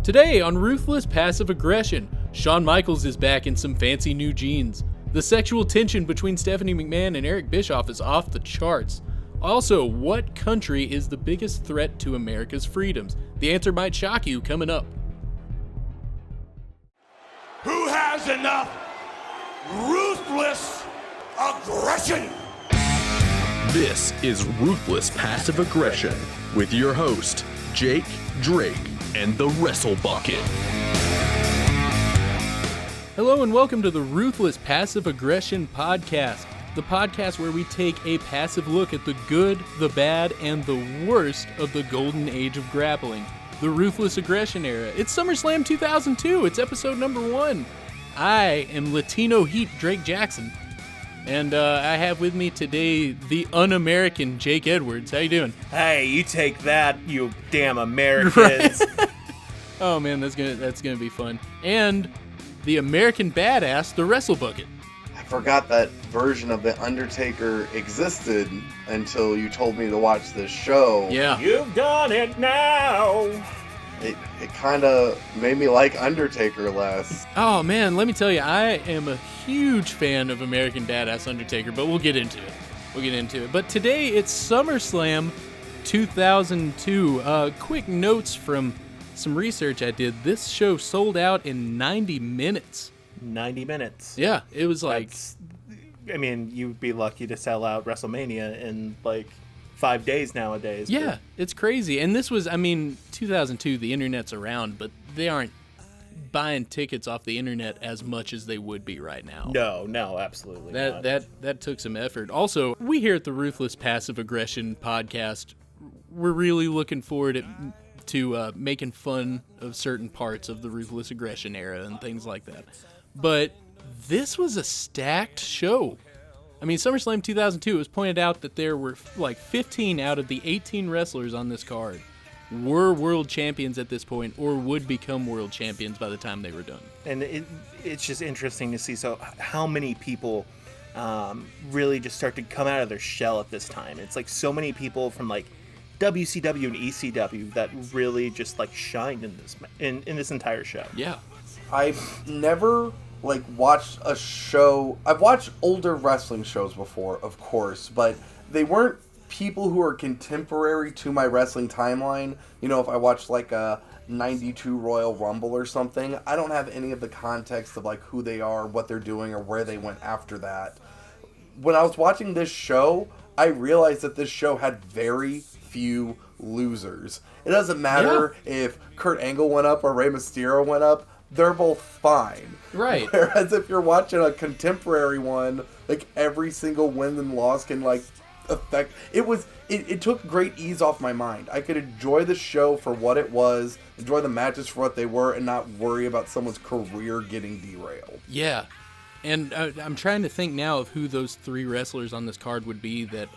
Today on Ruthless Passive Aggression, Shawn Michaels is back in some fancy new jeans. The sexual tension between Stephanie McMahon and Eric Bischoff is off the charts. Also, what country is the biggest threat to America's freedoms? The answer might shock you coming up. Who has enough ruthless aggression? This is Ruthless Passive Aggression with your host, Jake, Drake, and the WrestleBucket. Hello and welcome to the Ruthless Passive Aggression podcast, the podcast where we take a passive look at the good, the bad, and the worst of the golden age of grappling, the Ruthless Aggression era. It's Summerslam 2002. It's episode number 1. I am Latino Heat Drake Jackson, and I have with me today the un-American Jake Edwards. How you doing? Hey, you take that, you damn Americans. Right. Oh man, that's gonna be fun. And the American badass, the WrestleBucket. I forgot that version of The Undertaker existed until you told me to watch this show. Yeah. You've done it now. It kind of made me like Undertaker less. Oh man, let me tell you, I am a huge fan of American Badass Undertaker, but we'll get into it. But today it's SummerSlam 2002. Quick notes from some research I did. This show sold out in 90 minutes. 90 minutes. Yeah, it was like... you'd be lucky to sell out WrestleMania in, 5 days nowadays. Yeah, it's crazy. And this was, 2002, the internet's around, but they aren't buying tickets off the internet as much as they would be right now. No, absolutely not. That took some effort. Also, we here at the Ruthless Passive Aggression podcast, we're really looking forward to making fun of certain parts of the Ruthless Aggression era and things like that. But this was a stacked show. SummerSlam 2002, it was pointed out that there were 15 out of the 18 wrestlers on this card were world champions at this point or would become world champions by the time they were done. And it's just interesting to see how many people really just start to come out of their shell at this time. It's so many people from WCW and ECW that really just shined in this entire show. Yeah. I've never watched a show. I've watched older wrestling shows before, of course, but they weren't people who are contemporary to my wrestling timeline. If I watched a 92 Royal Rumble or something, I don't have any of the context of who they are, what they're doing, or where they went after that. When I was watching this show, I realized that this show had very few losers. It doesn't matter if Kurt Angle went up or Rey Mysterio went up. They're both fine. Right. Whereas if you're watching a contemporary one, every single win and loss can affect. It took great ease off my mind. I could enjoy the show for what it was, enjoy the matches for what they were, and not worry about someone's career getting derailed. Yeah. And I'm trying to think now of who those 3 wrestlers on this card would be that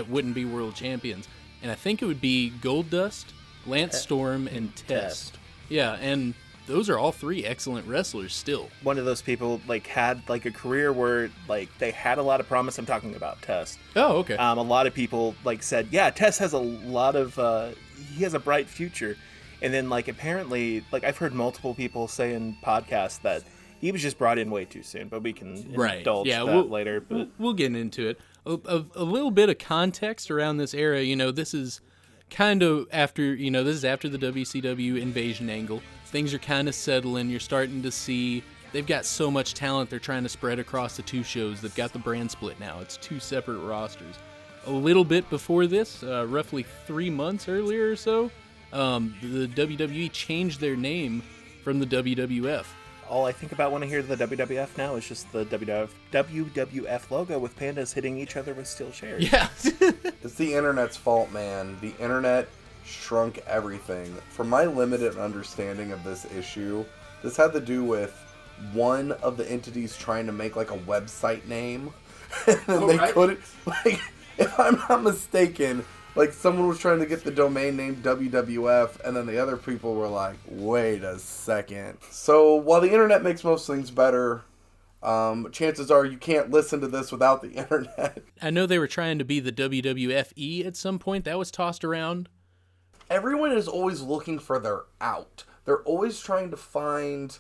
wouldn't be world champions. And I think it would be Goldust, Lance Storm, and Test. Yeah, and those are all 3 excellent wrestlers still. One of those people had a career where they had a lot of promise. I'm talking about Test. Oh, okay. A lot of people said, yeah, Test has a lot of he has a bright future. And then apparently I've heard multiple people say in podcasts that he was just brought in way too soon, but we can indulge that later. But we'll get into it. A little bit of context around this era. This is kind of after, this is after the WCW invasion angle. Things are kind of settling. You're starting to see they've got so much talent they're trying to spread across the 2 shows. They've got the brand split now. It's 2 separate rosters. A little bit before this, roughly 3 months earlier or so, the WWE changed their name from the WWF. All I think about when I hear the WWF now is just the WWF logo with pandas hitting each other with steel chairs. Yeah. It's the internet's fault, man. The internet shrunk everything. From my limited understanding of this issue, this had to do with one of the entities trying to make a website name. And then they couldn't, if I'm not mistaken, someone was trying to get the domain name WWF, and then the other people were like, wait a second. So while the internet makes most things better, chances are you can't listen to this without the internet. I know they were trying to be the WWFE at some point. That was tossed around. Everyone is always looking for their out. they're always trying to find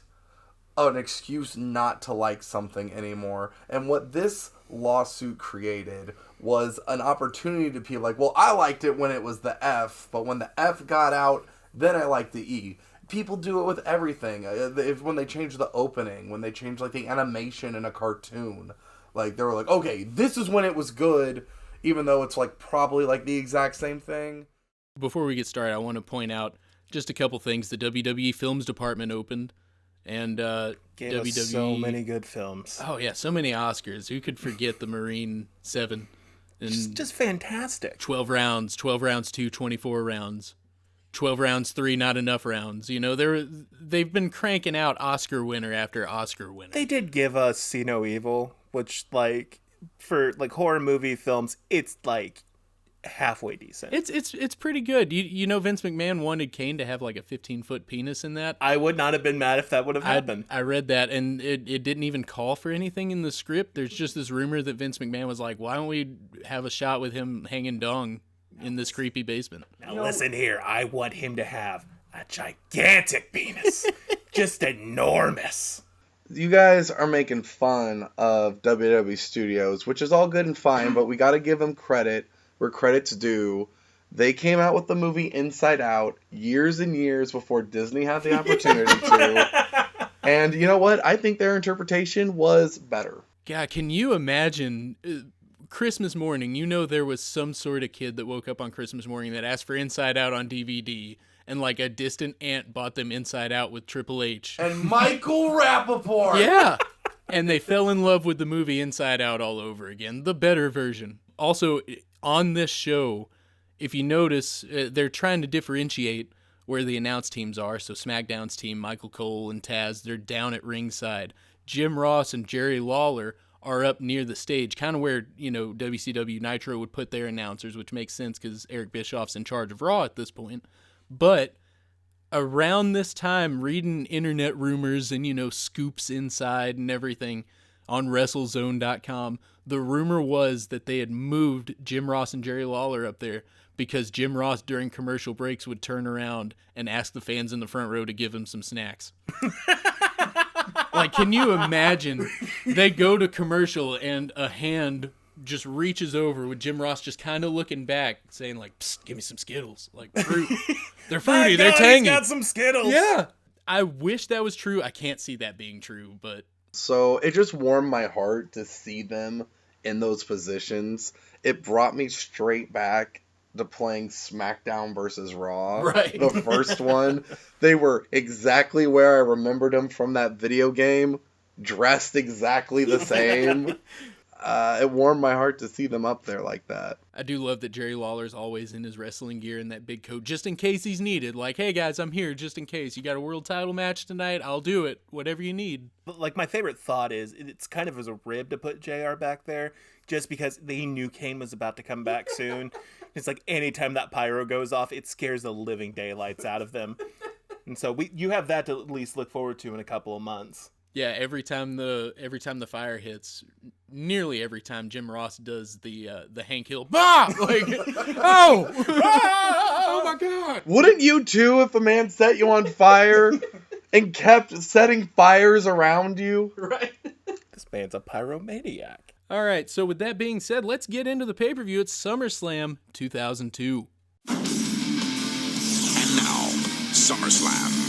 an excuse not to like something anymore. And what this lawsuit created was an opportunity to be like, well, I liked it when it was the F, but when the F got out, then I liked the E. People do it with everything. When they change the opening, when they change like the animation in a cartoon, like they were like, okay, this is when it was good, even though it's like probably like the exact same thing. Before we get started, I want to point out just a couple things. The WWE Films Department opened, and Gave WWE... us so many good films. Oh yeah, so many Oscars. Who could forget the Marine 7? And Just fantastic. 12 rounds, 12 rounds 2, 24 rounds. 12 rounds 3, not enough rounds. You know, they've been cranking out Oscar winner after Oscar winner. They did give us See No Evil, which, like, for, like, horror movie films, it's, like, halfway decent. It's pretty good. You know Vince McMahon wanted Kane to have, like, a 15-foot penis in that? I would not have been mad if that would have happened. I read that, and it didn't even call for anything in the script. There's just this rumor that Vince McMahon was like, why don't we have a shot with him hanging dong in this creepy basement? Now listen here, I want him to have a gigantic penis. Just enormous. You guys are making fun of WWE Studios, which is all good and fine, but we got to give them credit where credit's due. They came out with the movie Inside Out years and years before Disney had the opportunity to. And you know what? I think their interpretation was better. God, can you imagine Christmas morning? You know there was some sort of kid that woke up on Christmas morning that asked for Inside Out on DVD, and like a distant aunt bought them Inside Out with Triple H. And Michael Rappaport! Yeah! And they fell in love with the movie Inside Out all over again. The better version. Also, on this show, if you notice, they're trying to differentiate where the announced teams are. So SmackDown's team, Michael Cole and Taz, they're down at ringside. Jim Ross and Jerry Lawler are up near the stage, kind of where, you know, WCW Nitro would put their announcers, which makes sense because Eric Bischoff's in charge of Raw at this point. But around this time, reading internet rumors and, you know, scoops inside and everything on WrestleZone.com, the rumor was that they had moved Jim Ross and Jerry Lawler up there because Jim Ross during commercial breaks would turn around and ask the fans in the front row to give him some snacks. Like, can you imagine? They go to commercial and a hand just reaches over with Jim Ross just kind of looking back, saying like, "Psst, give me some Skittles." Like, fruit. They're fruity, they're tangy. He's got some Skittles. Yeah. I wish that was true. I can't see that being true, but... So it just warmed my heart to see them in those positions. It brought me straight back to playing SmackDown versus Raw. Right. The first one. They were exactly where I remembered them from that video game, dressed exactly the same. It warmed my heart to see them up there like that. I do love that Jerry Lawler's always in his wrestling gear and that big coat, just in case he's needed. Like, hey guys, I'm here just in case. You got a world title match tonight? I'll do it. Whatever you need. But, like, my favorite thought is it's kind of as a rib to put JR back there, just because he knew Kane was about to come back soon. It's like anytime that pyro goes off, it scares the living daylights out of them. And so you have that to at least look forward to in a couple of months. Yeah, every time the fire hits, nearly every time Jim Ross does the Hank Hill, bah! Like, oh, oh my God! Wouldn't you too if a man set you on fire and kept setting fires around you? Right. This man's a pyromaniac. All right, so with that being said, let's get into the pay-per-view. It's SummerSlam 2002. And now, SummerSlam.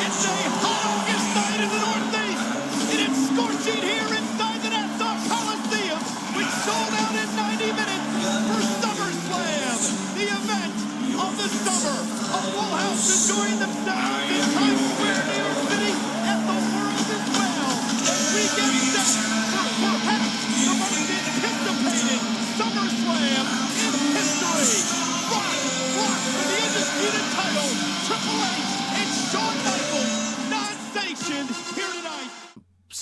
It's a August night in the Northeast, and it's scorching here inside the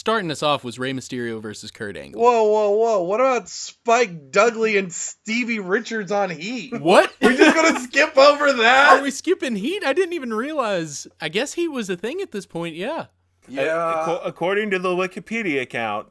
starting us off was Rey Mysterio versus Kurt Angle. Whoa. What about Spike Dudley and Stevie Richards on Heat? What? We're just going to skip over that? Are we skipping Heat? I didn't even realize. I guess Heat was a thing at this point, yeah. Yeah. According to the Wikipedia account,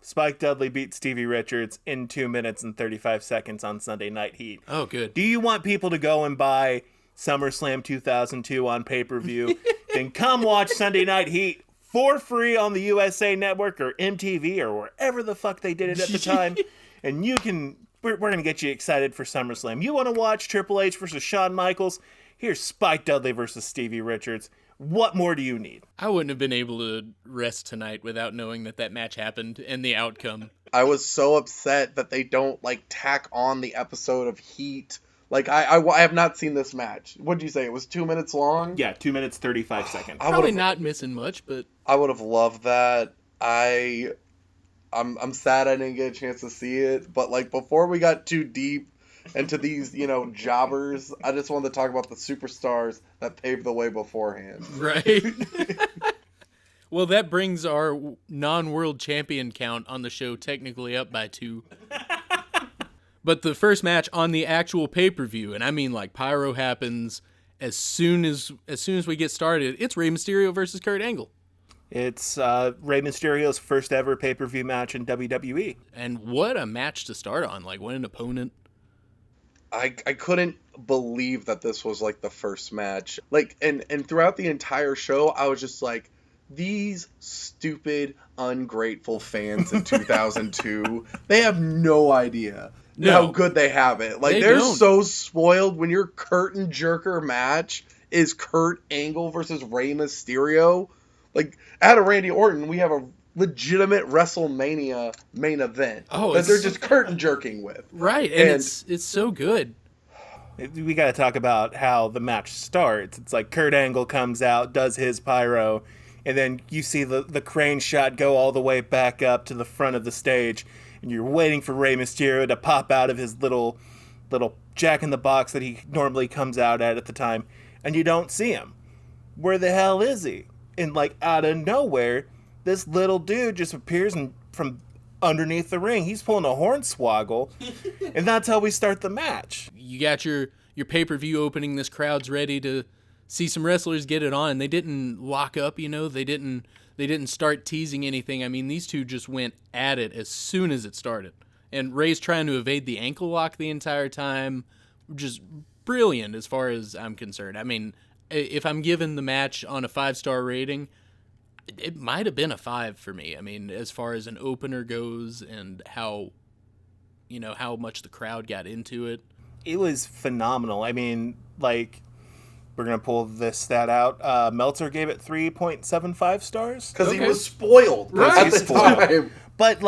Spike Dudley beat Stevie Richards in 2 minutes and 35 seconds on Sunday Night Heat. Oh, good. Do you want people to go and buy Summerslam 2002 on pay-per-view? Then come watch Sunday Night Heat for free on the USA Network or MTV or wherever the fuck they did it at the time. And we're going to get you excited for SummerSlam. You want to watch Triple H versus Shawn Michaels? Here's Spike Dudley versus Stevie Richards. What more do you need? I wouldn't have been able to rest tonight without knowing that match happened and the outcome. I was so upset that they don't, tack on the episode of Heat. I have not seen this match. What did you say? It was 2 minutes long? Yeah, 2 minutes, 35 seconds. Probably not missing much, but... I would have loved that. I'm sad I didn't get a chance to see it, but, before we got too deep into these, jobbers, I just wanted to talk about the superstars that paved the way beforehand. Right. Well, that brings our non-world champion count on the show technically up by 2. But the first match on the actual pay-per-view, and I mean pyro happens as soon as we get started, it's Rey Mysterio versus Kurt Angle. It's Rey Mysterio's first ever pay-per-view match in WWE. And what a match to start on, what an opponent. I couldn't believe that this was the first match. And throughout the entire show, I was just these stupid, ungrateful fans in 2002, they have no idea how good they have it. They're so spoiled when your curtain jerker match is Kurt Angle versus Rey Mysterio. At a Randy Orton, we have a legitimate WrestleMania main event that they're just curtain jerking with. Right, and it's so good. We got to talk about how the match starts. It's Kurt Angle comes out, does his pyro, and then you see the crane shot go all the way back up to the front of the stage, and you're waiting for Rey Mysterio to pop out of his little jack-in-the-box that he normally comes out at the time, and you don't see him. Where the hell is he? And, out of nowhere, this little dude just appears from underneath the ring. He's pulling a hornswoggle, and that's how we start the match. You got your pay-per-view opening. This crowd's ready to see some wrestlers get it on. They didn't lock up, They didn't start teasing anything. I mean, these two just went at it as soon as it started. And Rey's trying to evade the ankle lock the entire time. Just brilliant as far as I'm concerned. I mean, if I'm giving the match on a 5-star rating, it might have been a 5 for me. I mean, as far as an opener goes and how much the crowd got into it. It was phenomenal. I mean, we're going to pull this stat out. Meltzer gave it 3.75 stars. Because he was spoiled at the time. But,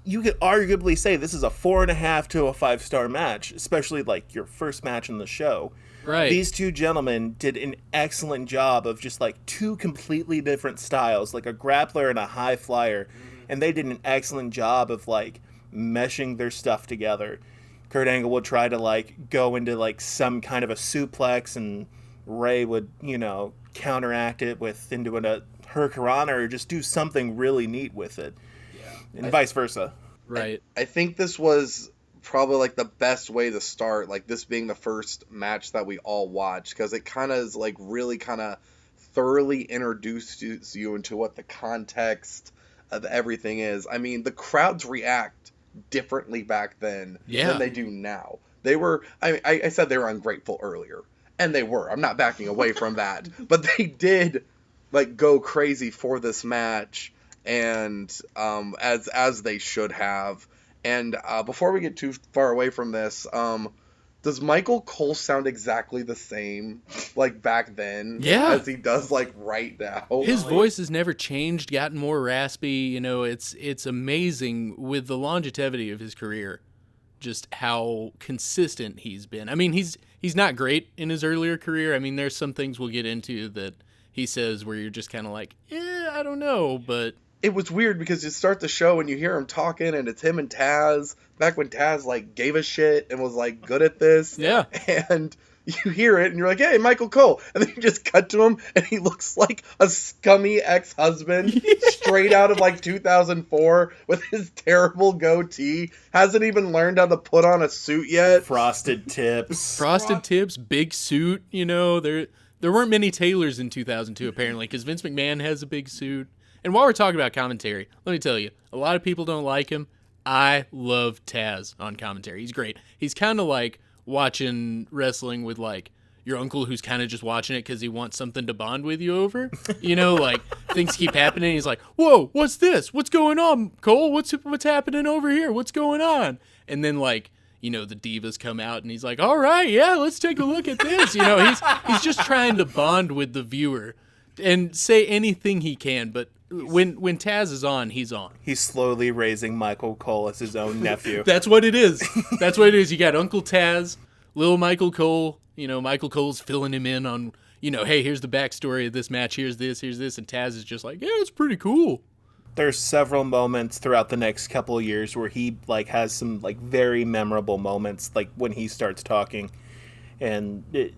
you could arguably say this is a 4.5 to a 5-star match, especially, your first match in the show. Right. These two gentlemen did an excellent job of just, two completely different styles, a grappler and a high flyer. And they did an excellent job of, meshing their stuff together. Kurt Angle would try to, go into, some kind of a suplex, and Rey would, counteract it into a hurricanrana or just do something really neat with it. Yeah. And vice versa. Right. I think this was probably the best way to start, this being the first match that we all watched, because it kind of is really kind of thoroughly introduces you into what the context of everything is. I mean, the crowds react differently back then than they do now. They were, I said they were ungrateful earlier, and they were. I'm not backing away from that, but they did go crazy for this match, and as they should have. And before we get too far away from this, does Michael Cole sound exactly the same back then as he does right now? His voice has never changed, gotten more raspy. It's amazing with the longevity of his career, just how consistent he's been. I mean, he's not great in his earlier career. I mean, there's some things we'll get into that he says where you're just kind of I don't know, but... It was weird because you start the show and you hear him talking, and it's him and Taz, back when Taz gave a shit and was good at this. Yeah. And you hear it and you're like, hey, Michael Cole. And then you just cut to him and he looks like a scummy ex-husband straight out of like 2004 with his terrible goatee. Hasn't even learned how to put on a suit yet. Frosted tips. Frosted tips, big suit, there weren't many tailors in 2002 apparently because Vince McMahon has a big suit. And while we're talking about commentary, let me tell you, a lot of people don't like him. I love Taz on commentary. He's great. He's kind of like watching wrestling with like your uncle who's kind of just watching it because he wants something to bond with you over. Like things keep happening. He's like, whoa, what's this? What's going on, Cole? What's happening over here? What's going on? And then like, the divas come out and he's like, all right, yeah, let's take a look at this. He's just trying to bond with the viewer and say anything he can. But when Taz is on, he's on. He's slowly raising Michael Cole as his own nephew. That's what it is. That's what it is. You got Uncle Taz, little Michael Cole. Michael Cole's filling him in on, hey, here's the backstory of this match. Here's this. And Taz is just like, yeah, it's pretty cool. There's several moments throughout the next couple of years where he like has some like very memorable moments, like when he starts talking, and it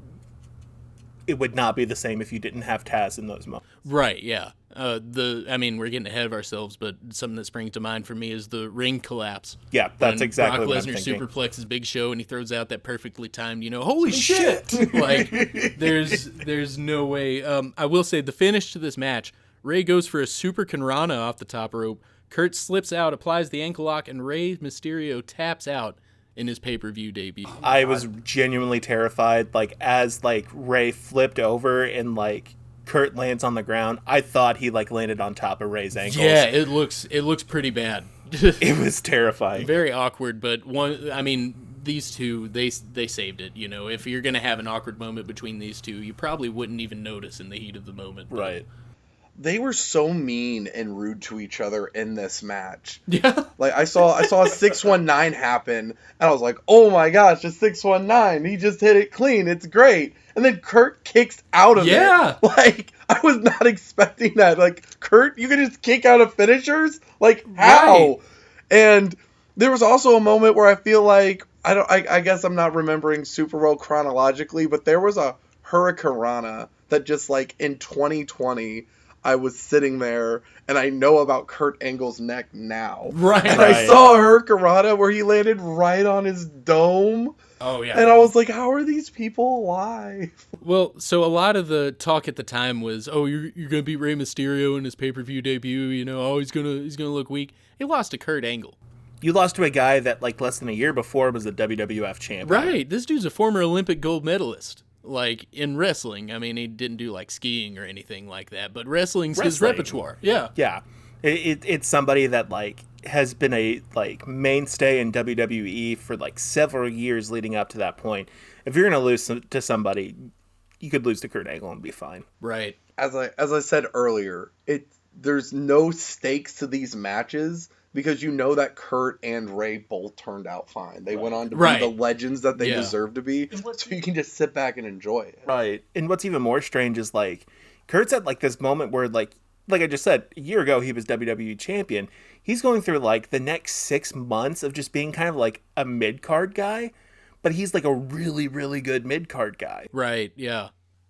would not be the same if you didn't have Taz in those moments. Right, yeah. We're getting ahead of ourselves, but something that springs to mind for me is the ring collapse. Yeah, that's when exactly what I'm Brock Lesnar thinking. superplexes Big Show, and he throws out that perfectly timed, holy shit! Like, there's no way. I will say, the finish to this match, Rey goes for a super Conrana off the top rope. Kurt slips out, applies the ankle lock, and Rey Mysterio taps out in his pay-per-view debut. I was genuinely terrified, like, as, like, Rey flipped over and, like, Kurt lands on the ground. I thought he, like, landed on top of Rey's ankles. Yeah, it looks pretty bad. It was terrifying. Very awkward, but these two, they saved it. If you're going to have an awkward moment between these two, you probably wouldn't even notice in the heat of the moment. But. Right. They were so mean and rude to each other in this match. Yeah. Like, I saw a 619 happen, and I was like, oh my gosh, a 619. He just hit it clean. It's great. And then Kurt kicks out of it. Yeah. Like, I was not expecting that. Like, Kurt, you can just kick out of finishers? Like, how? Right. And there was also a moment where I feel like, I guess I'm not remembering super well chronologically, but there was a Hurricanrana that just, like, in 2020... I was sitting there, and I know about Kurt Angle's neck now. Right. And I saw a Hurricanrana where he landed right on his dome. Oh, yeah. And I was like, how are these people alive? Well, so a lot of the talk at the time was, oh, you're going to beat Rey Mysterio in his pay-per-view debut, oh, he's going to look weak. He lost to Kurt Angle. You lost to a guy that, like, less than a year before was the WWF champion. Right. This dude's a former Olympic gold medalist. Like, in wrestling. He didn't do, like, skiing or anything like that, but wrestling's his repertoire. Yeah. Yeah. It's somebody that, like, has been a, like, mainstay in WWE for, like, several years leading up to that point. If you're going to lose to somebody, you could lose to Kurt Angle and be fine. Right. As I said earlier, there's no stakes to these matches because you know that Kurt and Rey both turned out fine. They went on to be the legends that they deserve to be, so you can just sit back and enjoy it. Right. And what's even more strange is, like, Kurt's at, like, this moment where, like I just said, a year ago he was WWE champion. He's going through, like, the next 6 months of just being kind of, like, a mid-card guy, but he's, like, a really, really good mid-card guy. Right, yeah.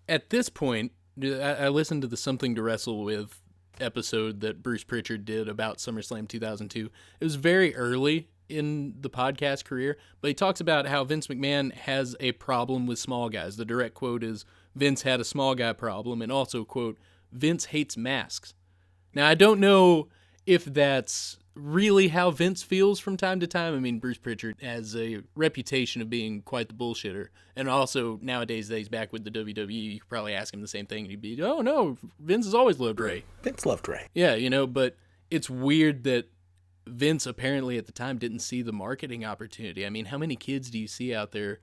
At this point, I listened to the Something to Wrestle With episode that Bruce Pritchard did about SummerSlam 2002. It was very early in the podcast career, but he talks about how Vince McMahon has a problem with small guys. The direct quote is, Vince had a small guy problem, and also, quote, Vince hates masks. Now, I don't know if that's really how Vince feels from time to time. Bruce Pritchard has a reputation of being quite the bullshitter. And also, nowadays that he's back with the WWE, you could probably ask him the same thing, and he'd be, oh, no, Vince has always loved Rey. Vince loved Rey. Yeah, but it's weird that Vince apparently at the time didn't see the marketing opportunity. How many kids do you see out there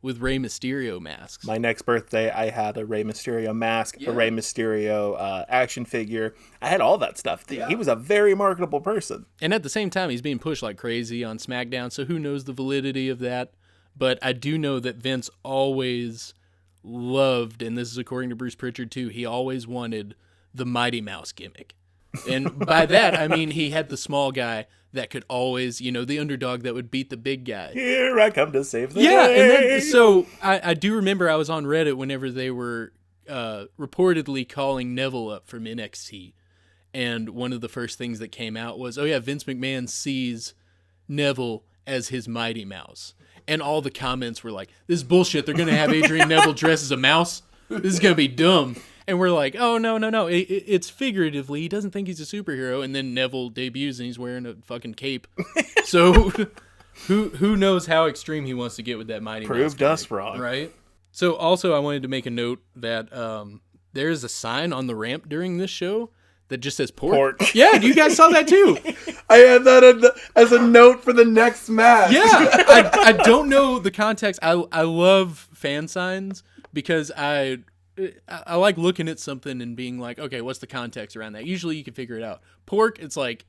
with Rey Mysterio masks? My next birthday, I had a Rey Mysterio mask, a Rey Mysterio action figure. I had all that stuff. Yeah. He was a very marketable person. And at the same time, he's being pushed like crazy on SmackDown, so who knows the validity of that. But I do know that Vince always loved, and this is according to Bruce Pritchard too, he always wanted the Mighty Mouse gimmick. And by that, I mean he had the small guy that could always, the underdog that would beat the big guy. Here I come to save the day. And then, so I do remember I was on Reddit whenever they were reportedly calling Neville up from NXT. And one of the first things that came out was, Vince McMahon sees Neville as his Mighty Mouse. And all the comments were like, this is bullshit. They're going to have Adrian Neville dress as a mouse. This is going to be dumb. And we're like, oh, no. It's figuratively. He doesn't think he's a superhero. And then Neville debuts and he's wearing a fucking cape. So who knows how extreme he wants to get with that Mighty Mouse. Proved us wrong. Right? So also I wanted to make a note that there is a sign on the ramp during this show that just says pork. Yeah, you guys saw that too. I had that as a note for the next match. Yeah, I don't know the context. I love fan signs because I like looking at something and being like, okay, what's the context around that? Usually you can figure it out. Pork, it's like,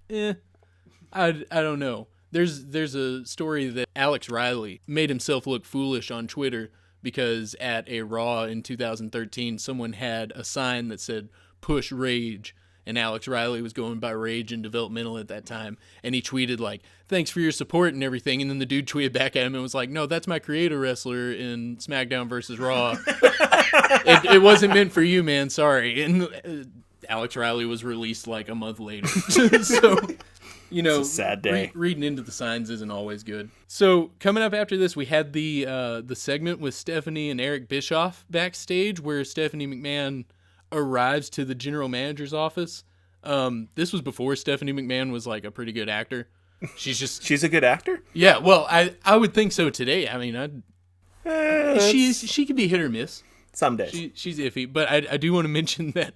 I don't know. There's a story that Alex Riley made himself look foolish on Twitter because at a Raw in 2013, someone had a sign that said, push rage. And Alex Riley was going by Rage and Developmental at that time. And he tweeted like, thanks for your support and everything. And then the dude tweeted back at him and was like, no, that's my creator wrestler in SmackDown versus Raw. it wasn't meant for you, man. Sorry. And Alex Riley was released like a month later. So, it's a sad day. Reading into the signs isn't always good. So coming up after this, we had the segment with Stephanie and Eric Bischoff backstage where Stephanie McMahon arrives to the general manager's office. This was before Stephanie McMahon was like a pretty good actor. She's a good actor? Yeah, well, I would think so today. I mean, she could be hit or miss. Some days. She's iffy, but I do want to mention that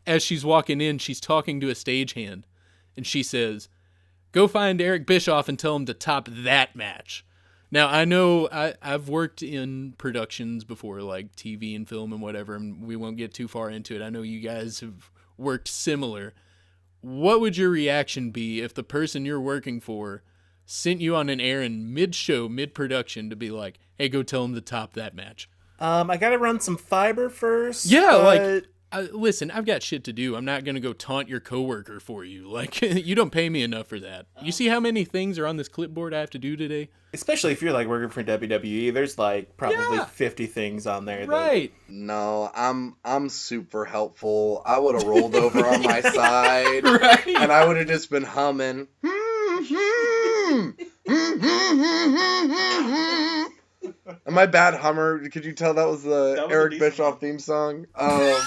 as she's walking in, she's talking to a stagehand, and she says, go find Eric Bischoff and tell him to top that match. Now, I know I've worked in productions before, like TV and film and whatever, and we won't get too far into it. I know you guys have worked similar. What would your reaction be if the person you're working for sent you on an errand mid-show, mid-production to be like, hey, go tell him to top that match? I got to run some fiber first. Yeah, listen, I've got shit to do. I'm not going to go taunt your coworker for you. Like, you don't pay me enough for that. You see how many things are on this clipboard I have to do today? Especially if you're like working for WWE, there's like probably 50 things on there. Right. No, I'm super helpful. I would have rolled over on my side. Right. And I would have just been humming. Am I bad hummer? Could you tell that was the Eric Bischoff theme song? I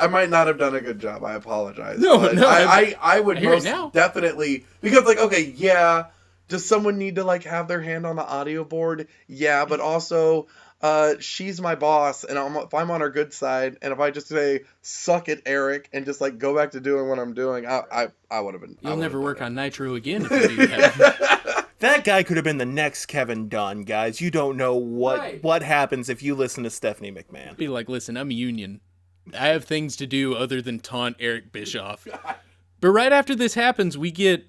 might not have done a good job. I apologize. No, I would most now. definitely, because like, okay, yeah, does someone need to like have their hand on the audio board? Yeah, but also she's my boss, and if I'm on her good side, and if I just say suck it, Eric, and just like go back to doing what I'm doing, I would have been. You'll never work on Nitro again if you do that. That guy could have been the next Kevin Dunn, guys. You don't know what happens if you listen to Stephanie McMahon. Be like, listen, I'm a union. I have things to do other than taunt Eric Bischoff. But right after this happens, we get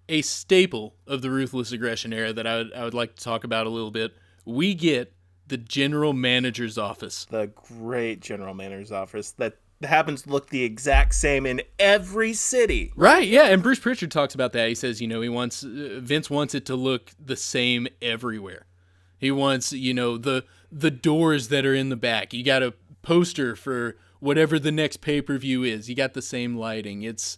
a staple of the Ruthless Aggression era that I would like to talk about a little bit. We get the general manager's office. The great general manager's office that happens to look the exact same in every city. Right, yeah, and Bruce Pritchard talks about that. He says, Vince wants it to look the same everywhere. He wants, the doors that are in the back. You got a poster for whatever the next pay-per-view is. You got the same lighting. It's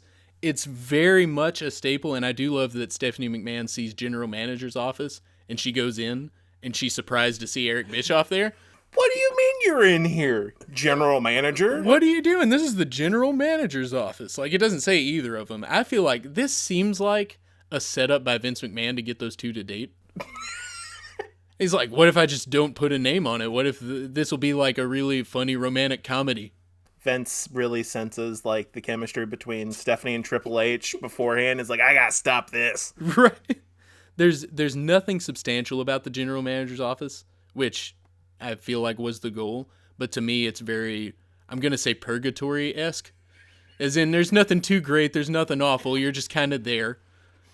very much a staple, and I do love that Stephanie McMahon sees general manager's office, and she goes in, and she's surprised to see Eric Bischoff there. What do you mean you're in here, general manager? What are you doing? This is the general manager's office. Like, it doesn't say either of them. I feel like this seems like a setup by Vince McMahon to get those two to date. He's like, what if I just don't put a name on it? What if this will be like a really funny romantic comedy? Vince really senses like the chemistry between Stephanie and Triple H beforehand. Is like, I gotta stop this. Right. There's nothing substantial about the general manager's office, which I feel like was the goal, but to me it's very, I'm going to say purgatory-esque, as in there's nothing too great, there's nothing awful, you're just kind of there,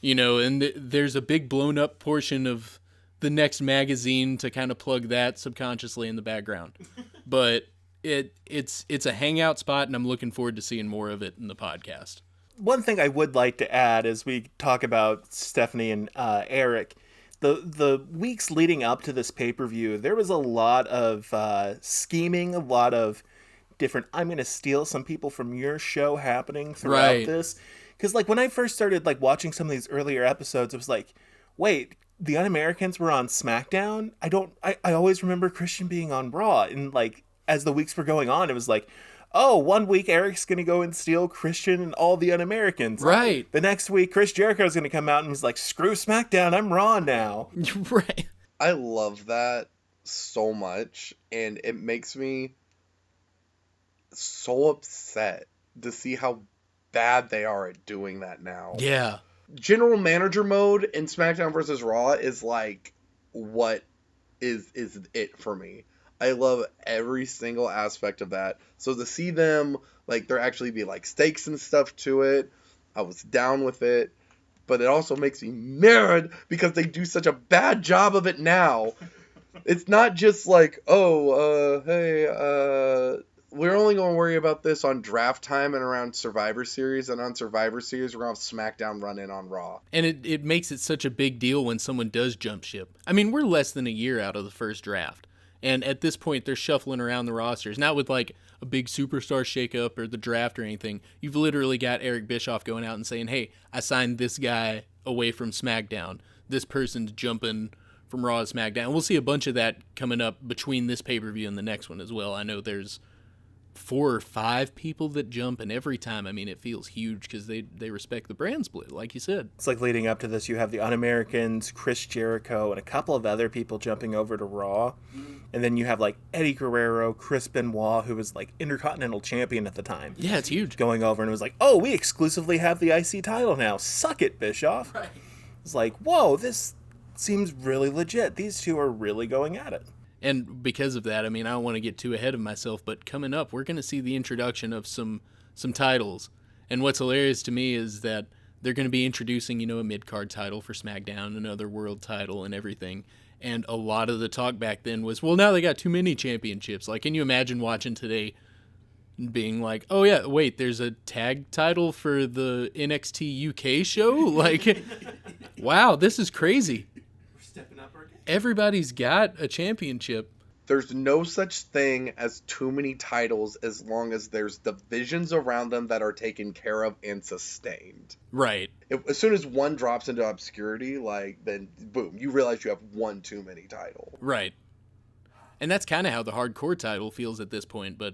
and there's a big blown up portion of the next magazine to kind of plug that subconsciously in the background, but It's a hangout spot, and I'm looking forward to seeing more of it in the podcast. One thing I would like to add as we talk about Stephanie and Eric, the weeks leading up to this pay-per-view, there was a lot of scheming, a lot of different, I'm going to steal some people from your show happening throughout this. Because, like, when I first started, like, watching some of these earlier episodes, it was like, wait, the Un-Americans were on SmackDown? I always remember Christian being on Raw. And, like, as the weeks were going on, it was like, oh, 1 week Eric's going to go and steal Christian and all the Un-Americans. Right. The next week, Chris Jericho's going to come out and was like, screw SmackDown, I'm Raw now. Right. I love that so much, and it makes me so upset to see how bad they are at doing that now. Yeah. General manager mode in SmackDown vs. Raw is like what is it for me. I love every single aspect of that. So to see them, like, there actually be, like, stakes and stuff to it, I was down with it. But it also makes me mad because they do such a bad job of it now. It's not just like, we're only going to worry about this on draft time and around Survivor Series. And on Survivor Series, we're going to have SmackDown run in on Raw. And it makes it such a big deal when someone does jump ship. I mean, we're less than a year out of the first draft. And at this point, they're shuffling around the rosters. Not with, like, a big superstar shakeup or the draft or anything. You've literally got Eric Bischoff going out and saying, hey, I signed this guy away from SmackDown. This person's jumping from Raw to SmackDown. We'll see a bunch of that coming up between this pay-per-view and the next one as well. I know there's 4 or 5 people that jump, and every time, I mean, it feels huge because they respect the brand split, like you said. It's like leading up to this, you have the Un-Americans, Chris Jericho, and a couple of other people jumping over to Raw. And then you have, like, Eddie Guerrero, Chris Benoit, who was, like, Intercontinental Champion at the time. Yeah, it's huge. Going over and it was like, oh, we exclusively have the IC title now. Suck it, Bischoff. Right. It's like, whoa, this seems really legit. These two are really going at it. And because of that, I mean, I don't want to get too ahead of myself, but coming up, we're going to see the introduction of some titles. And what's hilarious to me is that they're going to be introducing, a mid-card title for SmackDown, another world title and everything. And a lot of the talk back then was, well, now they got too many championships. Like, can you imagine watching today being like, oh, yeah, wait, there's a tag title for the NXT UK show? Like, wow, this is crazy. We're stepping up our game. Everybody's got a championship. There's no such thing as too many titles as long as there's divisions around them that are taken care of and sustained. Right. As soon as one drops into obscurity, then boom, you realize you have one too many title. Right. And that's kind of how the hardcore title feels at this point, but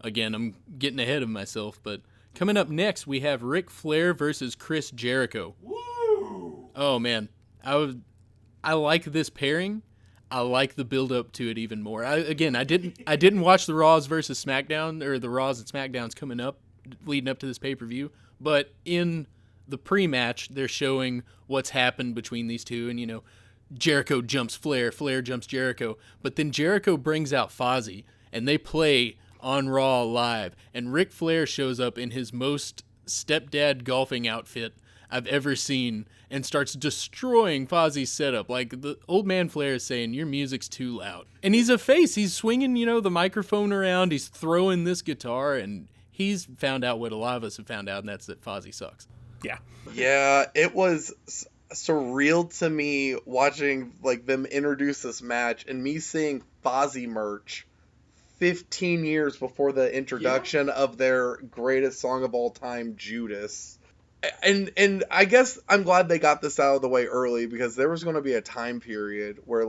again, I'm getting ahead of myself. But coming up next, we have Ric Flair versus Chris Jericho. Woo! Oh, man. I like this pairing. I like the build up to it even more. I didn't watch the Raws versus SmackDown, or the Raws and SmackDowns coming up, leading up to this pay-per-view, but in the pre-match, they're showing what's happened between these two, and Jericho jumps Flair, Flair jumps Jericho, but then Jericho brings out Fozzy, and they play on Raw live, and Ric Flair shows up in his most stepdad golfing outfit I've ever seen, and starts destroying Fozzy's setup. Like, the old man Flair is saying, your music's too loud. And he's a face. He's swinging, the microphone around. He's throwing this guitar, and he's found out what a lot of us have found out, and that's that Fozzy sucks. Yeah. Yeah, it was surreal to me watching, them introduce this match, and me seeing Fozzy merch 15 years before the introduction of their greatest song of all time, Judas. And I guess I'm glad they got this out of the way early, because there was going to be a time period where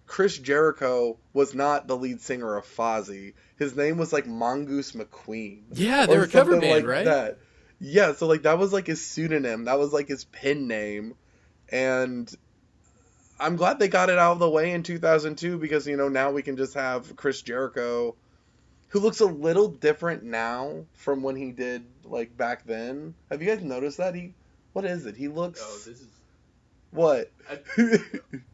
Chris Jericho was not the lead singer of Fozzy. His name was Mongoose McQueen. Yeah, they were a cover band, right? That. Yeah, so that was his pseudonym. That was his pen name. And I'm glad they got it out of the way in 2002, because now we can just have Chris Jericho, who looks a little different now from when he did back then. Have you guys noticed that? What is it? He looks... Oh, this is... What?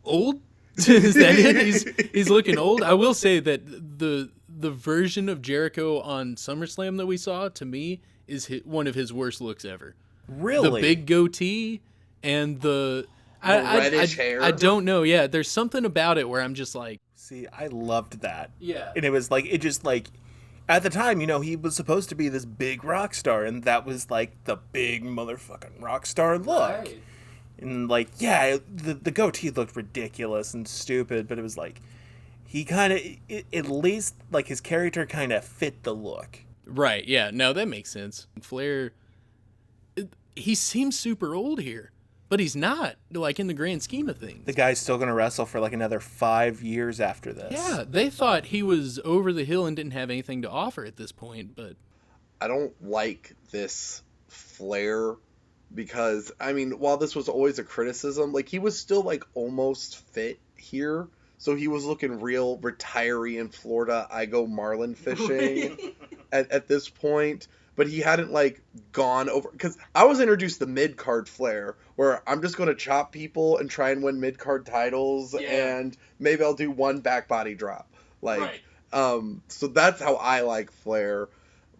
Old? Is that it? He's looking old. I will say that the version of Jericho on SummerSlam that we saw, to me, is one of his worst looks ever. Really? The big goatee and the reddish hair. I don't know. Yeah, there's something about it where I'm just like, See, I loved that. Yeah. And it was like, it just like, at the time, he was supposed to be this big rock star, and that was like the big motherfucking rock star look. Right. And like, yeah, the goatee looked ridiculous and stupid, but it was like, he kind of, at least like his character kind of fit the look. Right, yeah, no, that makes sense. Flair, he seems super old here, but he's not, like, in the grand scheme of things. The guy's still going to wrestle for like another 5 years after this. Yeah, they thought he was over the hill and didn't have anything to offer at this point, but... I don't like this Flair because, I mean, while this was always a criticism, like, he was still, like, almost fit here. So he was looking real retiree in Florida. I go marlin fishing at this point. But he hadn't, like, gone over... Because I was introduced to the mid-card Flair, where I'm just going to chop people and try and win mid-card titles, and maybe I'll do one back body drop. Like, so that's how I like Flair.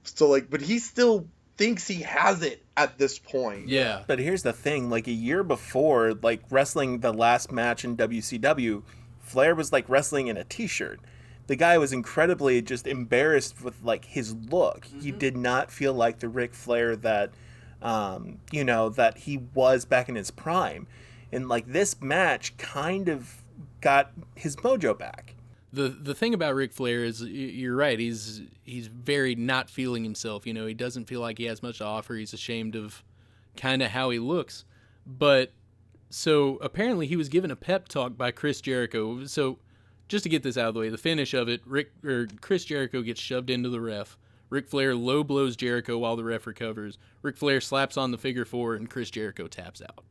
So, like, but he still thinks he has it at this point. Yeah. But here's the thing, like, a year before, like, wrestling the last match in WCW, Flair was, like, wrestling in a t-shirt. The guy was incredibly just embarrassed with, like, his look. Mm-hmm. He did not feel like the Ric Flair that, that he was back in his prime. And, like, this match kind of got his mojo back. The thing about Ric Flair is, you're right, he's very not feeling himself. He doesn't feel like he has much to offer. He's ashamed of kind of how he looks. But, so, apparently he was given a pep talk by Chris Jericho. So... Just to get this out of the way, the finish of it, Chris Jericho gets shoved into the ref. Ric Flair low blows Jericho while the ref recovers. Ric Flair slaps on the figure 4, and Chris Jericho taps out.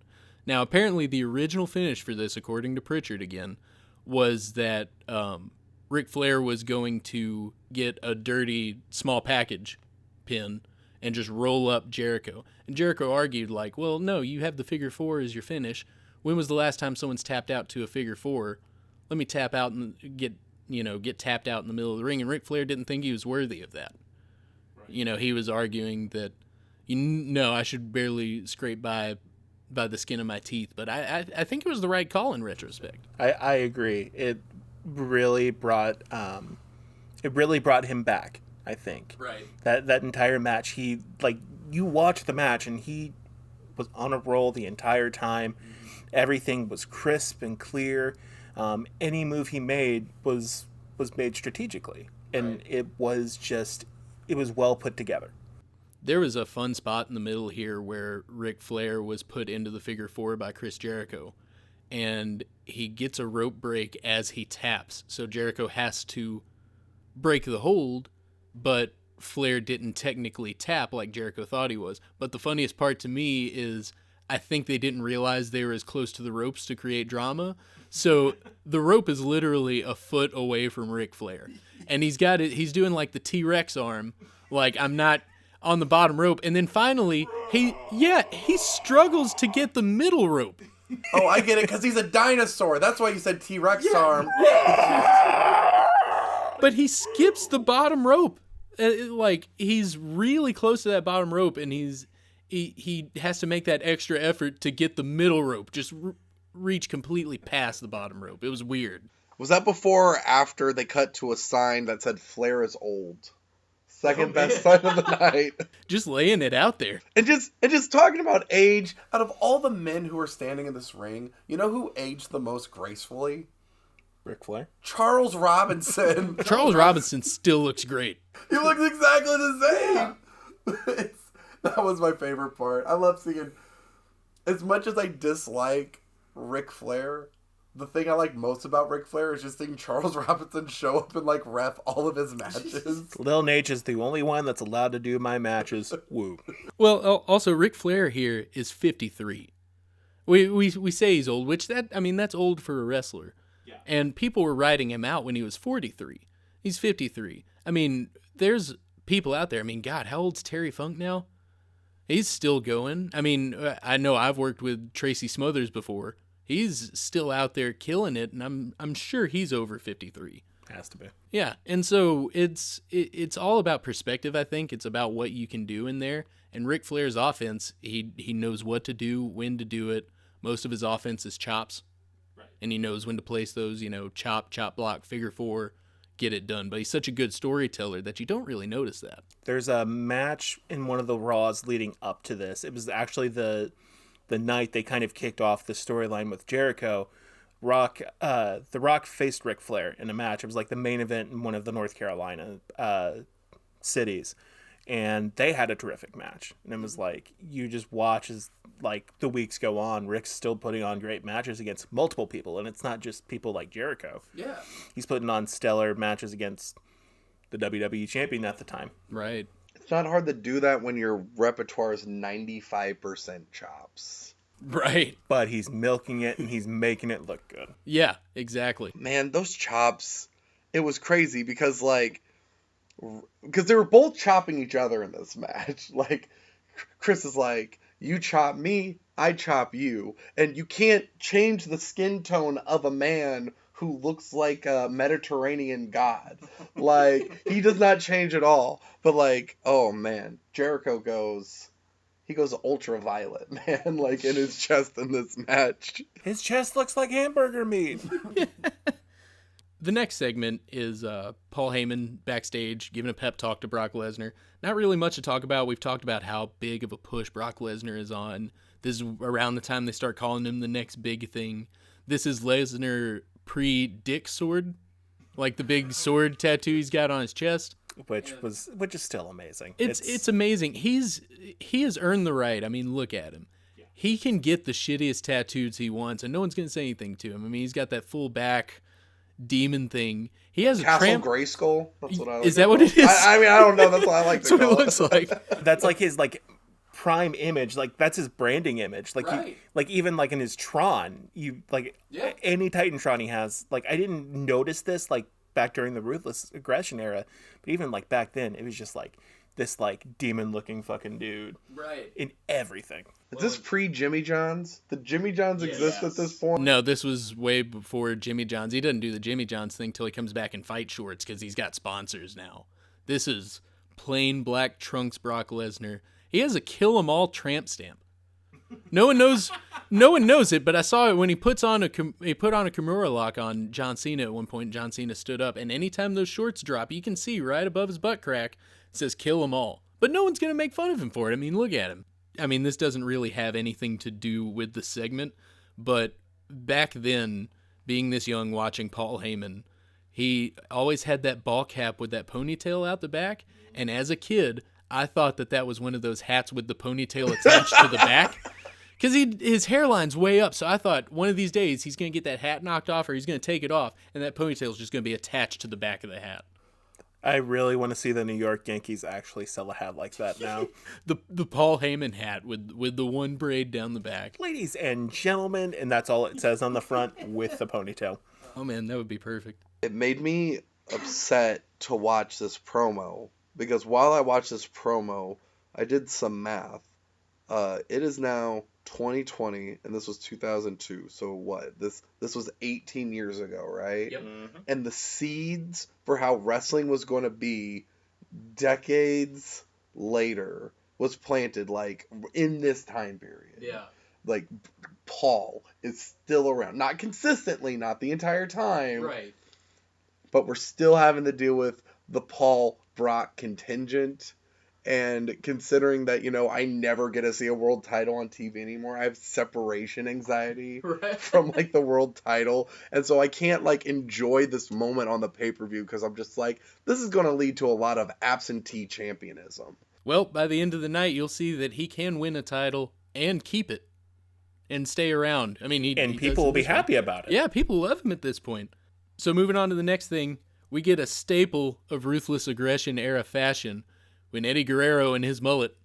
Now, apparently the original finish for this, according to Pritchard again, was that Ric Flair was going to get a dirty small package pin and just roll up Jericho. And Jericho argued, like, well, no, you have the figure 4 as your finish. When was the last time someone's tapped out to a figure 4? Let me tap out and get tapped out in the middle of the ring. And Ric Flair didn't think he was worthy of that. Right. He was arguing that, I should barely scrape by the skin of my teeth. But I think it was the right call in retrospect. I agree. It really brought him back, I think. Right. That entire match, he, like, you watch the match and he was on a roll the entire time. Mm-hmm. Everything was crisp and clear. Any move he made was made strategically, and it was well put together. There was a fun spot in the middle here where Ric Flair was put into the figure 4 by Chris Jericho, and he gets a rope break as he taps, so Jericho has to break the hold, but Flair didn't technically tap like Jericho thought he was. But the funniest part to me is I think they didn't realize they were as close to the ropes to create drama. So the rope is literally a foot away from Ric Flair. And he's doing like the T-Rex arm. Like, I'm not on the bottom rope. And then finally, he struggles to get the middle rope. Oh, I get it, because he's a dinosaur. That's why you said T-Rex arm. But he skips the bottom rope. Like, he's really close to that bottom rope, and he has to make that extra effort to get the middle rope. Just reach completely past the bottom rope. It was weird. Was that before or after they cut to a sign that said Flair is old? Second best sign of the night. Just laying it out there. And just talking about age. Out of all the men who are standing in this ring, you know who aged the most gracefully? Ric Flair? Charles Robinson. Charles Robinson still looks great. He looks exactly the same. That was my favorite part. I love seeing, as much as I dislike Ric Flair, the thing I like most about Ric Flair is just seeing Charles Robinson show up and, like, ref all of his matches. Lil Nate is the only one that's allowed to do my matches. Woo. Well, also, Ric Flair here is 53. We say he's old, which that's old for a wrestler. Yeah. And people were writing him out when he was 43. He's 53. I mean, there's people out there. I mean, God, how old's Terry Funk now? He's still going. I mean, I know I've worked with Tracy Smothers before. He's still out there killing it, and I'm sure he's over 53. Has to be. Yeah, and so it's all about perspective, I think. It's about what you can do in there. And Ric Flair's offense, he knows what to do, when to do it. Most of his offense is chops. Right. and he knows when to place those, chop, block, figure four, get it done. But he's such a good storyteller that you don't really notice that. There's a match in one of the Raws leading up to this. It was actually the night they kind of kicked off the storyline with Jericho. The Rock faced Ric Flair in a match. It was like the main event in one of the North Carolina cities, and they had a terrific match. And it was like, you just watch as like the weeks go on, Rick's still putting on great matches against multiple people, and it's not just people like Jericho. Yeah, he's putting on stellar matches against the WWE champion at the time. Right. It's not hard to do that when your repertoire is 95% chops. Right. But he's milking it and he's making it look good. Yeah, exactly. Man, those chops, it was crazy because they were both chopping each other in this match. Like, Chris is like, you chop me, I chop you. And you can't change the skin tone of a man who looks like a Mediterranean god. Like, he does not change at all. But like, oh man, Jericho goes ultraviolet, man, like in his chest in this match. His chest looks like hamburger meat. The next segment is Paul Heyman backstage giving a pep talk to Brock Lesnar. Not really much to talk about. We've talked about how big of a push Brock Lesnar is on. This is around the time they start calling him the next big thing. This is Lesnar pre-dick sword, like the big sword tattoo he's got on his chest. Which is still amazing. It's amazing. He has earned the right. I mean, look at him. He can get the shittiest tattoos he wants, and no one's gonna say anything to him. I mean, he's got that full back demon thing. He has Castle a Grayskull. That's what I like. Is that what it is? I mean, I don't know. That's what I like to That's call what it looks like. That's like his like prime image. Like that's his branding image. Like Right. even like in his Tron, any Titantron he has. Like I didn't notice this like back during the Ruthless Aggression era, but even like back then, it was just like this like demon looking fucking dude. Right. In everything. Is this pre-Jimmy John's? Did Jimmy John's exist at this point? No, this was way before Jimmy John's. He doesn't do the Jimmy John's thing till he comes back in fight shorts because he's got sponsors now. This is plain black trunks Brock Lesnar. He has a kill 'em all tramp stamp. No one knows it, but I saw it when he put on a Kimura lock on John Cena at one point. John Cena stood up, and anytime those shorts drop, you can see right above his butt crack it says "kill 'em all." But no one's gonna make fun of him for it. I mean, look at him. I mean, this doesn't really have anything to do with the segment, but back then, being this young, watching Paul Heyman, he always had that ball cap with that ponytail out the back, and as a kid, I thought that was one of those hats with the ponytail attached to the back. Because his hairline's way up, so I thought one of these days he's going to get that hat knocked off or he's going to take it off, and that ponytail's just going to be attached to the back of the hat. I really want to see the New York Yankees actually sell a hat like that now. the Paul Heyman hat with the one braid down the back. Ladies and gentlemen, and that's all it says on the front with the ponytail. Oh man, that would be perfect. It made me upset to watch this promo because while I watched this promo, I did some math. It is now 2020 and this was 2002. So what? This was 18 years ago, right? Yep. Mm-hmm. And the seeds for how wrestling was going to be decades later was planted like in this time period. Yeah. Like Paul is still around, not consistently, not the entire time. Right. But we're still having to deal with the Paul Brock contingent. And considering that, I never get to see a world title on TV anymore, I have separation anxiety from, the world title. And so I can't, enjoy this moment on the pay-per-view because I'm just like, this is going to lead to a lot of absentee championism. Well, by the end of the night, you'll see that he can win a title and keep it and stay around. I mean, he people will be happy about it. Yeah, people love him at this point. So moving on to the next thing, we get a staple of Ruthless Aggression era fashion when Eddie Guerrero and his mullet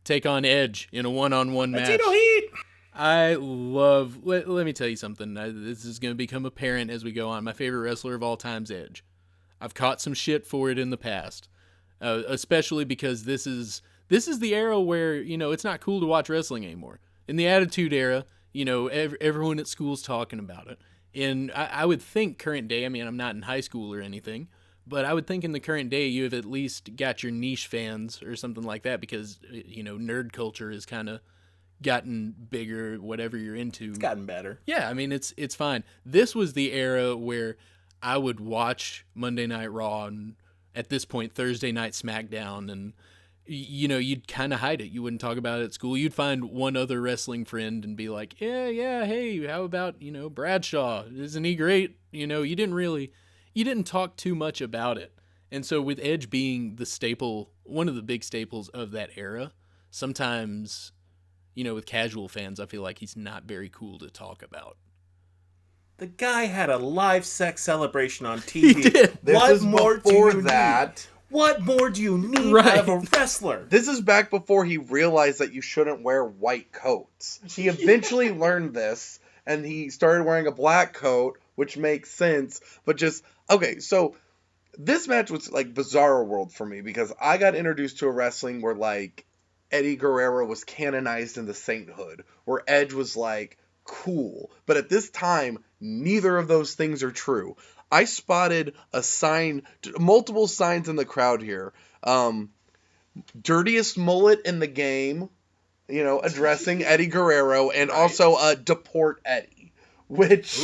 take on Edge in a one-on-one match. Latino Heat! I love... Let me tell you something. This is going to become apparent as we go on. My favorite wrestler of all time is Edge. I've caught some shit for it in the past, especially because this is the era where, it's not cool to watch wrestling anymore. In the Attitude Era, everyone at school's talking about it. And I would think current day, I mean, I'm not in high school or anything, but I would think in the current day you have at least got your niche fans or something like that because, nerd culture is kind of gotten bigger, whatever you're into. It's gotten better. Yeah, I mean, it's fine. This was the era where I would watch Monday Night Raw and at this point Thursday Night SmackDown, and you'd kind of hide it. You wouldn't talk about it at school. You'd find one other wrestling friend and be like, yeah, hey, how about, Bradshaw? Isn't he great? You didn't talk too much about it. And so with Edge being the staple, one of the big staples of that era, sometimes, with casual fans, I feel like he's not very cool to talk about. The guy had a live sex celebration on TV. He did. What more do you need? What more do you need Right. out of a wrestler? This is back before he realized that you shouldn't wear white coats. He eventually learned this, and he started wearing a black coat, which makes sense. But just, okay, so this match was like Bizarro World for me, because I got introduced to a wrestling where, like, Eddie Guerrero was canonized into sainthood, where Edge was, like, cool. But at this time, neither of those things are true. I spotted a sign, multiple signs in the crowd here. Dirtiest mullet in the game, addressing Eddie Guerrero, and also deport Eddie. Which,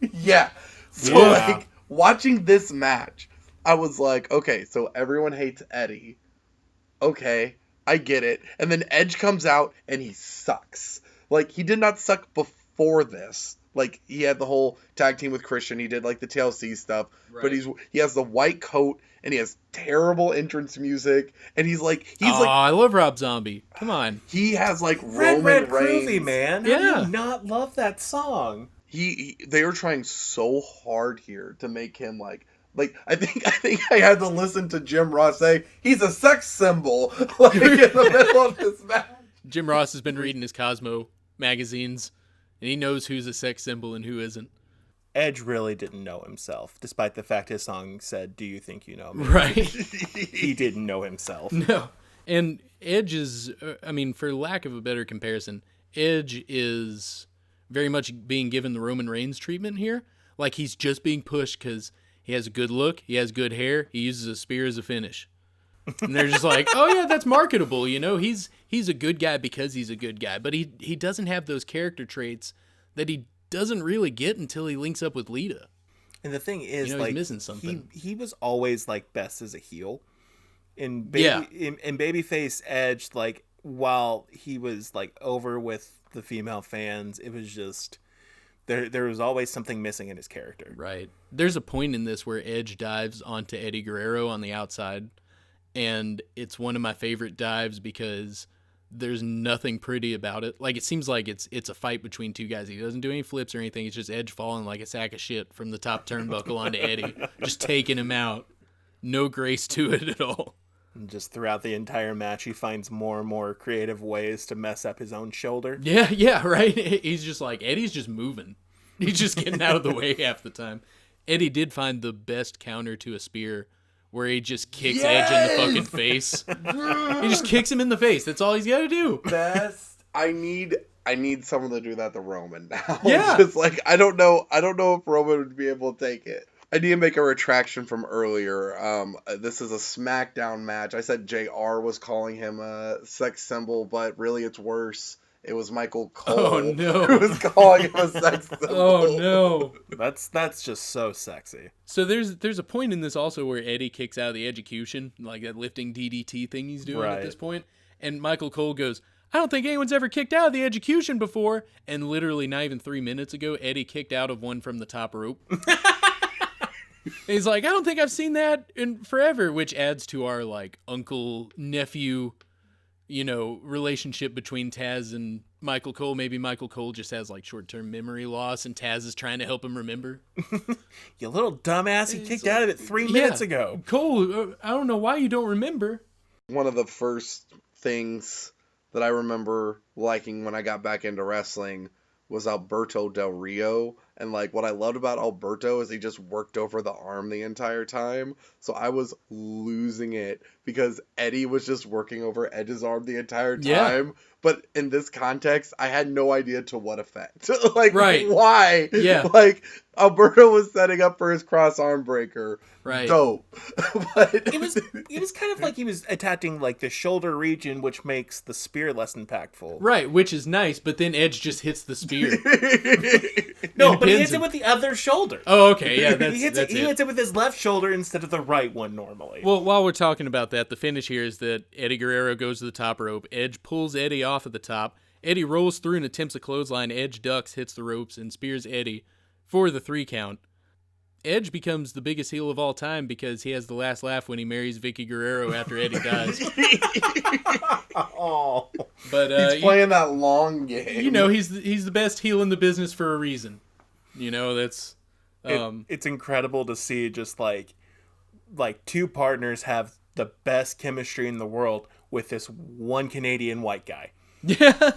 yeah. So, like, watching this match, I was like, okay, so everyone hates Eddie. Okay, I get it. And then Edge comes out, and he sucks. Like, he did not suck before this. Like, he had the whole tag team with Christian. He did, like, the TLC stuff. Right. But he has the white coat, and he has terrible entrance music. And he's like... I love Rob Zombie. Come on. He has, like, Red Roman Groovy, Reigns. man. Yeah. How do you not love that song? They are trying so hard here to make him, like... Like, I think I had to listen to Jim Ross say, he's a sex symbol, like, in the middle of this match. Jim Ross has been reading his Cosmo magazines, and he knows who's a sex symbol and who isn't. Edge really didn't know himself, despite the fact his song said, "Do you think you know me?" Right. He didn't know himself. No. And Edge is, for lack of a better comparison, Edge is very much being given the Roman Reigns treatment here. Like, he's just being pushed because he has a good look, he has good hair, he uses a spear as a finish. And they're just like, oh yeah, that's marketable, he's a good guy because he's a good guy, but he doesn't have those character traits that he doesn't really get until he links up with Lita. And the thing is, he's missing something. He was always, like, best as a heel. In babyface Edge, like, while he was, like, over with the female fans, it was just there was always something missing in his character. Right. There's a point in this where Edge dives onto Eddie Guerrero on the outside, and it's one of my favorite dives because there's nothing pretty about it. Like, it seems like it's a fight between two guys. He doesn't do any flips or anything. It's just Edge falling like a sack of shit from the top turnbuckle onto Eddie, just taking him out. No grace to it at all. And just throughout the entire match, he finds more and more creative ways to mess up his own shoulder. Yeah, right? He's just like, Eddie's just moving. He's just getting out of the way half the time. Eddie did find the best counter to a spear where he just kicks Edge in the fucking face. He just kicks him in the face. That's all he's got to do. Best. I need someone to do that to Roman now. Yeah. Just like, I don't know if Roman would be able to take it. I need to make a retraction from earlier. This is a SmackDown match. I said JR was calling him a sex symbol, but really it's worse. It was Michael Cole who was calling him a sex symbol. Oh, no. That's just so sexy. So there's a point in this also where Eddie kicks out of the execution, like that lifting DDT thing he's doing at this point, and Michael Cole goes, I don't think anyone's ever kicked out of the execution before, and literally not even 3 minutes ago, Eddie kicked out of one from the top rope. He's like, I don't think I've seen that in forever, which adds to our, like, uncle-nephew, relationship between Taz and Michael Cole. Maybe Michael Cole just has, like, short-term memory loss, and Taz is trying to help him remember. You little dumbass, he kicked out of it 3 minutes ago. Cole, I don't know why you don't remember. One of the first things that I remember liking when I got back into wrestling was Alberto Del Rio And like what I loved about Alberto is he just worked over the arm the entire time. So I was losing it because Eddie was just working over Edge's arm the entire time. Yeah. But in this context, I had no idea to what effect. Like, Right. why? Yeah. Like, Alberto was setting up for his cross arm breaker. Right. Dope. But It was kind of like he was attacking like the shoulder region, which makes the spear less impactful. Right, which is nice, but then Edge just hits the spear. No, And but he pins hits it him. with the other shoulder. Oh, okay, yeah, he hits it with his left shoulder instead of the right one normally. Well, while we're talking about that, the finish here is that Eddie Guerrero goes to the top rope. Edge pulls Eddie off of the top. Eddie rolls through and attempts a clothesline. Edge ducks, hits the ropes, and spears Eddie for the 3 count. Edge becomes the biggest heel of all time because he has the last laugh when he marries Vicky Guerrero after Eddie dies. Oh, But he's playing that long game. you know, he's the best heel in the business for a reason. You know, that's it's incredible to see just like 2 partners have the best chemistry in the world with this one Canadian white guy. yeah.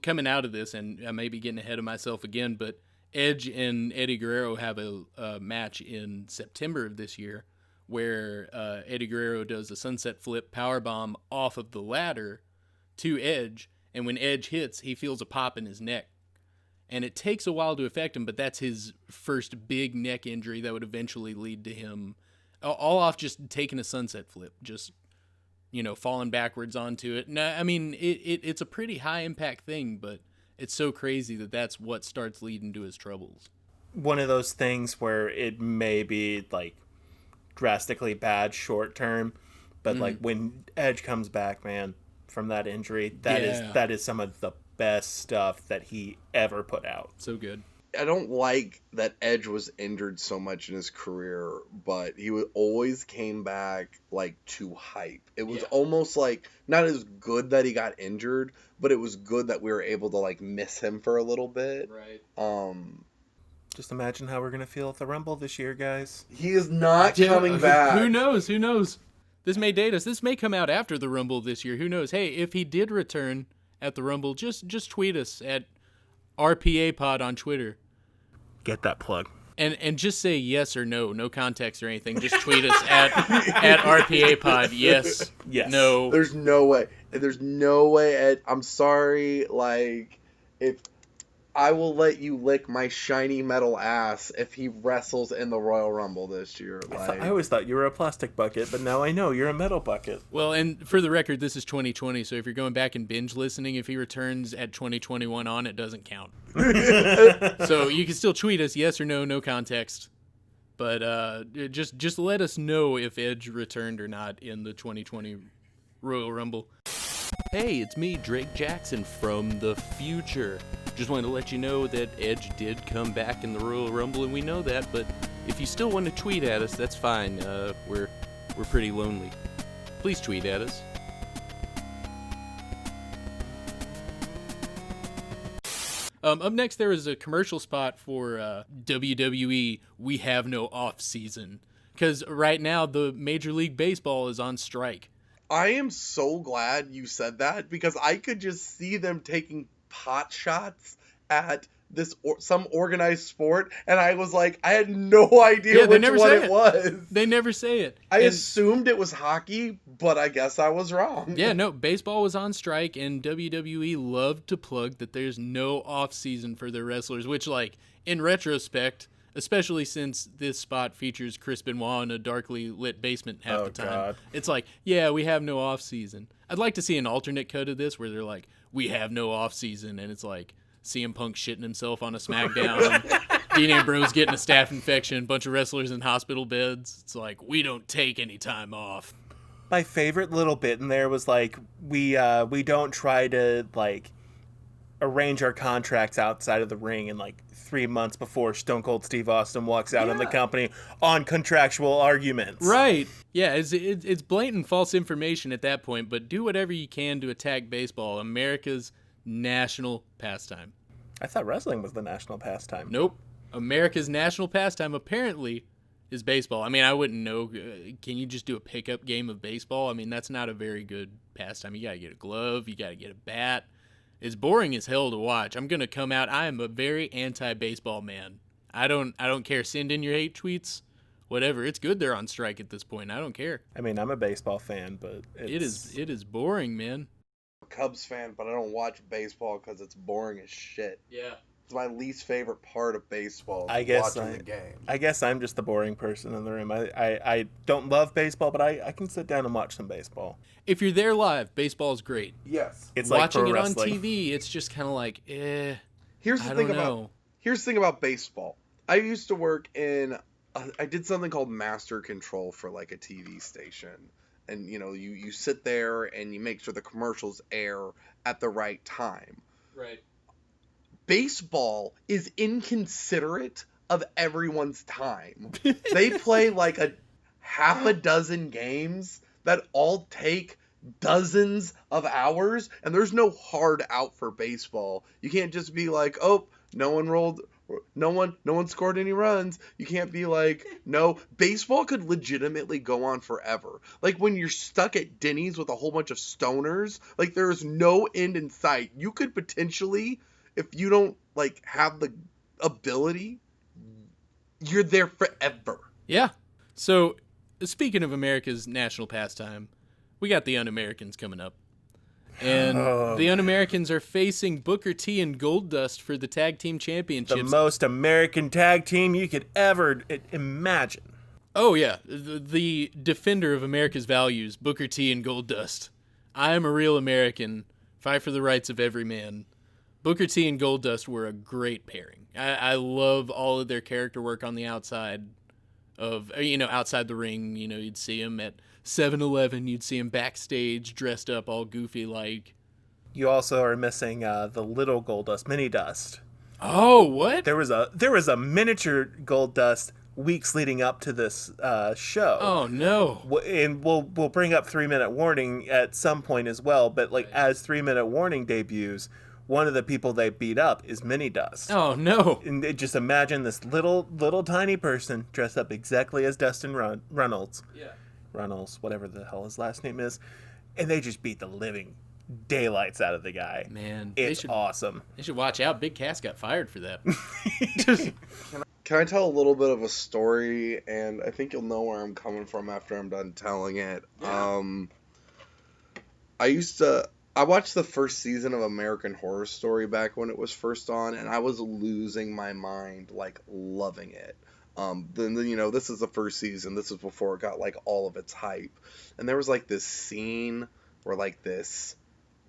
Coming out of this, and I may be getting ahead of myself again, but Edge and Eddie Guerrero have a match in September of this year where Eddie Guerrero does a sunset flip powerbomb off of the ladder to Edge, and when Edge hits, he feels a pop in his neck. And it takes a while to affect him, but that's his first big neck injury that would eventually lead to him all off just taking a sunset flip, just, you know, falling backwards onto it. No, I mean, it's a pretty high impact thing, but it's so crazy that that's what starts leading to his troubles. One of those things where it may be like drastically bad short term, but like when Edge comes back, man, from that injury, that is some of the best stuff that he ever put out. So good. I don't like that Edge was injured so much in his career, but he always came back like to hype. It was almost like not as good that he got injured, but it was good that we were able to like miss him for a little bit. Right. Just imagine how we're gonna feel at the Rumble this year, guys. He is not coming back. Who knows? Who knows? This may date us. This may come out after the Rumble this year. Who knows? Hey, if he did return at the Rumble, just tweet us at RPA Pod on Twitter. Get that plug. And just say yes or no context or anything. Just tweet us at RPA Pod. Yes. No. There's no way. There's no way, Ed. I'm sorry. Like, if I will let you lick my shiny metal ass if he wrestles in the Royal Rumble this year. Like, I always thought you were a plastic bucket, but now I know you're a metal bucket. Well, and for the record, this is 2020, so if you're going back and binge listening, if he returns at 2021 on, it doesn't count. So you can still tweet us, yes or no context. But just let us know if Edge returned or not in the 2020 Royal Rumble. Hey, it's me, Drake Jackson from the future. Just wanted to let you know that Edge did come back in the Royal Rumble, and we know that, but if you still want to tweet at us, that's fine. We're pretty lonely. Please tweet at us. Up next, there is a commercial spot for WWE. We have no off season, because right now the Major League Baseball is on strike. I am so glad you said that because I could just see them taking pot shots at some organized sport, and I was like, I had no idea which one it was. They never say it. I assumed it was hockey, but I guess I was wrong. Yeah, no, baseball was on strike, and WWE loved to plug that there's no off season for their wrestlers, which, like, in retrospect, especially since this spot features Chris Benoit in a darkly lit basement half the time. God. It's like, yeah, we have no off season. I'd like to see an alternate cut of this where they're like, we have no off season, and it's like CM Punk shitting himself on a SmackDown, and Dean Ambrose getting a staph infection, a bunch of wrestlers in hospital beds. It's like, we don't take any time off. My favorite little bit in there was like, we don't try to like arrange our contracts outside of the ring and like 3 months before Stone Cold Steve Austin walks out of the company on contractual arguments. Right. Yeah, it's blatant false information at that point, but do whatever you can to attack baseball, America's national pastime. I thought wrestling was the national pastime. Nope. America's national pastime apparently is baseball. I mean, I wouldn't know. Can you just do a pickup game of baseball? I mean, that's not a very good pastime. You got to get a glove. You got to get a bat. It's boring as hell to watch. I'm going to come out. I am a very anti-baseball man. I don't care. Send in your hate tweets. Whatever. It's good they're on strike at this point. I don't care. I mean, I'm a baseball fan, but It is boring, man. Cubs fan, but I don't watch baseball because it's boring as shit. Yeah. It's my least favorite part of baseball. I guess watching the game. I guess I'm just the boring person in the room. I don't love baseball, but I can sit down and watch some baseball. If you're there live, baseball's great. Yes. It's like Watching pro it wrestling. on TV, it's just kind of like, Here's the thing know. Here's the thing about baseball. I used to work in. I did something called master control for like a TV station. And, you know, you sit there and you make sure the commercials air at the right time. Right. Baseball is inconsiderate of everyone's time. They play like a half a dozen games that all take dozens of hours, and there's no hard out for baseball. You can't just be like, oh, no one scored any runs. You can't be like, no. Baseball could legitimately go on forever. Like when you're stuck at Denny's with a whole bunch of stoners, like there is no end in sight. You could potentially, if you don't like have the ability, you're there forever. Yeah. So, speaking of America's national pastime, we got the Un-Americans coming up. And the Un-Americans are facing Booker T and Goldust for the tag team championships. The most American tag team you could ever imagine. Oh, yeah. The defender of America's values, Booker T and Goldust. I am a real American. Fight for the rights of every man. Booker T and Goldust were a great pairing. I love all of their character work on the outside of, outside the ring. You know, you'd see them at 7-Eleven. You'd see them backstage dressed up all goofy like. You also are missing the little Goldust, Mini Dust. Oh, what? There was a miniature Goldust weeks leading up to this show. Oh, no. And we'll bring up 3-minute warning at some point as well. But like as 3-minute warning debuts, one of the people they beat up is Mini Dust. Oh, no. And just imagine this little tiny person dressed up exactly as Dustin Runnels. Yeah. Runnels, whatever the hell his last name is. And they just beat the living daylights out of the guy. Man. It's awesome. They should watch out. Big Cass got fired for that. Can I tell a little bit of a story? And I think you'll know where I'm coming from after I'm done telling it. Yeah. I watched the first season of American Horror Story back when it was first on, and I was losing my mind, like loving it. Then this is the first season. This is before it got like all of its hype, and there was like this scene where like this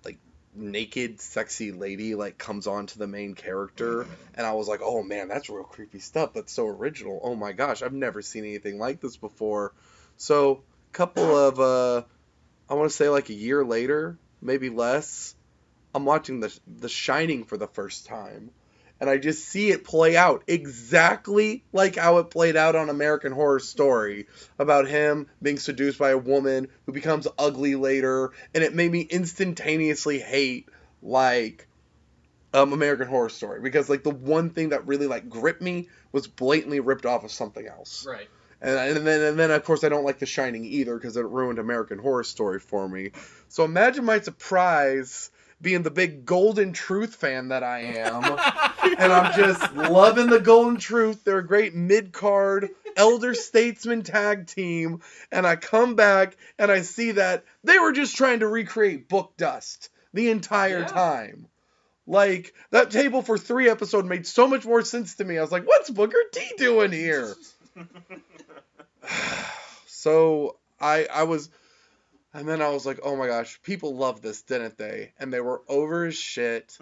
like naked sexy lady like comes on to the main character, and I was like, oh man, that's real creepy stuff. That's so original. Oh my gosh, I've never seen anything like this before. So couple of I want to say like a year later, maybe less, I'm watching the Shining for the first time. And I just see it play out exactly like how it played out on American Horror Story, about him being seduced by a woman who becomes ugly later, and it made me instantaneously hate like American Horror Story, because like the one thing that really like gripped me was blatantly ripped off of something else. Right. And then of course I don't like The Shining either, because it ruined American Horror Story for me. So imagine my surprise being the big Golden Truth fan that I am. And I'm just loving the Golden Truth. They're a great mid-card elder statesman tag team. And I come back and I see that they were just trying to recreate Book Dust the entire time. Like, that table for 3 episode made so much more sense to me. I was like, what's Booker T doing here? So I was... And then I was like, oh my gosh, people love this, didn't they? And they were over as shit.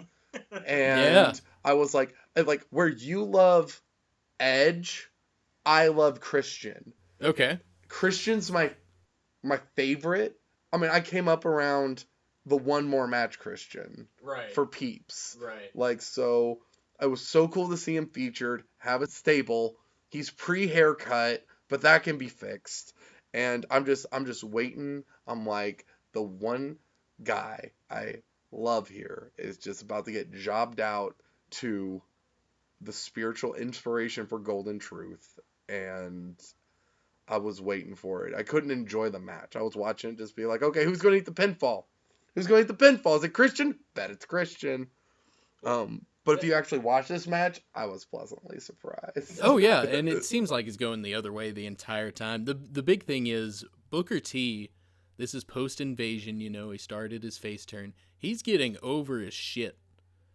And I was like, where you love Edge, I love Christian. Okay. Christian's my favorite. I mean, I came up around the One More Match Christian. Right. For Peeps. Right. Like, so it was so cool to see him featured, have it stable. He's pre-haircut, but that can be fixed. And I'm just waiting. I'm like, the one guy I love here is just about to get jobbed out to the spiritual inspiration for Golden Truth. And I was waiting for it. I couldn't enjoy the match. I was watching it just be like, okay, who's going to eat the pinfall? Who's going to eat the pinfall? Is it Christian? Bet it's Christian. But if you actually watch this match, I was pleasantly surprised. Oh yeah, and it seems like it's going the other way the entire time. The big thing is Booker T. This is post-invasion, he started his face turn. He's getting over his shit.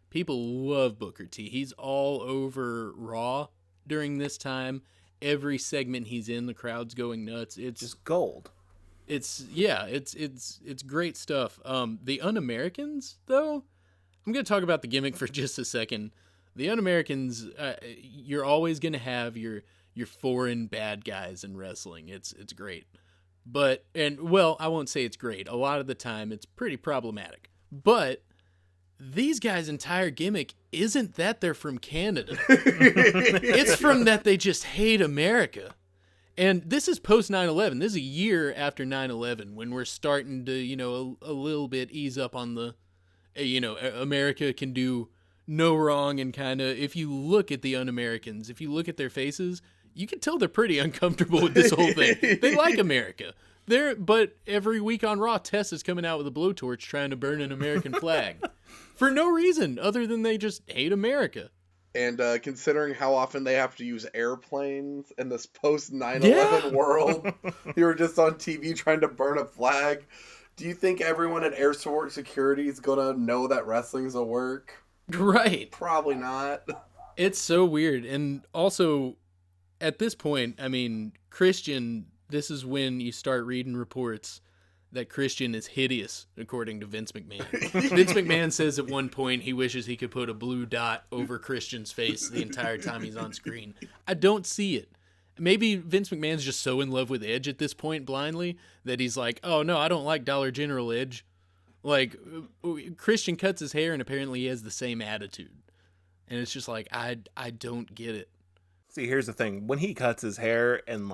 People love Booker T. He's all over Raw during this time. Every segment he's in, the crowd's going nuts. It's Just gold. It's great stuff. The Un-Americans, though, I'm going to talk about the gimmick for just a second. The Un-Americans, you're always going to have your foreign bad guys in wrestling. It's great. I won't say it's great. A lot of the time, it's pretty problematic. But these guys' entire gimmick isn't that they're from Canada. It's from that they just hate America. And this is post 9/11. This is a year after 9/11 when we're starting to, a little bit ease up on the, America can do no wrong, and kind of, if you look at the Un-Americans, if you look at their faces, you can tell they're pretty uncomfortable with this whole thing. They like America. But every week on Raw, Tess is coming out with a blowtorch trying to burn an American flag. For no reason other than they just hate America. And considering how often they have to use airplanes in this post 9/11 world, you were just on TV trying to burn a flag. Do you think everyone at airport security is gonna know that wrestling's a work? Right. Probably not. It's so weird. And also, at this point, Christian, this is when you start reading reports that Christian is hideous, according to Vince McMahon. Vince McMahon says at one point he wishes he could put a blue dot over Christian's face the entire time he's on screen. I don't see it. Maybe Vince McMahon's just so in love with Edge at this point blindly that he's like, oh no, I don't like Dollar General Edge. Like, Christian cuts his hair and apparently he has the same attitude. And it's just like, I don't get it. See, here's the thing. When he cuts his hair and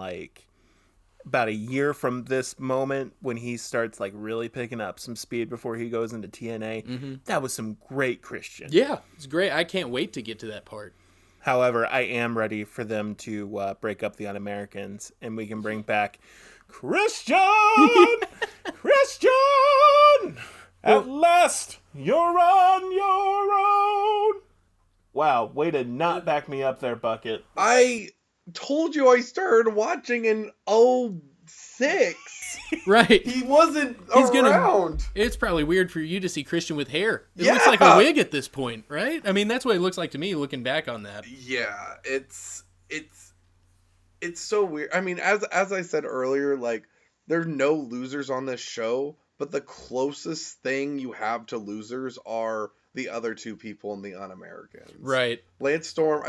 about a year from this moment when he starts really picking up some speed before he goes into TNA, that was some great Christian. Yeah, it's great. I can't wait to get to that part. However, I am ready for them to break up the Un-Americans and we can bring back Christian! Christian! At last, you're on your own! Wow, way to not back me up there, Bucket. I told you I started watching in 2006. Right. He wasn't around. It's probably weird for you to see Christian with hair. It Yeah. looks like a wig at this point, right? That's what it looks like to me looking back on that. Yeah, it's so weird. As I said earlier, there's no losers on this show, but the closest thing you have to losers are the other two people in the Un-Americans. Right. Lance Storm,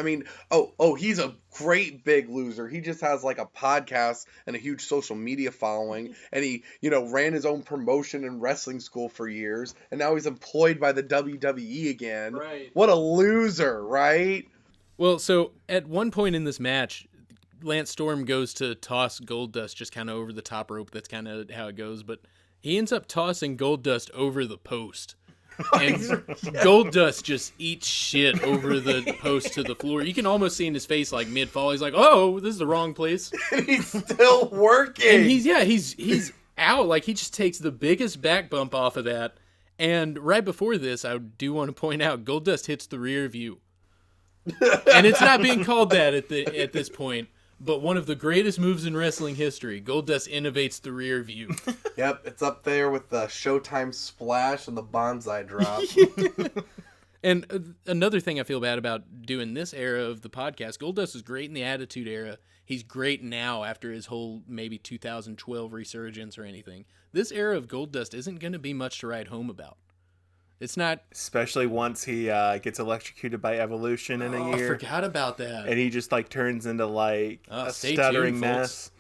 he's a great big loser. He just has a podcast and a huge social media following, and he, ran his own promotion in wrestling school for years, and now he's employed by the WWE again. Right. What a loser, right? Well, so at one point in this match, Lance Storm goes to toss Goldust just kind of over the top rope. That's kind of how it goes, but he ends up tossing Goldust over the post. And Goldust just eats shit over the post to the floor. You can almost see in his face, mid-fall, he's like, oh, this is the wrong place. And he's still working. And he's out. He just takes the biggest back bump off of that. And right before this, I do want to point out, Goldust hits the rear view. And it's not being called that at this point. But one of the greatest moves in wrestling history, Goldust innovates the rear view. Yep, it's up there with the Showtime splash and the bonsai drop. And another thing I feel bad about doing this era of the podcast, Goldust was great in the Attitude Era. He's great now after his whole maybe 2012 resurgence or anything. This era of Goldust isn't going to be much to write home about. It's not... Especially once he gets electrocuted by Evolution in a year. I forgot about that. And he just turns into a stay stuttering tuned, mess.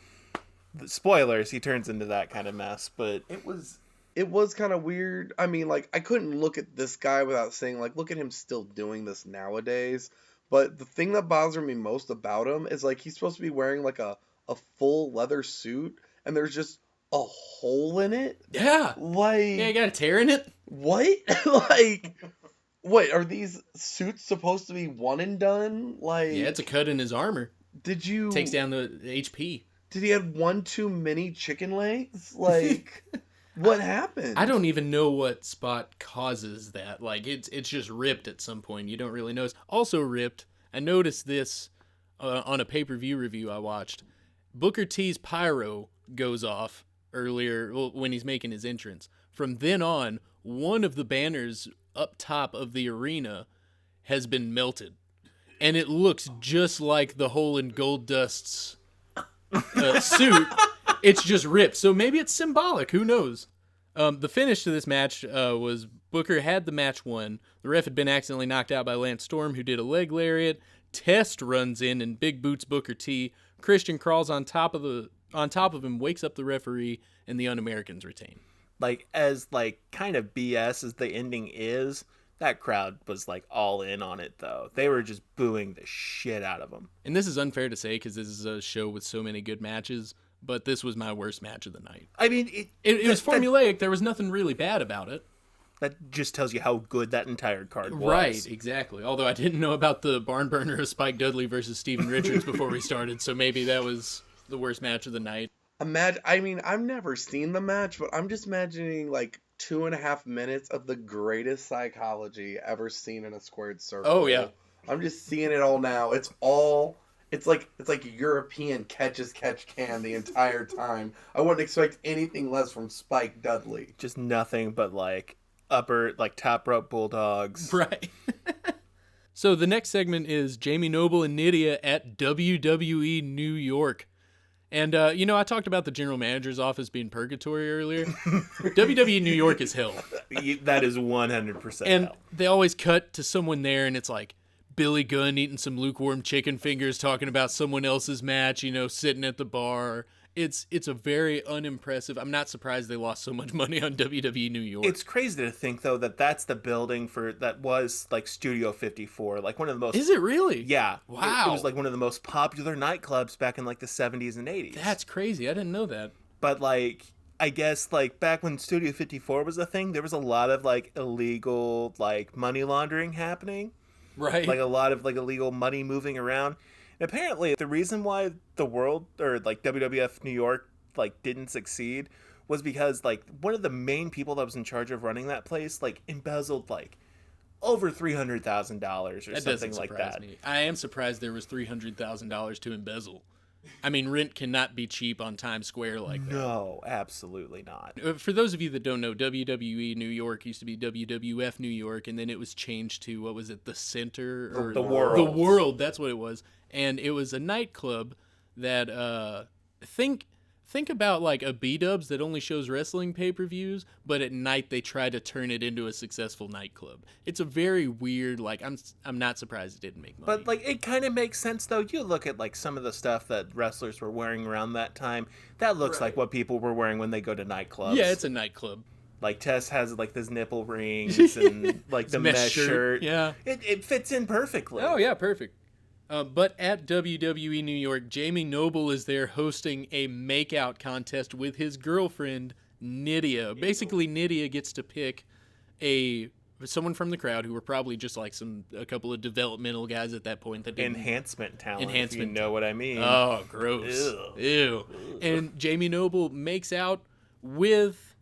Spoilers, he turns into that kind of mess, but... It was kind of weird. I couldn't look at this guy without saying, look at him still doing this nowadays. But the thing that bothered me most about him is, he's supposed to be wearing, a full leather suit, and there's just a hole in it. Yeah. Yeah, you got a tear in it? What? What, are these suits supposed to be one and done? Yeah, it's a cut in his armor. Takes down the HP. Did he have one too many chicken legs? What happened? I don't even know what spot causes that. Like, it's just ripped at some point. You don't really know. It's also ripped. I noticed this on a pay-per-view review I watched. Booker T's pyro goes off earlier when he's making his entrance. From then on, one of the banners up top of the arena has been melted. And it looks just like the hole in Goldust's suit. It's just ripped. So maybe it's symbolic. Who knows? The finish to this match was Booker had the match won. The ref had been accidentally knocked out by Lance Storm, who did a leg lariat. Test runs in and big boots Booker T. Christian crawls on top of him, wakes up the referee, and the Un-Americans retain. Like, as like kind of BS as the ending is, that crowd was like all in on it though. They were just booing the shit out of them. And this is unfair to say because this is a show with so many good matches, but this was my worst match of the night. I mean, it was formulaic. There was nothing really bad about it. That just tells you how good that entire card was. Right, exactly. Although I didn't know about the barn burner of Spike Dudley versus Steven Richards before we started, so maybe that was the worst match of the night. I mean, I've never seen the match, but I'm just imagining like 2.5 minutes of the greatest psychology ever seen in a squared circle. Oh yeah. I'm just seeing it all now. It's like European catch can the entire time. I wouldn't expect anything less from Spike Dudley. Just nothing but like top rope bulldogs. Right. So the next segment is Jamie Noble and Nidia at WWE New York. And, I talked about the general manager's office being purgatory earlier. WWE New York is hell. That is 100% And hell. they always cut to someone there, and it's like Billy Gunn eating some lukewarm chicken fingers, talking about someone else's match, sitting at the bar. It's a very unimpressive. I'm not surprised they lost so much money on WWE New York. It's crazy to think though that's the building that was like Studio 54, like one of the most. Is it really? Yeah. Wow. It was like one of the most popular nightclubs back in like the 70s and 80s. That's crazy. I didn't know that. But like, I guess like back when Studio 54 was a thing, there was a lot of like illegal like money laundering happening. Right. Like a lot of like illegal money moving around. And apparently the reason why the world or like WWF New York like didn't succeed was because like one of the main people that was in charge of running that place like embezzled like over $300,000 or something like that. Me. I am surprised there was $300,000 to embezzle. I mean, rent cannot be cheap on Times Square like that. No, absolutely not. For those of you that don't know, WWE New York used to be WWF New York, and then it was changed to, what was it, The Center? Or The World. The World, that's what it was. And it was a nightclub that, think about like a B-Dubs that only shows wrestling pay-per-views, but at night they try to turn it into a successful nightclub. It's a very weird, like, I'm not surprised it didn't make money. But like it kind of makes sense though. You look at like some of the stuff that wrestlers were wearing around that time. That looks like what people were wearing when they go to nightclubs. Yeah, it's a nightclub. Like Tess has like those nipple rings and like the mesh shirt. Yeah. It fits in perfectly. Oh yeah, perfect. But at WWE New York, Jamie Noble is there hosting a makeout contest with his girlfriend, Nidia. Basically, Nidia gets to pick someone from the crowd who were probably just like a couple of developmental guys at that point that didn't Enhancement talent. Enhancement if you know what I mean. Oh, gross. Ew. And Jamie Noble makes out with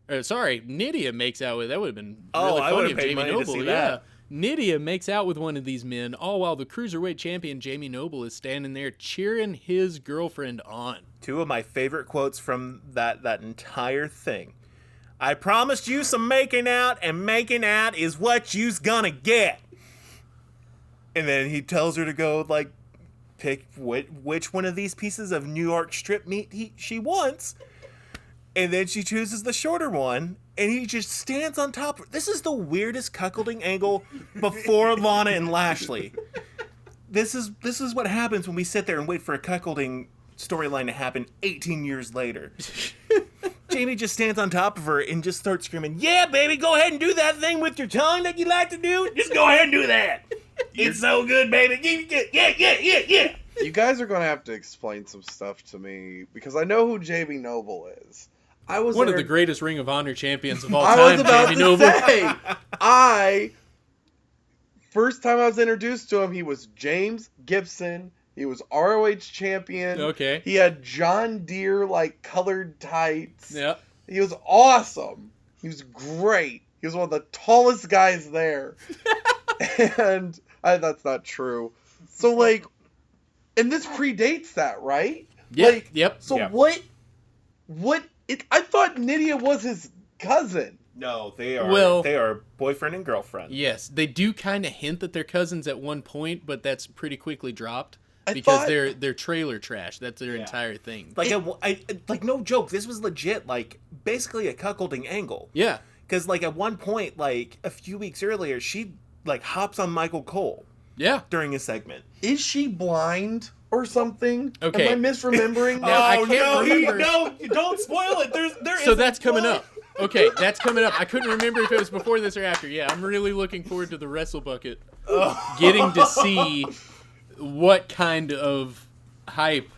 Nidia makes out with, that would have been really I funny would if have paid Jamie money to Noble, see yeah. that. Nidia makes out with one of these men, all while the Cruiserweight champion Jamie Noble is standing there cheering his girlfriend on. Two of my favorite quotes from that entire thing. I promised you some making out, and making out is what you's gonna get. And then he tells her to go, like, pick which one of these pieces of New York strip meat she wants. And then she chooses the shorter one, and he just stands on top of her. This is the weirdest cuckolding angle before Lana and Lashley. This is what happens when we sit there and wait for a cuckolding storyline to happen 18 years later. Jamie just stands on top of her and just starts screaming, "Yeah, baby, go ahead and do that thing with your tongue that you like to do. Just go ahead and do that. It's so good, baby. Yeah. You guys are going to have to explain some stuff to me, because I know who Jamie Noble is. I was one of the greatest Ring of Honor champions of all I time, was about Jamie to Noble. say, first time I was introduced to him, he was James Gibson. He was ROH champion. Okay. He had John Deere, like, colored tights. Yep. He was awesome. He was great. He was one of the tallest guys there. And that's not true. So, like, and this predates that, right? Yeah. Like, yep. So Yep. I thought Nidia was his cousin. No, they are boyfriend and girlfriend. Yes, they do kind of hint that they're cousins at one point, but that's pretty quickly dropped I because thought- they're trailer trash. That's their entire thing. Like, like no joke, this was legit, like, basically a cuckolding angle. Yeah. Because, like, at one point, like, a few weeks earlier, she, like, hops on Michael Cole Yeah. during a segment. Is she blind or something? Okay. Am I misremembering? Now, I can't remember. No, don't spoil it. There So is that's a coming plot. up. Okay, that's coming up. I couldn't remember if it was before this or after. Yeah, I'm really looking forward to the WrestleBucket. Getting to see what kind of hype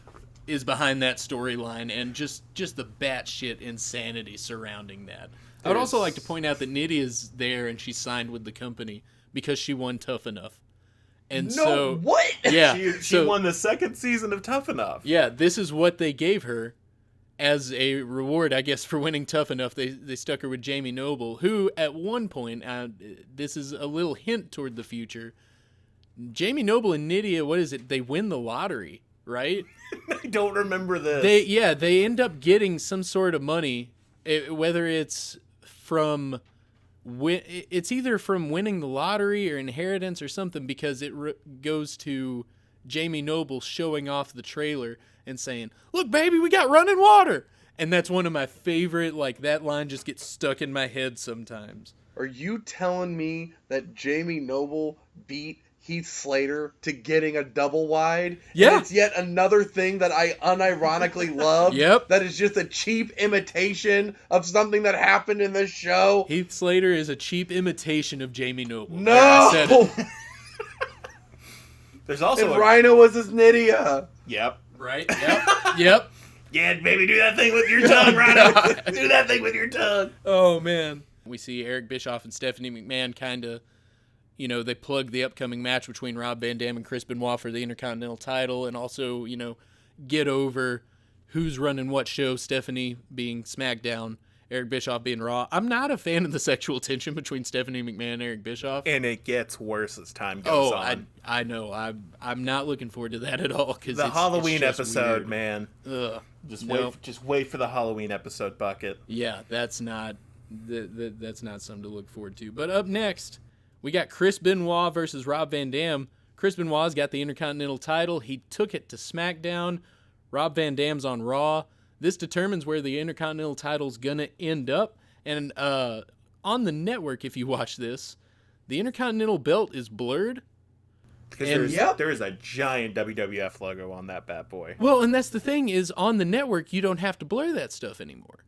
is behind that storyline and just the batshit insanity surrounding that. I would also like to point out that Nidia's there and she's signed with the company because she won Tough Enough. And so what? yeah, She won the second season of Tough Enough. yeah, this is what they gave her as a reward, I guess, for winning Tough Enough. They stuck her with Jamie Noble, who at one point, this is a little hint toward the future, Jamie Noble and Nidia, what is it? They win the lottery, right? I don't remember this. They end up getting some sort of money, whether it's from... It's either from winning the lottery or inheritance or something, because it goes to Jamie Noble showing off the trailer and saying, "Look, baby, we got running water." And that's one of my favorite, like, that line just gets stuck in my head sometimes. Are you telling me that Jamie Noble beat Heath Slater to getting a double wide? Yeah. And it's yet another thing that I unironically love. Yep. That is just a cheap imitation of something that happened in this show. Heath Slater is a cheap imitation of Jamie Noble. No! I said it. There's also And Rhino was his Nidia. Yep. Right? Yep. Yep. Yeah, baby, do that thing with your tongue, Rhino. Do that thing with your tongue. Oh, man. We see Eric Bischoff and Stephanie McMahon kind of, they plug the upcoming match between Rob Van Dam and Chris Benoit for the Intercontinental title, and also, get over who's running what show, Stephanie being SmackDown, Eric Bischoff being Raw. I'm not a fan of the sexual tension between Stephanie McMahon and Eric Bischoff. And it gets worse as time goes on. I know. I'm not looking forward to that at all. Cause The Halloween it's just episode, weird. man. Ugh. Just wait for the Halloween episode, Bucket. Yeah, that's not something to look forward to. But up next, we got Chris Benoit versus Rob Van Dam. Chris Benoit's got the Intercontinental title. He took it to SmackDown. Rob Van Dam's on Raw. This determines where the Intercontinental title's going to end up. And on the network, if you watch this, the Intercontinental belt is blurred. Because there is a giant WWF logo on that bad boy. Well, and that's the thing is, on the network, you don't have to blur that stuff anymore.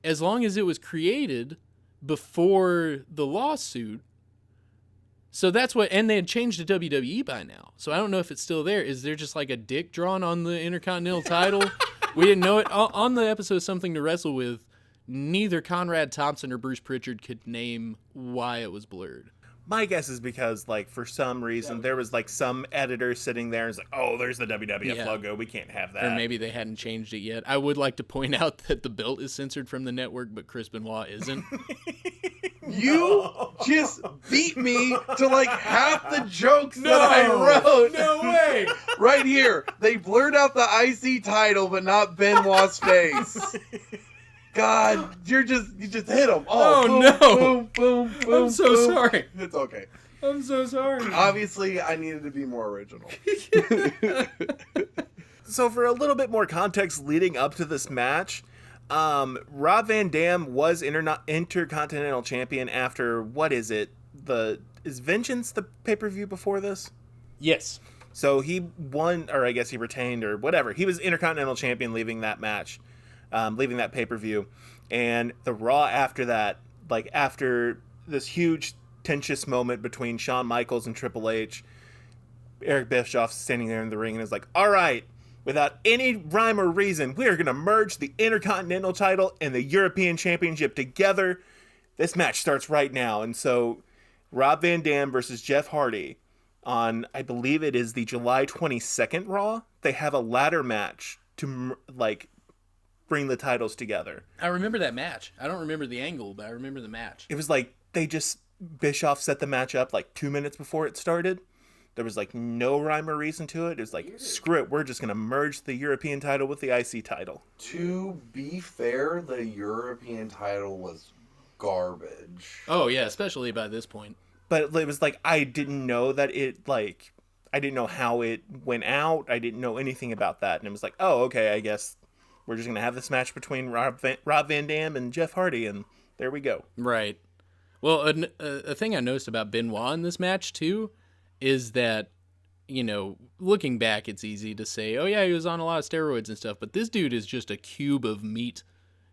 As long as it was created before the lawsuit. So that's what, and they had changed to WWE by now. So I don't know if it's still there. Is there just like a dick drawn on the Intercontinental title? We didn't know it. On the episode Something to Wrestle With, neither Conrad Thompson or Bruce Pritchard could name why it was blurred. My guess is because, like, for some reason, there was, like, some editor sitting there and was like, oh, there's the WWF logo. We can't have that. Or maybe they hadn't changed it yet. I would like to point out that the belt is censored from the network, but Chris Benoit isn't. You just beat me to like half the jokes that I wrote. No way! Right here. They blurred out the IC title, but not Benoit's face. God, you just hit him. Oh, boom, no. Boom, boom, boom. I'm so boom. sorry. It's okay. I'm so sorry. Obviously, I needed to be more original. So for a little bit more context leading up to this match, Rob Van Dam was Intercontinental Champion after, what is it? Is Vengeance the pay-per-view before this? Yes. So he won, or I guess he retained, or whatever. He was Intercontinental Champion leaving that match, leaving that pay-per-view. And the Raw after that, like after this huge tensious moment between Shawn Michaels and Triple H, Eric Bischoff standing there in the ring and is like, all right, without any rhyme or reason, we are going to merge the Intercontinental title and the European Championship together. This match starts right now. And so Rob Van Dam versus Jeff Hardy on, I believe it is the July 22nd Raw. They have a ladder match to, like, bring the titles together. I remember that match. I don't remember the angle, but I remember the match. It was like Bischoff set the match up like 2 minutes before it started. There was like no rhyme or reason to it. It was like, screw it, we're just going to merge the European title with the IC title. To be fair, the European title was garbage. Oh, yeah, especially by this point. But it was like, I didn't know that I didn't know how it went out. I didn't know anything about that. And it was like, oh, okay, I guess we're just going to have this match between Rob Van Dam and Jeff Hardy, and there we go. Right. Well, a thing I noticed about Benoit in this match, too, is that, you know, looking back, it's easy to say, oh, yeah, he was on a lot of steroids and stuff, but this dude is just a cube of meat.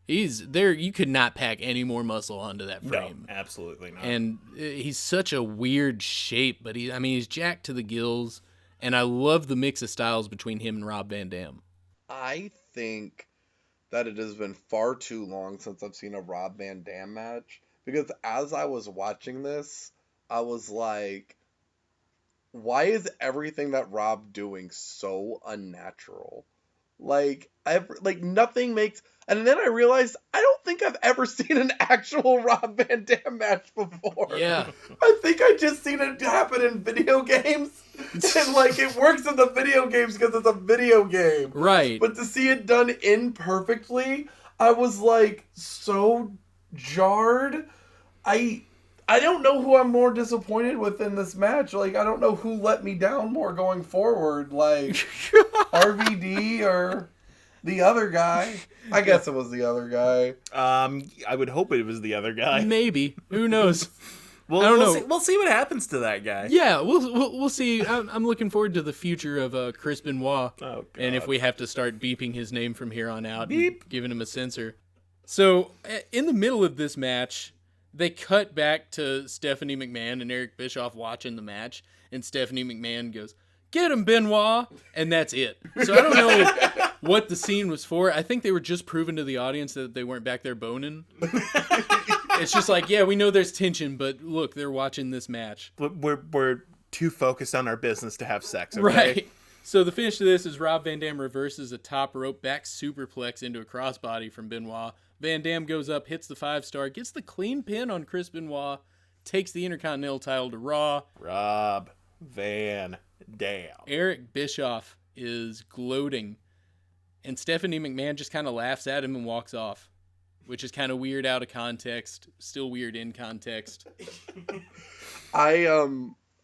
He's there. You could not pack any more muscle onto that frame. No, absolutely not. And he's such a weird shape, but he's jacked to the gills, and I love the mix of styles between him and Rob Van Dam. I think that it has been far too long since I've seen a Rob Van Dam match, because as I was watching this, I was like, why is everything that Rob doing so unnatural? Like nothing makes... And then I realized I don't think I've ever seen an actual Rob Van Dam match before. Yeah. I think I just seen it happen in video games. And like it works in the video games because it's a video game. Right. But to see it done imperfectly, I was like so jarred. I don't know who I'm more disappointed with in this match. Like, I don't know who let me down more going forward. Like, RVD or the other guy. I guess it was the other guy. I would hope it was the other guy. Maybe. Who knows? Well, I don't know. We'll see what happens to that guy. Yeah, we'll see. I'm looking forward to the future of Chris Benoit. Oh, God. And if we have to start beeping his name from here on out, Beep. and giving him a censor. So, in the middle of this match, they cut back to Stephanie McMahon and Eric Bischoff watching the match, and Stephanie McMahon goes, "Get him, Benoit," and that's it. So I don't know what the scene was for. I think they were just proving to the audience that they weren't back there boning. It's just like, yeah, we know there's tension, but look, they're watching this match. We're too focused on our business to have sex, okay? Right. So the finish to this is Rob Van Dam reverses a top rope back superplex into a crossbody from Benoit. Van Dam goes up, hits the 5-star, gets the clean pin on Chris Benoit, takes the Intercontinental title to Raw. Rob Van Dam. Eric Bischoff is gloating, and Stephanie McMahon just kind of laughs at him and walks off, which is kind of weird out of context, still weird in context.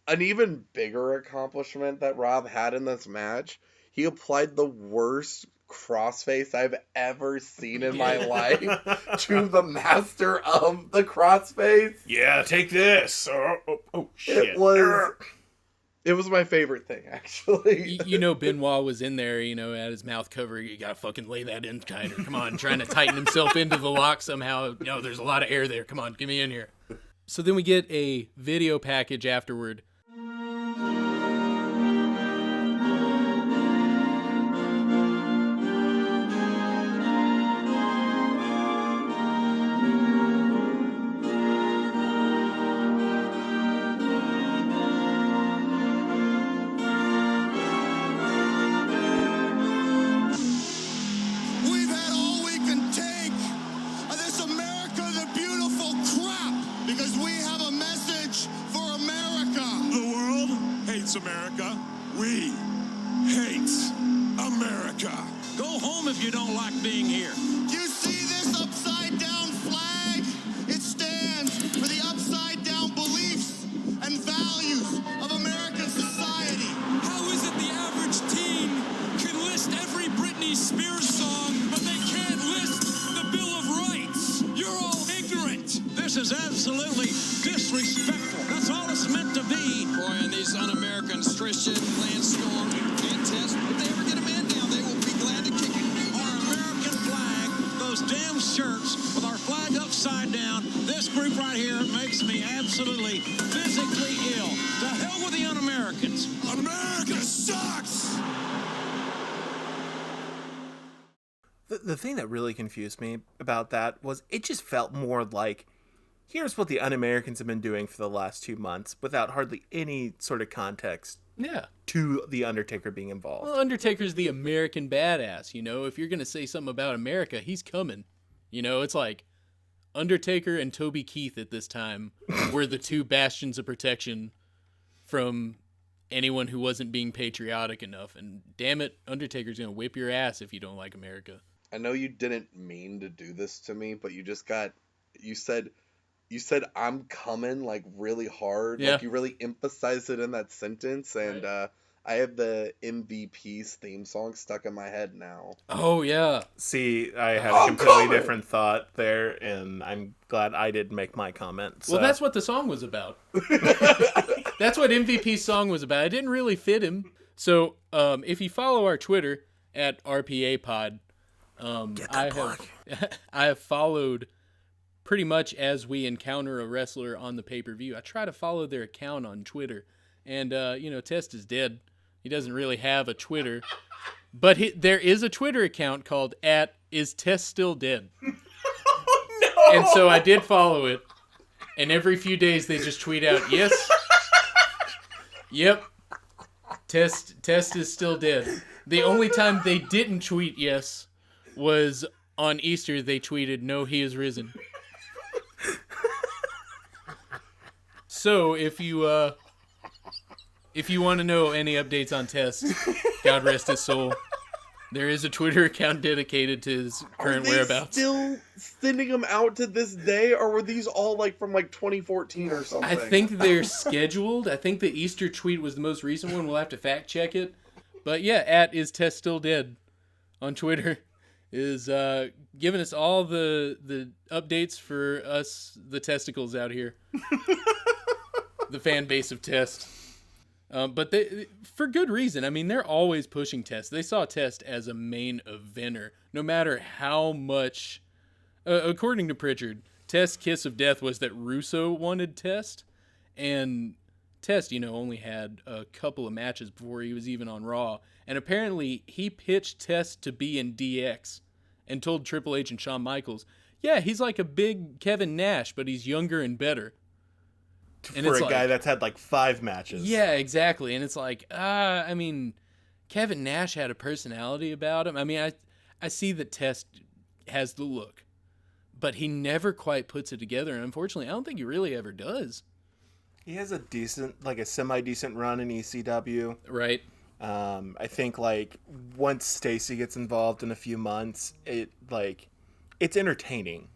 An even bigger accomplishment that Rob had in this match, he applied the worst crossface I've ever seen in my life to the master of the crossface. Yeah, take this. Oh shit. It was my favorite thing, actually. You know, Benoit was in there, you know, had his mouth covered. You gotta fucking lay that in tighter. Come on, trying to tighten himself into the lock somehow. You know, there's a lot of air there. Come on, get me in here. So then we get a video package afterward. America. We hate America. Go home if you don't like being here. You see this upside down flag? It stands for the upside down beliefs and values of American society. How is it the average teen can list every Britney Spears song, but they can't list the Bill of Rights? You're all ignorant. This is absolutely disrespectful. That's all it's meant to be. Boy, and these un-Americans, Christian, Lance Storm, and Test, if they ever get a man down, they will be glad to kick it. Our American flag, those damn shirts with our flag upside down, this group right here makes me absolutely physically ill. To hell with the un-Americans. America sucks! The thing that really confused me about that was it just felt more like, here's what the un-Americans have been doing for the last 2 months without hardly any sort of context Yeah. to the Undertaker being involved. Well, Undertaker's the American badass, you know? If you're going to say something about America, he's coming. You know, it's like Undertaker and Toby Keith at this time were the two bastions of protection from anyone who wasn't being patriotic enough. And damn it, Undertaker's going to whip your ass if you don't like America. I know you didn't mean to do this to me, but you said I'm coming like really hard. Yeah. Like you really emphasized it in that sentence, and I have the MVP's theme song stuck in my head now. Oh, yeah. See, I had a completely different thought there, and I'm glad I didn't make my comment. So. Well, that's what the song was about. That's what MVP's song was about. It didn't really fit him. So, if you follow our Twitter at RPAPod, I have followed pretty much as we encounter a wrestler on the pay-per-view. I try to follow their account on Twitter. And, Test is dead. He doesn't really have a Twitter. But there is a Twitter account called @IsTestStillDead. No! And so I did follow it. And every few days they just tweet out, yes. Yep. Test is still dead. The only time they didn't tweet yes was on Easter. They tweeted, no, he is risen. So if you want to know any updates on Test, God rest his soul, there is a Twitter account dedicated to his current whereabouts. Still sending them out to this day, or were these all like from like 2014 or something? I think they're scheduled. I think the Easter tweet was the most recent one. We'll have to fact check it. But yeah, @IsTestStillDead on Twitter is giving us all the updates for us, the testicles out here. The fan base of Test. But they, for good reason. I mean, they're always pushing Test. They saw Test as a main eventer, no matter how much. According to Pritchard, Test's kiss of death was that Russo wanted Test, and Test, only had a couple of matches before he was even on Raw. And apparently, he pitched Test to be in DX, and told Triple H and Shawn Michaels, "Yeah, he's like a big Kevin Nash, but he's younger and better." And for a guy that's had like 5 matches. Yeah, exactly. And it's like, Kevin Nash had a personality about him. I mean, I see that Test has the look, but he never quite puts it together. And unfortunately, I don't think he really ever does. He has a semi-decent run in ECW. Right. I think like once Stacy gets involved in a few months, it's entertaining,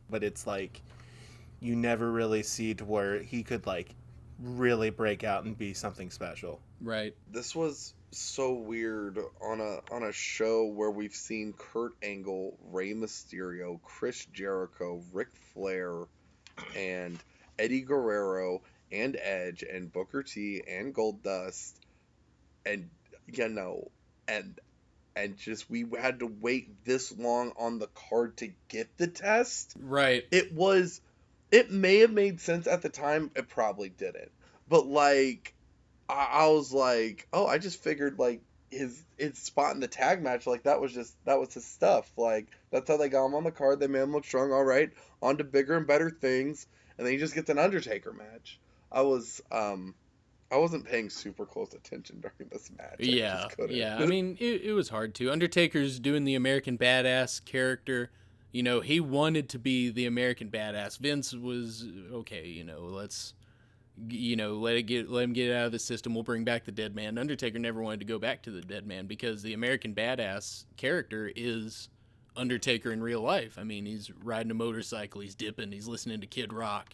but it's like, you never really see to where he could like really break out and be something special. Right. This was so weird on a show where we've seen Kurt Angle, Rey Mysterio, Chris Jericho, Ric Flair, and Eddie Guerrero, and Edge, and Booker T, and Goldust, and and just we had to wait this long on the card to get the Test. Right. It may have made sense at the time. It probably didn't. But, like, I was like, oh, I just figured, like, his spot in the tag match, like, that was his stuff. Like, that's how they got him on the card. They made him look strong. All right, on to bigger and better things. And then he just gets an Undertaker match. I wasn't paying super close attention during this match. Yeah. I mean, it was hard to. Undertaker's doing the American Badass character. He wanted to be the American badass. Vince was okay. Let's, let him get it out of the system. We'll bring back the dead man. Undertaker never wanted to go back to the dead man because the American badass character is Undertaker in real life. I mean, he's riding a motorcycle, he's dipping, he's listening to Kid Rock.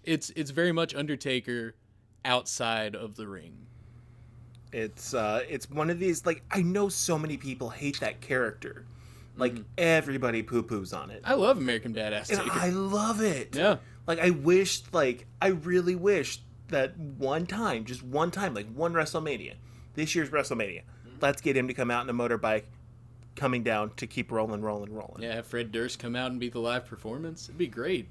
It's very much Undertaker outside of the ring. It's one of these, like, I know so many people hate that character. Like, everybody poo-poos on it. I love American Badass Taker. And I love it. Yeah. Like, I really wish that just one time, like one WrestleMania, this year's WrestleMania, let's get him to come out in a motorbike, coming down to keep rolling. Yeah, have Fred Durst come out and be the live performance. It'd be great.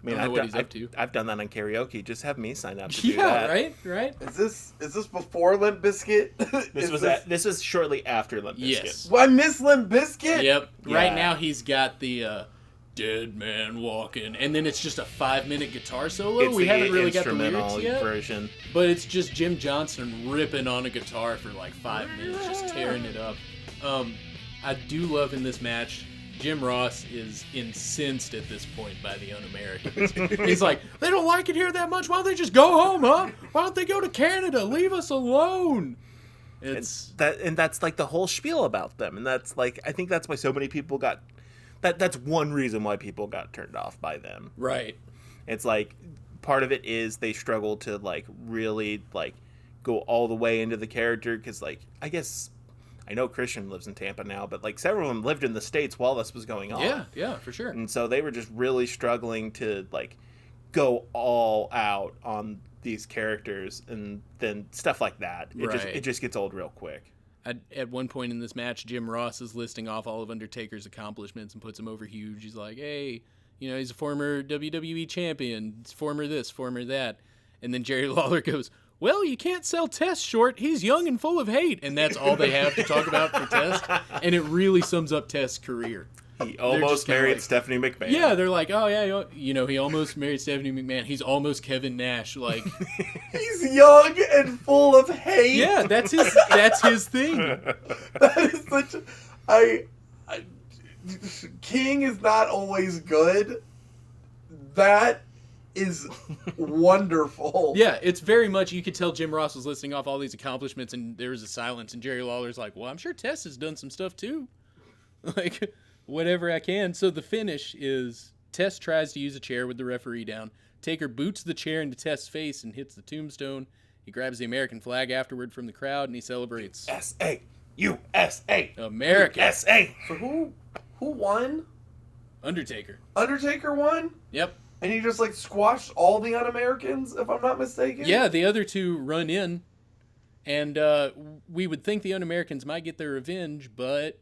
I mean, I don't know what he's up to. I've done that on karaoke. Just have me sign up to do that. Right. Is this before Limp Bizkit? This was shortly after Limp Bizkit. Yes. Well, I miss Limp Bizkit. Yep. Yeah. Right now he's got the dead man walking, and then it's just a 5-minute guitar solo. It's We the haven't really got the instrumental lyrics yet, version. but it's just Jim Johnston ripping on a guitar for like 5 minutes, just tearing it up. I do love in this match, Jim Ross is incensed at this point by the Un-Americans. He's like, they don't like it here that much. Why don't they just go home, huh? Why don't they go to Canada? Leave us alone. It's That's like the whole spiel about them, and that's like, I think that's why so many people got. That's one reason why people got turned off by them. right. It's like, part of it is they struggle to like really like go all the way into the character, because like, I guess, I know Christian lives in Tampa now, but like several of them lived in the States while this was going on. Yeah, for sure. And so they were just really struggling to like go all out on these characters, and then stuff like that. It just gets old real quick. At one point in this match, Jim Ross is listing off all of Undertaker's accomplishments and puts him over huge. He's like, hey, he's a former WWE champion, former this, former that. And then Jerry Lawler goes, well, you can't sell Test short. He's young and full of hate. And that's all they have to talk about for Test. And it really sums up Test's career. He almost married Stephanie McMahon. Yeah, they're like, oh, yeah, he almost married Stephanie McMahon. He's almost Kevin Nash. Like, He's young and full of hate. yeah, that's his thing. That is such. King is not always good. That is wonderful. Yeah, it's very much, you could tell Jim Ross was listing off all these accomplishments, and there was a silence, and Jerry Lawler's like, well, I'm sure Test has done some stuff too. Like, whatever I can. So the finish is Test tries to use a chair with the referee down. Taker boots the chair into Test's face and hits the tombstone. He grabs the American flag afterward from the crowd, and he celebrates. USA, USA, America. USA. So who won? Undertaker. Undertaker won? Yep. And he just like squashed all the Un-Americans, if I'm not mistaken? Yeah, the other two run in, and we would think the Un-Americans might get their revenge, but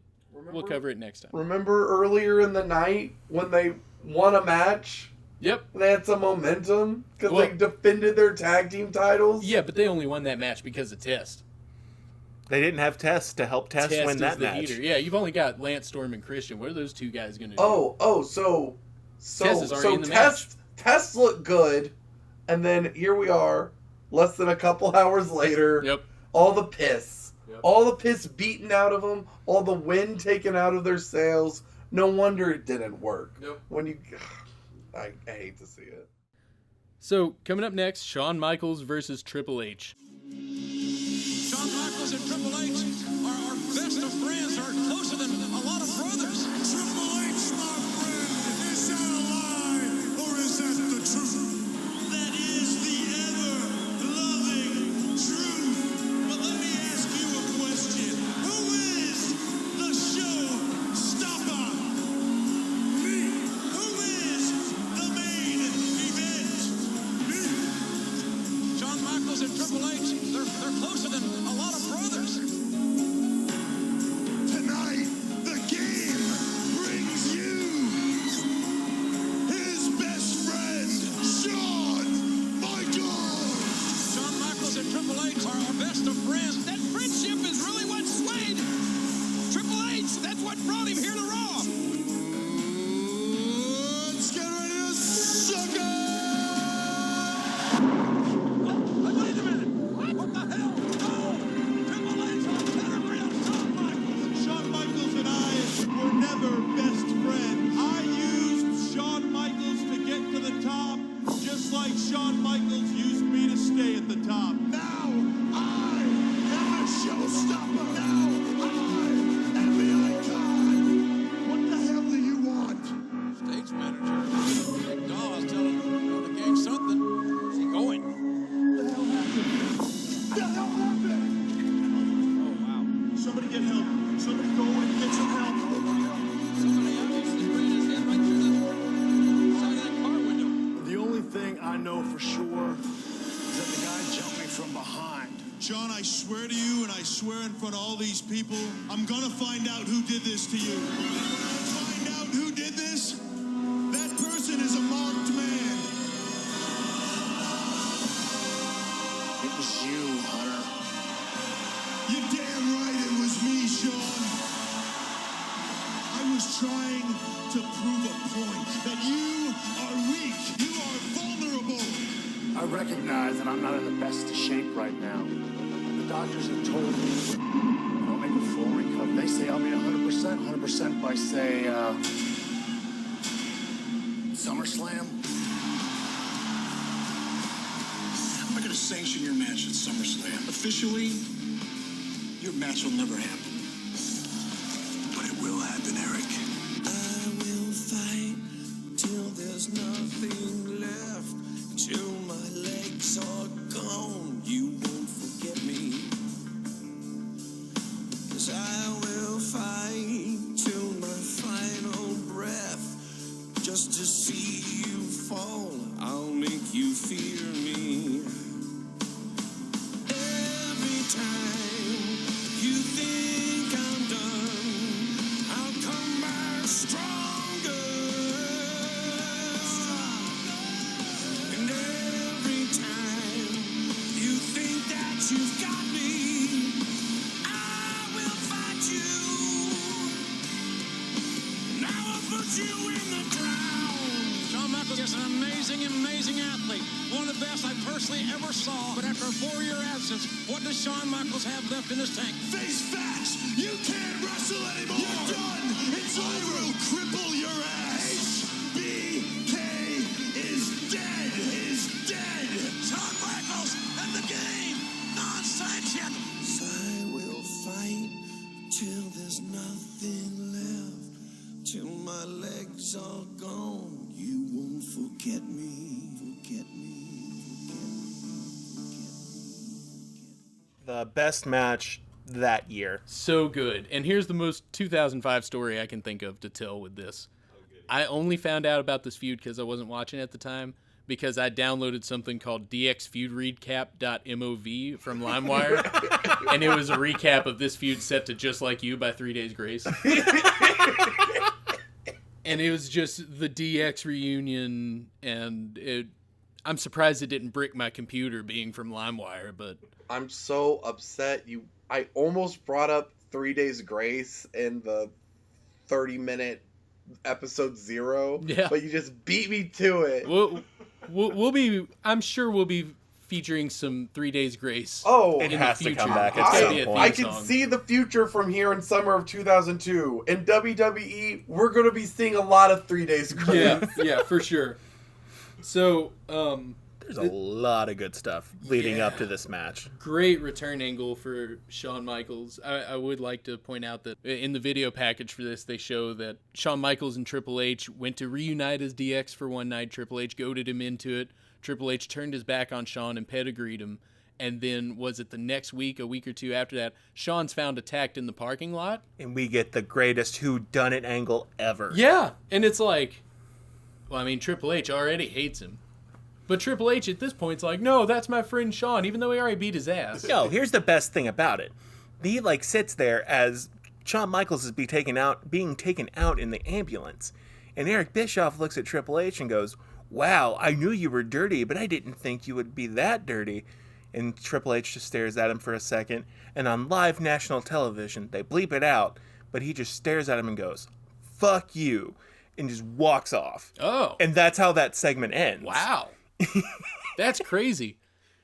we'll cover it next time. Remember earlier in the night when they won a match? Yep. They had some momentum because Well- they defended their tag team titles? Yeah, but they only won that match because of Test. They didn't have Test to help Test win is that the match. heater. Yeah, you've only got Lance Storm and Christian. What are those two guys going to do? So Test is already in the match. Test looked good, and then here we are, less than a couple hours later. Yep. All the piss. Yep. All the piss beaten out of them, all the wind taken out of their sails. No wonder it didn't work. Nope. When you, I hate to see it. So, coming up next, Shawn Michaels versus Triple H. Shawn Michaels and Triple H are best of friends, are closer than a lot of brothers. Triple H, my friend, is that a lie or is that the truth? That is the ever-loving truth. But let me ask you a question. Who is the showstopper? Me. Who is the main event? Me. Shawn Michaels and Triple H, they're closer than a lot of brothers. Tonight, the game brings you his best friend, Shawn Michaels. Shawn Michaels and Triple H are our best of friends. That friendship is really what swayed Triple H. That's what brought him here to Raw. Let's get ready to suck it! Wait a minute. What the hell? No! Triple H on pedigree of Shawn Michaels. Shawn Michaels and I were never best friends. I used Shawn Michaels to get to the top, just like Shawn Michaels used me to stay at the top. Now, I am the showstopper. Now, I am the icon. What the hell do you want? Stage manager. Big Dawes telling the gang something. Is he going? What the hell happened? What the hell happened? Oh, wow. Somebody get help. Somebody go and get some help. Somebody obviously ran his head right through the side of that car window. The only thing I know for sure is that the guy jumped me from behind. Shawn, I swear to you, and I swear in front of all these people, I'm gonna find out who did this to you. And when I find out who did this, that person is a marked man. It was you, Hunter. You're damn right it was me, Shawn. I was trying to prove a point. that you are weak. You are vulnerable. I recognize that I'm not in the best of shape right now. The doctors have told me I'll make a full recovery. They say I'll be 100% by, say, Summerslam. I'm not going to sanction your match at SummerSlam. Officially, your match will never happen. But it will happen, Eric. I will fight till there's nothing left, till my legs are gone. You won't forget me. 'Cause I will fight till my final breath, just to see you fall. I'll make you fear me. Every time you think I'm done, I'll come back stronger. And every time you think that you've got me, I will fight you. Now I'll put you in the ground. Shawn Michaels is an amazing athlete. One of the best I personally ever saw. But after a 4-year absence, what does Shawn Michaels have left in his tank? Face facts. You can't wrestle anymore. You're done. It's over. I will cripple your ass. HBK is dead. Is dead. Shawn Michaels and the game, non-sanctioned. I will fight till there's nothing left, till my legs are gone. You won't forget me, forget me, forget me. The best match that year. So good. And here's the most 2005 story I can think of to tell with this. I only found out about this feud because I wasn't watching at the time, because I downloaded something called dxfeudrecap.mov from LimeWire, and it was a recap of this feud set to Just Like You by 3 Days Grace. And it was just the DX reunion, and I'm surprised it didn't brick my computer being from LimeWire, but... I'm so upset. I almost brought up 3 Days Grace in the 30-minute episode 0, Yeah. but you just beat me to it. I'm sure we'll be featuring some 3 Days Grace. Oh, It in has the to future. come back It's at gotta some be a point. theme I can song. see the future from here in summer of 2002. In WWE, we're going to be seeing a lot of 3 Days Grace. Yeah, for sure. So, There's a lot of good stuff leading up to this match. great return angle for Shawn Michaels. I would like to point out that in the video package for this, they show that Shawn Michaels and Triple H went to reunite as DX for one night. Triple H goaded him into it. Triple H turned his back on Shawn and pedigreed him. And then, was it the next week, a week or two after that, Shawn's found attacked in the parking lot? And we get the greatest whodunit angle ever. Yeah, and it's like, well, I mean, Triple H already hates him. But Triple H at this point's like, no, that's my friend Shawn, even though he already beat his ass. Yo, here's the best thing about it. He sits there as Shawn Michaels is being taken out in the ambulance. And Eric Bischoff looks at Triple H and goes, wow, I knew you were dirty, but I didn't think you would be that dirty. And Triple H just stares at him for a second. And on live national television, they bleep it out, but he just stares at him and goes, fuck you, and just walks off. Oh. And that's how that segment ends. Wow. That's crazy.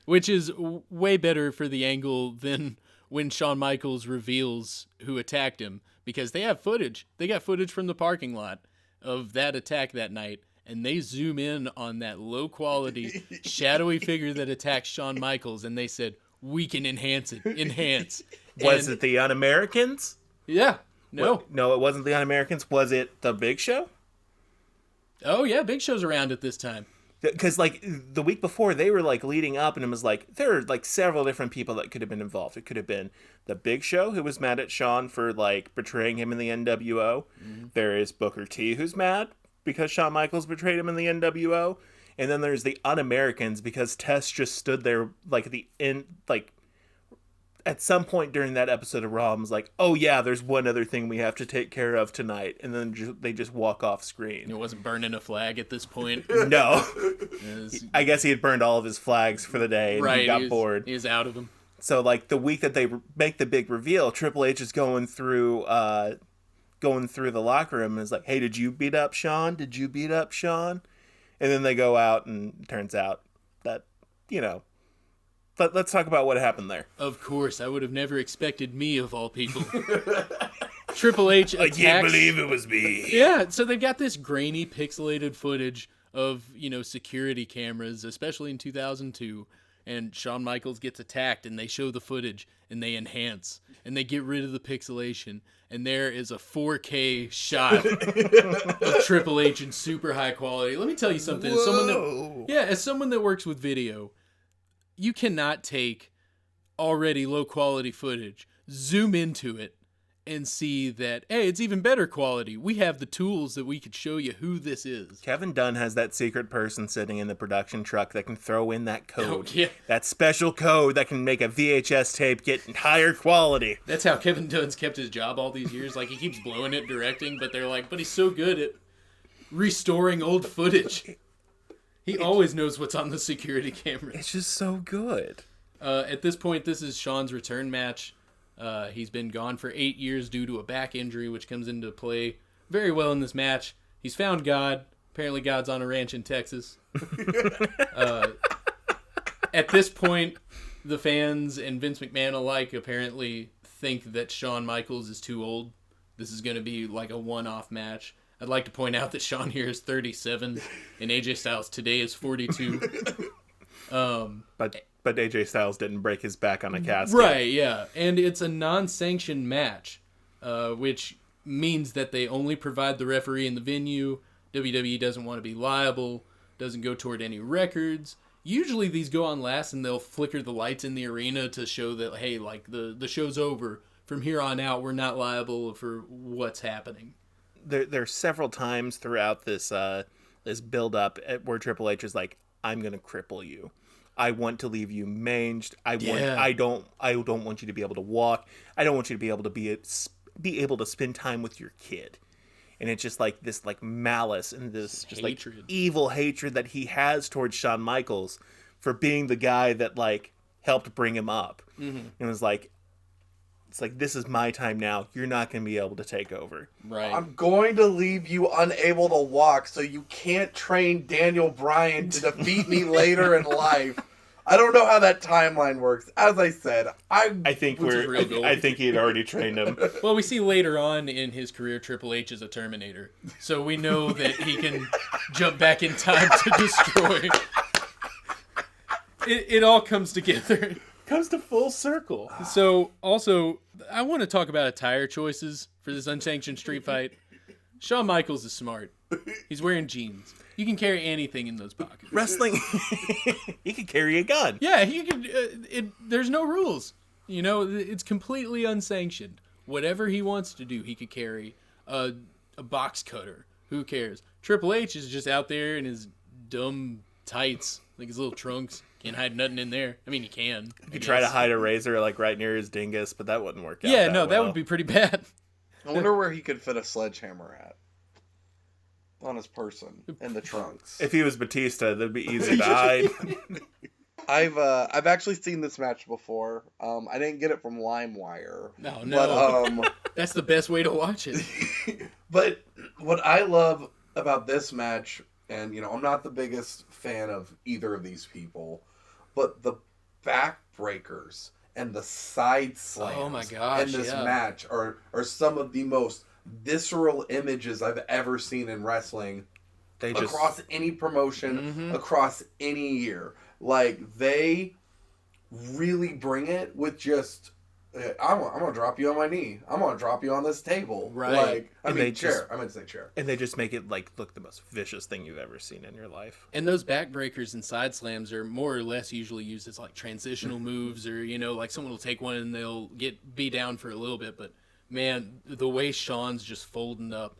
Which is way better for the angle than when Shawn Michaels reveals who attacked him, because they have footage. They got footage from the parking lot of that attack that night, and they zoom in on that low-quality, shadowy figure that attacked Shawn Michaels, and they said, we can enhance it. Enhance. Was it the Un-Americans? Yeah. No. No, it wasn't the Un-Americans. Was it the Big Show? Oh, yeah, Big Show's around at this time. Because, the week before, they were, leading up, and it was there are, several different people that could have been involved. It could have been the Big Show, who was mad at Shawn for, betraying him in the NWO. Mm-hmm. There is Booker T, who's mad because Shawn Michaels betrayed him in the NWO. And then there's the Un-Americans, because Tess just stood there, at the end, at some point during that episode of Raw, was like, oh yeah, there's one other thing we have to take care of tonight. And then they just walk off screen. It wasn't burning a flag at this point. No. I guess he had burned all of his flags for the day and right, he got bored. He was out of them. So, the week that they make the big reveal, Triple H is going through going through the locker room and is like, hey, did you beat up Shawn? Did you beat up Shawn? And then they go out and it turns out that, let's talk about what happened there. Of course, I would have never expected me of all people. Triple H attacks... I can't believe it was me. Yeah, so they've got this grainy, pixelated footage of, security cameras, especially in 2002, and Shawn Michaels gets attacked, and they show the footage, and they enhance, and they get rid of the pixelation, and there is a 4K shot of Triple H in super high quality. Let me tell you something. As someone that works with video, you cannot take already low quality footage, zoom into it, and see that, hey, it's even better quality. We have the tools that we could show you who this is. Kevin Dunn has that secret person sitting in the production truck that can throw in that code. Oh, yeah. That special code that can make a VHS tape get higher quality. That's how Kevin Dunn's kept his job all these years. Like, he keeps blowing it directing, but they're like, but he's so good at restoring old footage. He always knows what's on the security camera. It's just so good. At this point, this is Shawn's return match. He's been gone for 8 years due to a back injury, which comes into play very well in this match. He's found God. Apparently God's on a ranch in Texas. At this point, the fans and Vince McMahon alike apparently think that Shawn Michaels is too old. This is going to be like a one-off match. I'd like to point out that Shawn here is 37 and AJ Styles today is 42. But AJ Styles didn't break his back on a casket. Right, yeah. And it's a non-sanctioned match, which means that they only provide the referee in the venue. WWE doesn't want to be liable, doesn't go toward any records. Usually these go on last and they'll flicker the lights in the arena to show that, hey, like the show's over. From here on out, we're not liable for what's happening. There are several times throughout this this build-up where Triple H is like, I'm going to cripple you. I want to leave you manged. I don't want you to be able to walk. I don't want you to be able to be able to spend time with your kid. And it's just like this like malice and this just hatred. Like evil hatred that he has towards Shawn Michaels for being the guy that like helped bring him up. Mm-hmm. And it was like, it's like, this is my time now. You're not going to be able to take over. Right. I'm going to leave you unable to walk so you can't train Daniel Bryan to defeat me later in life. I don't know how that timeline works. As I said, I think he had already trained him. Well, we see later on in his career Triple H is a Terminator. So we know that he can jump back in time to destroy. It all comes together. Comes to full circle. So, also, I want to talk about attire choices for this unsanctioned street fight. Shawn Michaels is smart. He's wearing jeans. You can carry anything in those pockets. Wrestling, he can carry a gun. Yeah, he can. There's no rules. You know, it's completely unsanctioned. Whatever he wants to do, he could carry a box cutter. Who cares? Triple H is just out there in his dumb tights, like his little trunks. Can't hide nothing in there. I mean, he can. You could try to hide a razor like right near his dingus, but that wouldn't work out. Yeah, no, that would be pretty bad. I wonder where he could fit a sledgehammer at. On his person in the trunks. If he was Batista, that'd be easy to hide. I've actually seen this match before. I didn't get it from LimeWire. No. But, that's the best way to watch it. But what I love about this match, and I'm not the biggest fan of either of these people, but the backbreakers and the side slams in this match are some of the most visceral images I've ever seen in wrestling across any promotion, across any year. Like, they really bring it with just, I'm going to drop you on my knee. I'm going to drop you on this table. Right. Like, I meant to say chair. And they just make it look the most vicious thing you've ever seen in your life. And those backbreakers and side slams are more or less usually used as like transitional moves, or, like someone will take one and they'll be down for a little bit, but man, the way Shawn's just folding up,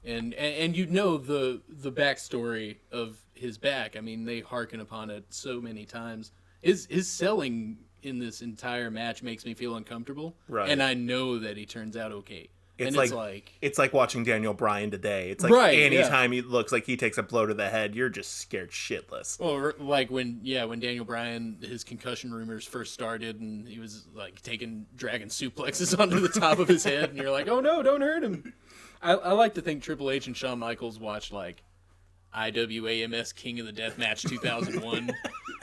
and the backstory of his back. I mean, they harken upon it so many times. His selling in this entire match makes me feel uncomfortable, right? And I know that he turns out okay. It's like it's like watching Daniel Bryan today. It's like anytime he looks like he takes a blow to the head, you're just scared shitless. Or like when Daniel Bryan, his concussion rumors first started, and he was like taking dragon suplexes onto the top of his head, and you're like, oh no, don't hurt him. I like to think Triple H and Shawn Michaels watched like IWAMS King of the Deathmatch 2001,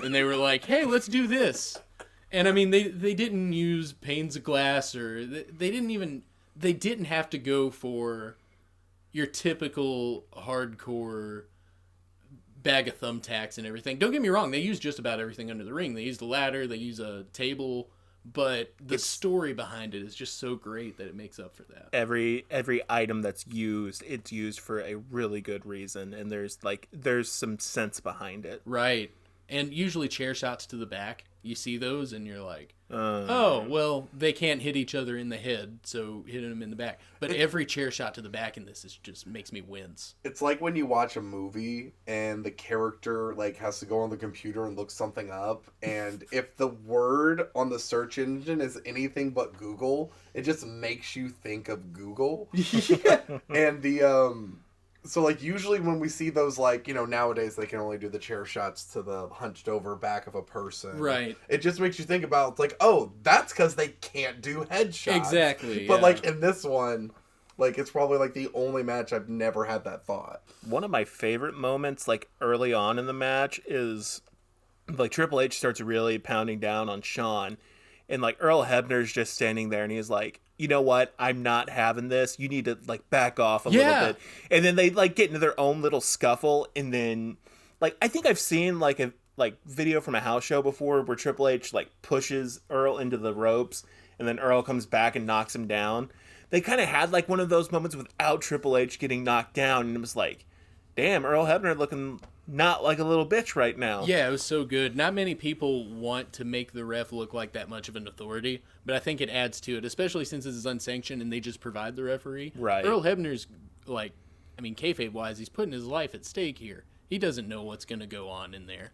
and they were like, hey, let's do this. And I mean, they didn't use panes of glass, or they didn't have to go for your typical hardcore bag of thumbtacks and everything. Don't get me wrong, they use just about everything under the ring. They use the ladder, they use a table, but the story behind it is just so great that it makes up for that. Every item that's used, it's used for a really good reason, and there's some sense behind it. Right. And usually chair shots to the back, you see those and you're like, oh, well, they can't hit each other in the head, so hitting them in the back. But every chair shot to the back in this just makes me wince. It's like when you watch a movie and the character like has to go on the computer and look something up, and if the word on the search engine is anything but Google, it just makes you think of Google. And so, like, usually when we see those, like, nowadays they can only do the chair shots to the hunched over back of a person. Right. It just makes you think about, it's like, oh, that's because they can't do headshots. Exactly. But, like, in this one, like, it's probably, like, the only match I've never had that thought. One of my favorite moments, like, early on in the match is, like, Triple H starts really pounding down on Shawn, and, like, Earl Hebner's just standing there, and he's like, you know what? I'm not having this. You need to, like, back off a little bit. And then they, like, get into their own little scuffle. And then, like, I think I've seen, like, a video from a house show before where Triple H, like, pushes Earl into the ropes. And then Earl comes back and knocks him down. They kind of had, like, one of those moments without Triple H getting knocked down. And it was like, damn, Earl Hebner looking not like a little bitch right now. Yeah, it was so good. Not many people want to make the ref look like that much of an authority, but I think it adds to it, especially since it's unsanctioned and they just provide the referee. Right. Earl Hebner's, like, I mean, kayfabe-wise, he's putting his life at stake here. He doesn't know what's going to go on in there.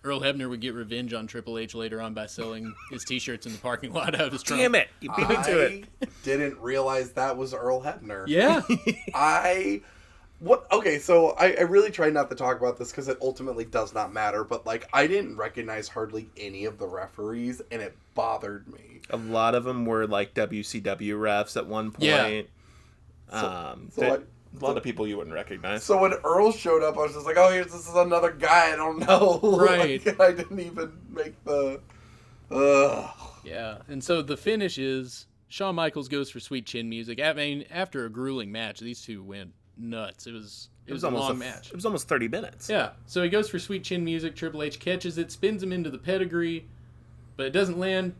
Earl Hebner would get revenge on Triple H later on by selling his T-shirts in the parking lot out of his trunk. Damn it! You beat me to it. Didn't realize that was Earl Hebner. Yeah. Okay, so I really try not to talk about this because it ultimately does not matter, but, like, I didn't recognize hardly any of the referees, and it bothered me. A lot of them were, like, WCW refs at one point. Yeah. A lot of people you wouldn't recognize. So when Earl showed up, I was just like, oh, this is another guy I don't know. Right. Like, I didn't even make the... Yeah, and so the finish is Shawn Michaels goes for sweet chin music. I mean, after a grueling match, these two went nuts. It was a long match. It was almost 30 minutes. Yeah. So he goes for sweet chin music. Triple H catches it, spins him into the pedigree, but it doesn't land.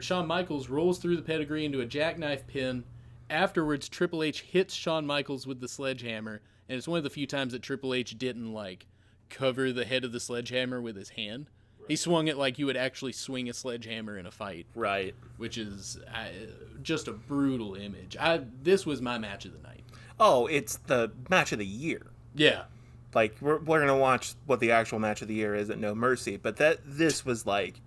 Shawn Michaels rolls through the pedigree into a jackknife pin. Afterwards, Triple H hits Shawn Michaels with the sledgehammer, and it's one of the few times that Triple H didn't, like, cover the head of the sledgehammer with his hand. Right. He swung it like you would actually swing a sledgehammer in a fight. Right. Which is just a brutal image. This was my match of the night. Oh, it's the match of the year. Yeah. Like, we're going to watch what the actual match of the year is at No Mercy, but this was, like,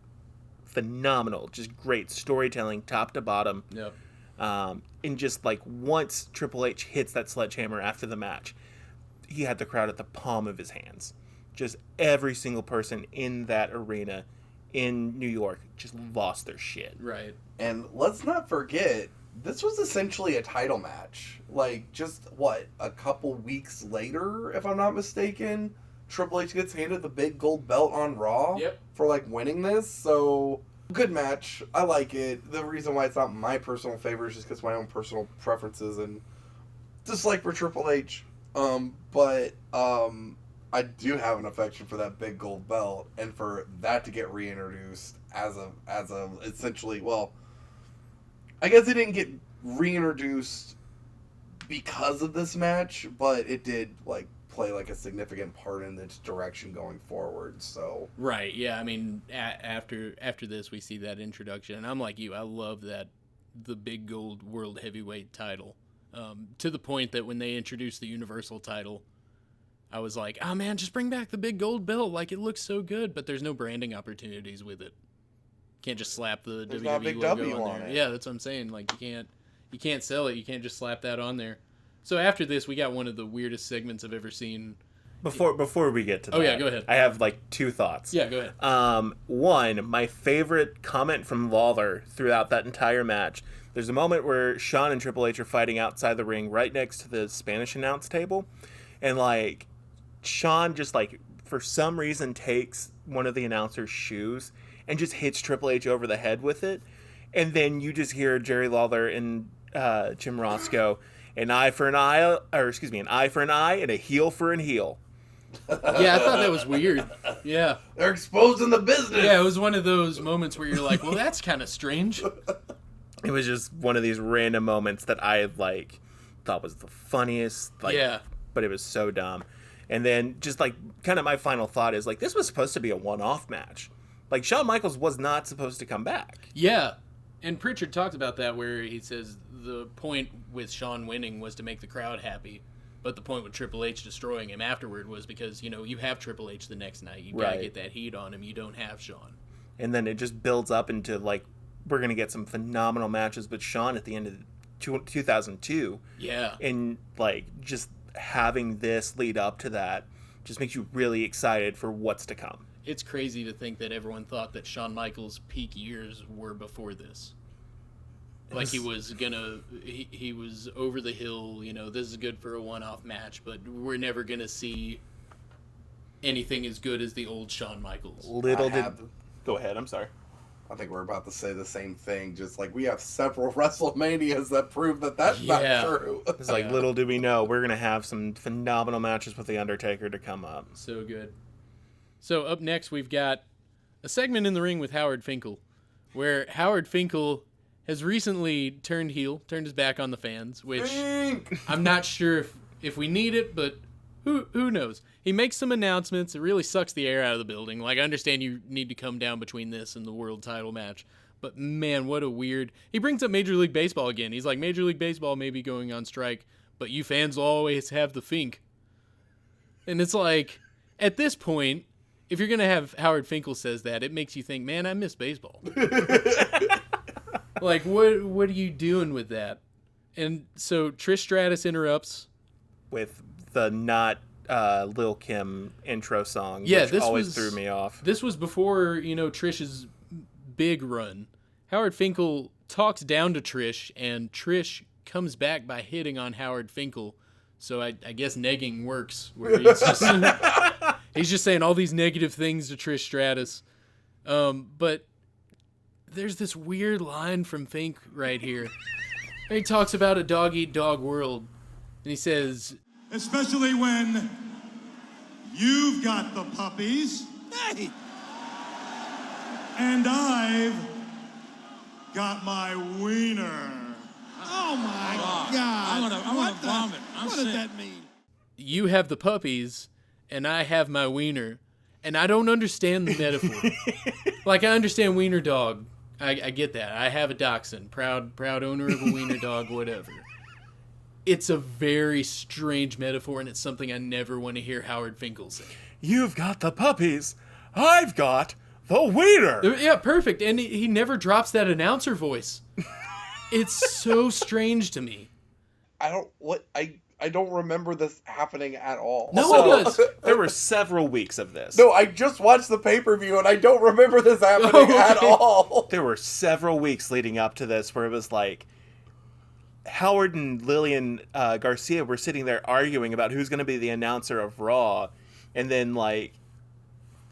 phenomenal. Just great storytelling, top to bottom. Yep. And just, like, once Triple H hits that sledgehammer after the match, he had the crowd at the palm of his hands. Just every single person in that arena in New York just lost their shit. Right. And let's not forget, this was essentially a title match. Like, just, a couple weeks later, if I'm not mistaken, Triple H gets handed the big gold belt on Raw for, like, winning this. So, good match. I like it. The reason why it's not my personal favorite is just because my own personal preferences and dislike for Triple H. But I do have an affection for that big gold belt, and for that to get reintroduced as a essentially, well, I guess it didn't get reintroduced because of this match, but it did, like, play, like, a significant part in its direction going forward. So right, yeah. I mean, after this, we see that introduction, and I'm like you. I love that the big gold world heavyweight title, to the point that when they introduced the Universal title, I was like, oh man, just bring back the big gold belt. Like, it looks so good, but there's no branding opportunities with it. Can't just slap the there's WWE not a big logo W on on there. it. Yeah, that's what I'm saying. Like, you You can't sell it. You can't just slap that on there. So after this, we got one of the weirdest segments I've ever seen. Before we get to that, oh yeah, go ahead. I have like 2 thoughts. Yeah, go ahead. One, my favorite comment from Lawler throughout that entire match. There's a moment where Shawn and Triple H are fighting outside the ring, right next to the Spanish announce table, and like Shawn just like for some reason takes one of the announcer's shoes and just hits Triple H over the head with it, and then you just hear Jerry Lawler and Jim Ross go, an eye for an eye, an eye for an eye, and a heel for an heel. Yeah, I thought that was weird. Yeah. They're exposing the business. Yeah, it was one of those moments where you're like, well, that's kind of strange. It was just one of these random moments that I like thought was the funniest. Like, yeah. But it was so dumb. And then just like kind of my final thought is like this was supposed to be a one-off match. Like Shawn Michaels was not supposed to come back. Yeah. And Pritchard talked about that where he says the point with Shawn winning was to make the crowd happy. But the point with Triple H destroying him afterward was because, you know, you have Triple H the next night. You gotta get that heat on him. You don't have Shawn. And then it just builds up into, like, we're going to get some phenomenal matches with Shawn at the end of 2002. Yeah. And, like, just having this lead up to that just makes you really excited for what's to come. It's crazy to think that everyone thought that Shawn Michaels' peak years were before this. Like he was he was over the hill, you know, this is good for a one-off match, but we're never going to see anything as good as the old Shawn Michaels. Go ahead, I'm sorry. I think we're about to say the same thing, just like we have several WrestleManias that prove that that's not true. It's like, little do we know, we're going to have some phenomenal matches with The Undertaker to come up. So good. So up next, we've got a segment in the ring with Howard Finkel, where Howard Finkel has recently turned heel, turned his back on the fans, which I'm not sure if we need it, but who knows? He makes some announcements. It really sucks the air out of the building. Like, I understand you need to come down between this and the world title match, but man, what a weird... He brings up Major League Baseball again. He's like, Major League Baseball may be going on strike, but you fans will always have the Fink. And it's like, at this point, if you're going to have Howard Finkel says that, it makes you think, man, I miss baseball. Like, what are you doing with that? And so Trish Stratus interrupts. With the not Lil' Kim intro song, yeah, which always threw me off. This was before, you know, Trish's big run. Howard Finkel talks down to Trish, and Trish comes back by hitting on Howard Finkel. So I guess negging works, where he's just saying all these negative things to Trish Stratus. But there's this weird line from Fink right here. He talks about a dog-eat-dog world, and he says, especially when you've got the puppies, Hey! and I've got my wiener. Oh my God! I want to vomit. What does that mean? you have the puppies, and I have my wiener, and I don't understand the metaphor. Like, I understand wiener dog. I get that. I have a dachshund. Proud owner of a wiener dog, whatever. It's a very strange metaphor, and it's something I never want to hear Howard Finkel say. You've got the puppies. I've got the wiener. Yeah, perfect. And he never drops that announcer voice. It's so strange to me. I don't remember this happening at all. No one does. There were several weeks of this. No, I just watched the pay-per-view and I don't remember this happening at all. There were several weeks leading up to this where it was like Howard and Lillian Garcia were sitting there arguing about who's going to be the announcer of Raw. And then, like,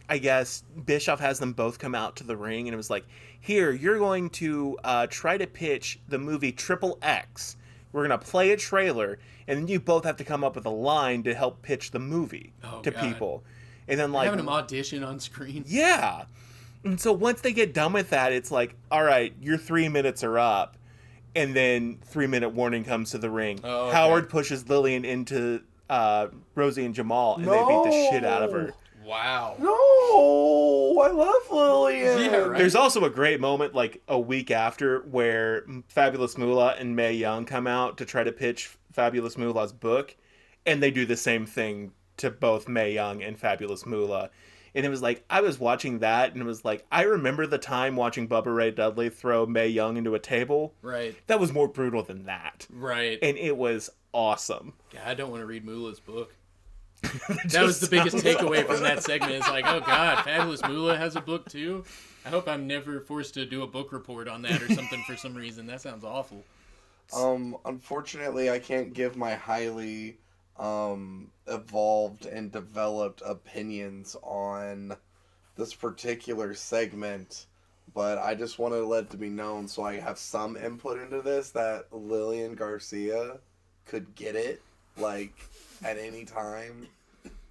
I guess Bischoff has them both come out to the ring and it was like, here, you're going to try to pitch the movie Triple X. We're going to play a trailer, and then you both have to come up with a line to help pitch the movie to people. And then, like, having them audition on screen. Yeah. And so once they get done with that, it's like, all right, your 3 minutes are up. And then 3-minute warning comes to the ring. Oh, okay. Howard pushes Lillian into Rosie and Jamal, and they beat the shit out of her. Wow. No, I love Lillian. Yeah, right. There's also a great moment, like, a week after, where Fabulous Moolah and Mae Young come out to try to pitch Fabulous Moolah's book, and they do the same thing to both Mae Young and Fabulous Moolah. And it was like, I was watching that, and it was like, I remember the time watching Bubba Ray Dudley throw Mae Young into a table. Right. That was more brutal than that. Right. And it was awesome. Yeah, I don't want to read Moolah's book. That was the biggest takeaway from that segment. It's like, oh God, Fabulous Moolah has a book too? I hope I'm never forced to do a book report on that or something for some reason. That sounds awful. Unfortunately, I can't give my highly evolved and developed opinions on this particular segment, but I just wanted to let it to be known so I have some input into this, that Lillian Garcia could get it, like, at any time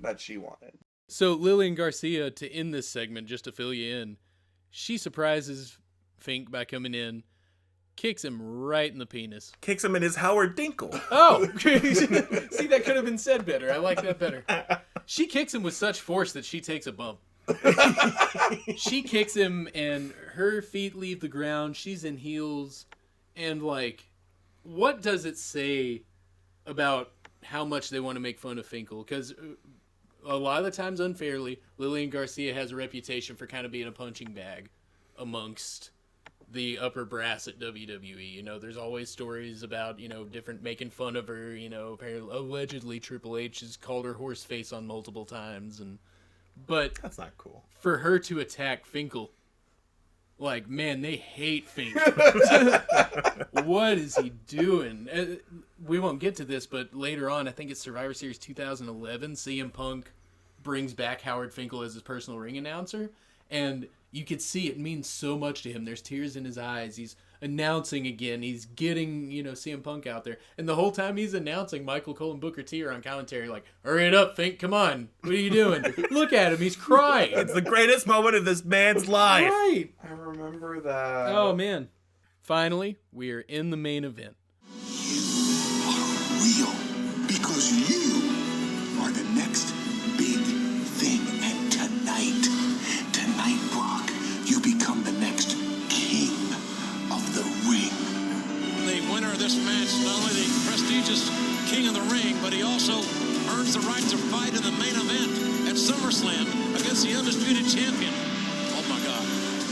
that she wanted. So Lillian Garcia, to end this segment, just to fill you in, she surprises Fink by coming in, kicks him right in the penis. Kicks him in his Howard Dinkle. Oh! See, that could have been said better. I like that better. She kicks him with such force that she takes a bump. She kicks him and her feet leave the ground. She's in heels. And, like, what does it say about how much they want to make fun of Finkel? Because a lot of the times, unfairly, Lillian Garcia has a reputation for kind of being a punching bag amongst the upper brass at WWE. You know, there's always stories about, you know, different making fun of her. You know, apparently, allegedly Triple H has called her horse face on multiple times, but that's not cool. For her to attack Finkel, like, man, they hate Finkel. What is he doing? We won't get to this, but later on, I think it's Survivor Series 2011, CM Punk brings back Howard Finkel as his personal ring announcer, and you could see it means so much to him. There's tears in his eyes. He's announcing again. He's getting, you know, CM Punk out there. And the whole time he's announcing, Michael Cole and Booker T are on commentary like, hurry it up, Fink, come on. What are you doing? Look at him. He's crying. It's the greatest moment of this man's life. Right. I remember that. Oh, man. Finally, we are in the main event. You are real because you are the next big thing. And tonight, Brock, you become the next king of the ring. The winner of this match, not only the prestigious king of the ring, but he also earns the right to fight in the main event at Summerslam against the undisputed champion. Oh my God.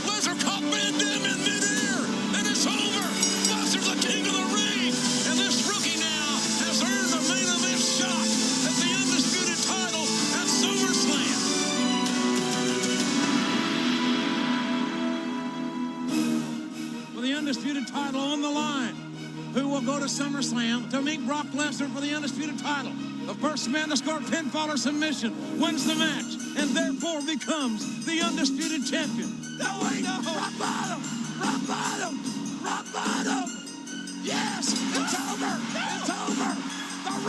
Lesnar caught Van Dam in midair, and it's over. Lesnar's the king of the ring, and this rookie now has earned the main event shot at the undisputed title at Summerslam. With the undisputed title on the line, who will go to SummerSlam to meet Brock Lesnar for the undisputed title. The first man to score pinfall or submission wins the match and therefore becomes the undisputed champion. No, wait, no. Rock bottom! Rock bottom! Rock bottom! Yes! It's over! It's over! The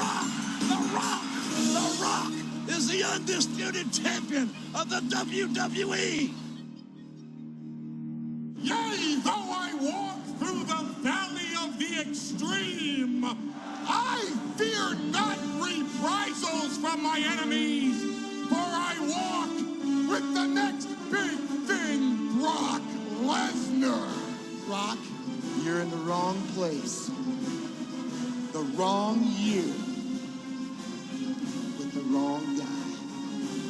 Rock is the undisputed champion of the WWE! Yea, though I walk through the valley of the extreme, I fear not reprisals from my enemies, for I walk with the next big thing, Brock Lesnar. Brock, you're in the wrong place. The wrong year. With the wrong guy.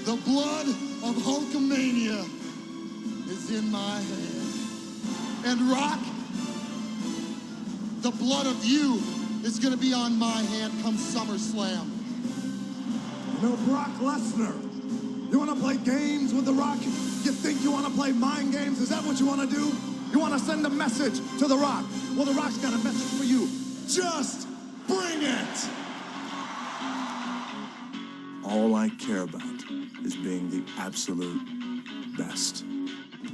The blood of Hulkamania is in my hand. And Rock, the blood of you is gonna be on my hand come SummerSlam. You know, Brock Lesnar, you want to play games with The Rock? You think you want to play mind games? Is that what you want to do? You want to send a message to The Rock? Well, The Rock's got a message for you. Just bring it! All I care about is being the absolute best.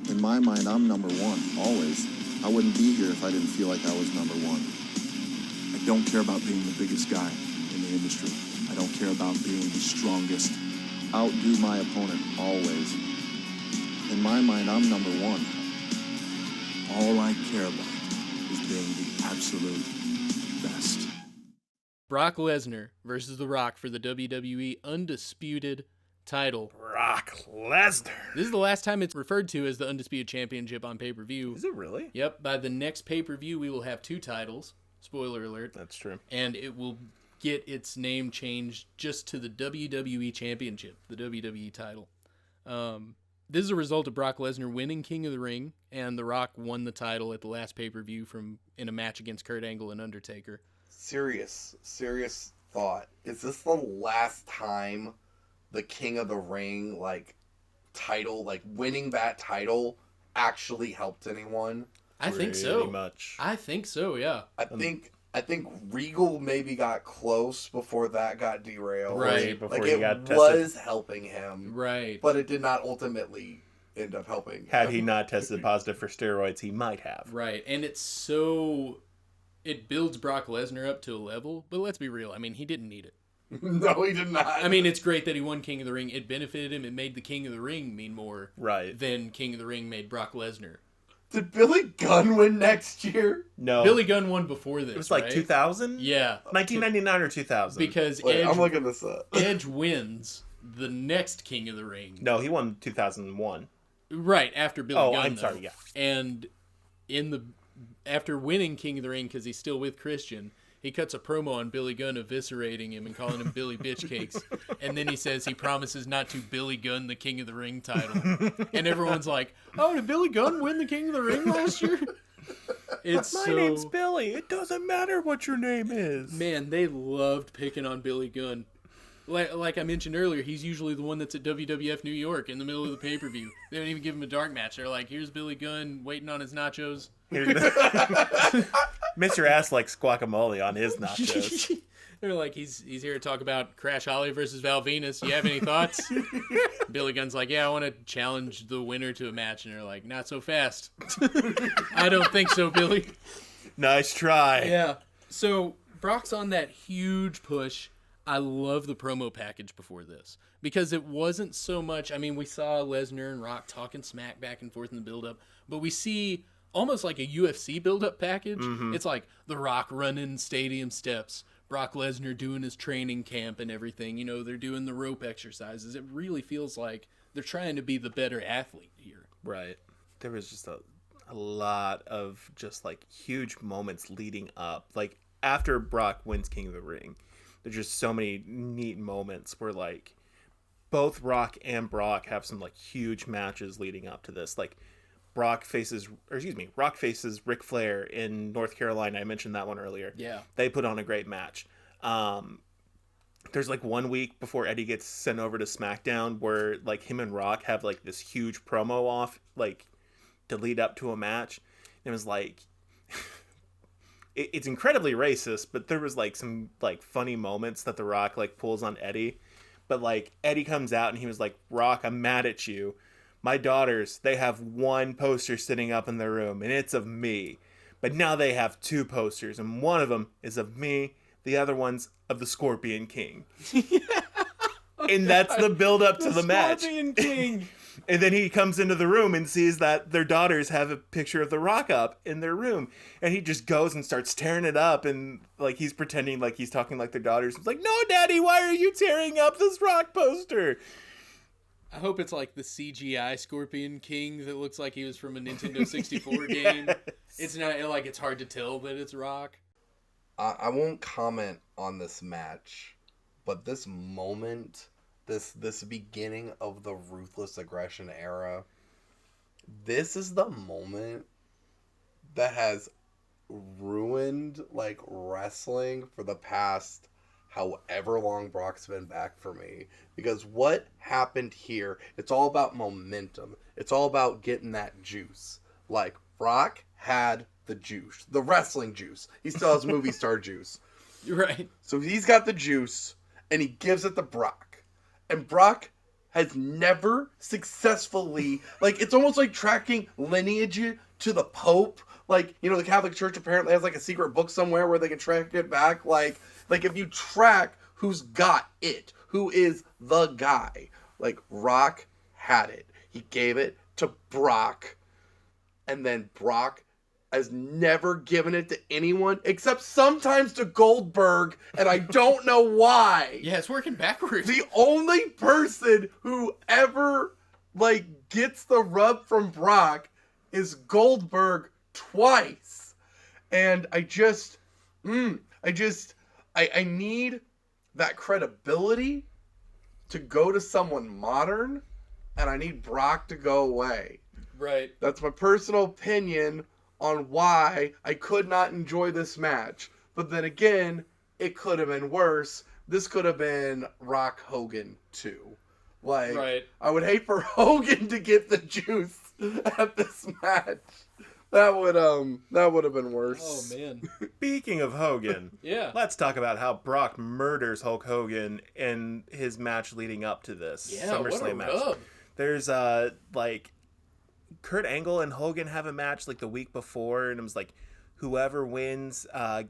In my mind, I'm number one, always. I wouldn't be here if I didn't feel like I was number one. I don't care about being the biggest guy in the industry. I don't care about being the strongest. Outdo my opponent, always. In my mind, I'm number one. All I care about is being the absolute best. Brock Lesnar versus The Rock for the WWE Undisputed title. Brock Lesnar. This is the last time it's referred to as the Undisputed Championship on pay-per-view. Is it really? Yep. By the next pay-per-view, we will have two titles. Spoiler alert. That's true. And it will get its name changed just to the WWE Championship, the WWE title. This is a result of Brock Lesnar winning King of the Ring, and The Rock won the title at the last pay-per-view in a match against Kurt Angle and Undertaker. Serious thought. Is this the last time the King of the Ring, title, winning that title actually helped anyone? I think so. Pretty much. I think so, yeah. I think Regal maybe got close before that got derailed. Right. Before he got tested. Was helping him. Right. But it did not ultimately end up helping Had him. he not tested positive for steroids, he might have. Right. And it builds Brock Lesnar up to a level, but let's be real. I mean, he didn't need it. No, he did not. I mean, it's great that he won King of the Ring. It benefited him. It made the King of the Ring mean more than King of the Ring made Brock Lesnar. Did Billy Gunn win next year? No. Billy Gunn won before this. It was like 2000? Yeah. 1999 or 2000. Because I'm looking this up. Edge wins the next King of the Ring. No, he won 2001. Right, after Billy Gunn. Oh, I'm sorry, yeah. And after winning King of the Ring, because he's still with Christian, he cuts a promo on Billy Gunn eviscerating him and calling him Billy Bitch Cakes. And then he says he promises not to Billy Gunn the King of the Ring title. And everyone's like, oh, did Billy Gunn win the King of the Ring last year? My name's Billy. It doesn't matter what your name is. Man, they loved picking on Billy Gunn. Like I mentioned earlier, he's usually the one that's at WWF New York in the middle of the pay-per-view. They don't even give him a dark match. They're like, here's Billy Gunn waiting on his nachos. Mr. Ass likes guacamole on his nachos. They're like, he's here to talk about Crash Holly versus Val Venus. You have any thoughts? Billy Gunn's like, yeah, I want to challenge the winner to a match. And they're like, not so fast. I don't think so, Billy. Nice try. Yeah. So Brock's on that huge push. I love the promo package before this because it wasn't so much. I mean, we saw Lesnar and Rock talking smack back and forth in the build-up, but we see almost like a UFC build-up package. Mm-hmm. It's like The Rock running stadium steps, Brock Lesnar doing his training camp and everything. You know, they're doing the rope exercises. It really feels like they're trying to be the better athlete here. Right. There was just a lot of just like huge moments leading up. Like after Brock wins King of the Ring, there's just so many neat moments where like both Rock and Brock have some like huge matches leading up to this. Like Rock faces Ric Flair in North Carolina. I mentioned that one earlier. Yeah. They put on a great match. There's like 1 week before Eddie gets sent over to SmackDown where like him and Rock have like this huge promo off like to lead up to a match. And it was like it's incredibly racist, but there was like some like funny moments that The Rock like pulls on Eddie. But like Eddie comes out and he was like, Rock, I'm mad at you. My daughters, they have one poster sitting up in their room and it's of me. But now they have two posters and one of them is of me. The other one's of the Scorpion King. And that's the build up to the match. Scorpion King. And then he comes into the room and sees that their daughters have a picture of The Rock up in their room. And he just goes and starts tearing it up. And like he's pretending like he's talking like their daughters. He's like, no, Daddy, why are you tearing up this Rock poster? I hope it's like the CGI Scorpion King that looks like he was from a Nintendo 64 game. It's not like it's hard to tell that it's Rock. I won't comment on this match, but this moment, this beginning of the Ruthless Aggression era, this is the moment that has ruined like wrestling for the past however long Brock's been back for me. Because what happened here, it's all about momentum. It's all about getting that juice. Like, Brock had the juice. The wrestling juice. He still has movie star juice. You're right. So he's got the juice, and he gives it to Brock. And Brock has never successfully... Like, it's almost like tracking lineage to the Pope. Like, you know, the Catholic Church apparently has, like, a secret book somewhere where they can track it back. Like if you track who's got it, who is the guy, like, Rock had it. He gave it to Brock, and then Brock has never given it to anyone except sometimes to Goldberg, and I don't know why. Yeah, it's working backwards. The only person who ever, like, gets the rub from Brock is Goldberg twice. And I need that credibility to go to someone modern, and I need Brock to go away. Right. That's my personal opinion on why I could not enjoy this match. But then again, it could have been worse. This could have been Rock Hogan 2. Like, right. I would hate for Hogan to get the juice at this match. That would have been worse. Oh man. Speaking of Hogan, yeah, let's talk about how Brock murders Hulk Hogan in his match leading up to this Summerslam match. Rub. There's like Kurt Angle and Hogan have a match like the week before, and it was like whoever wins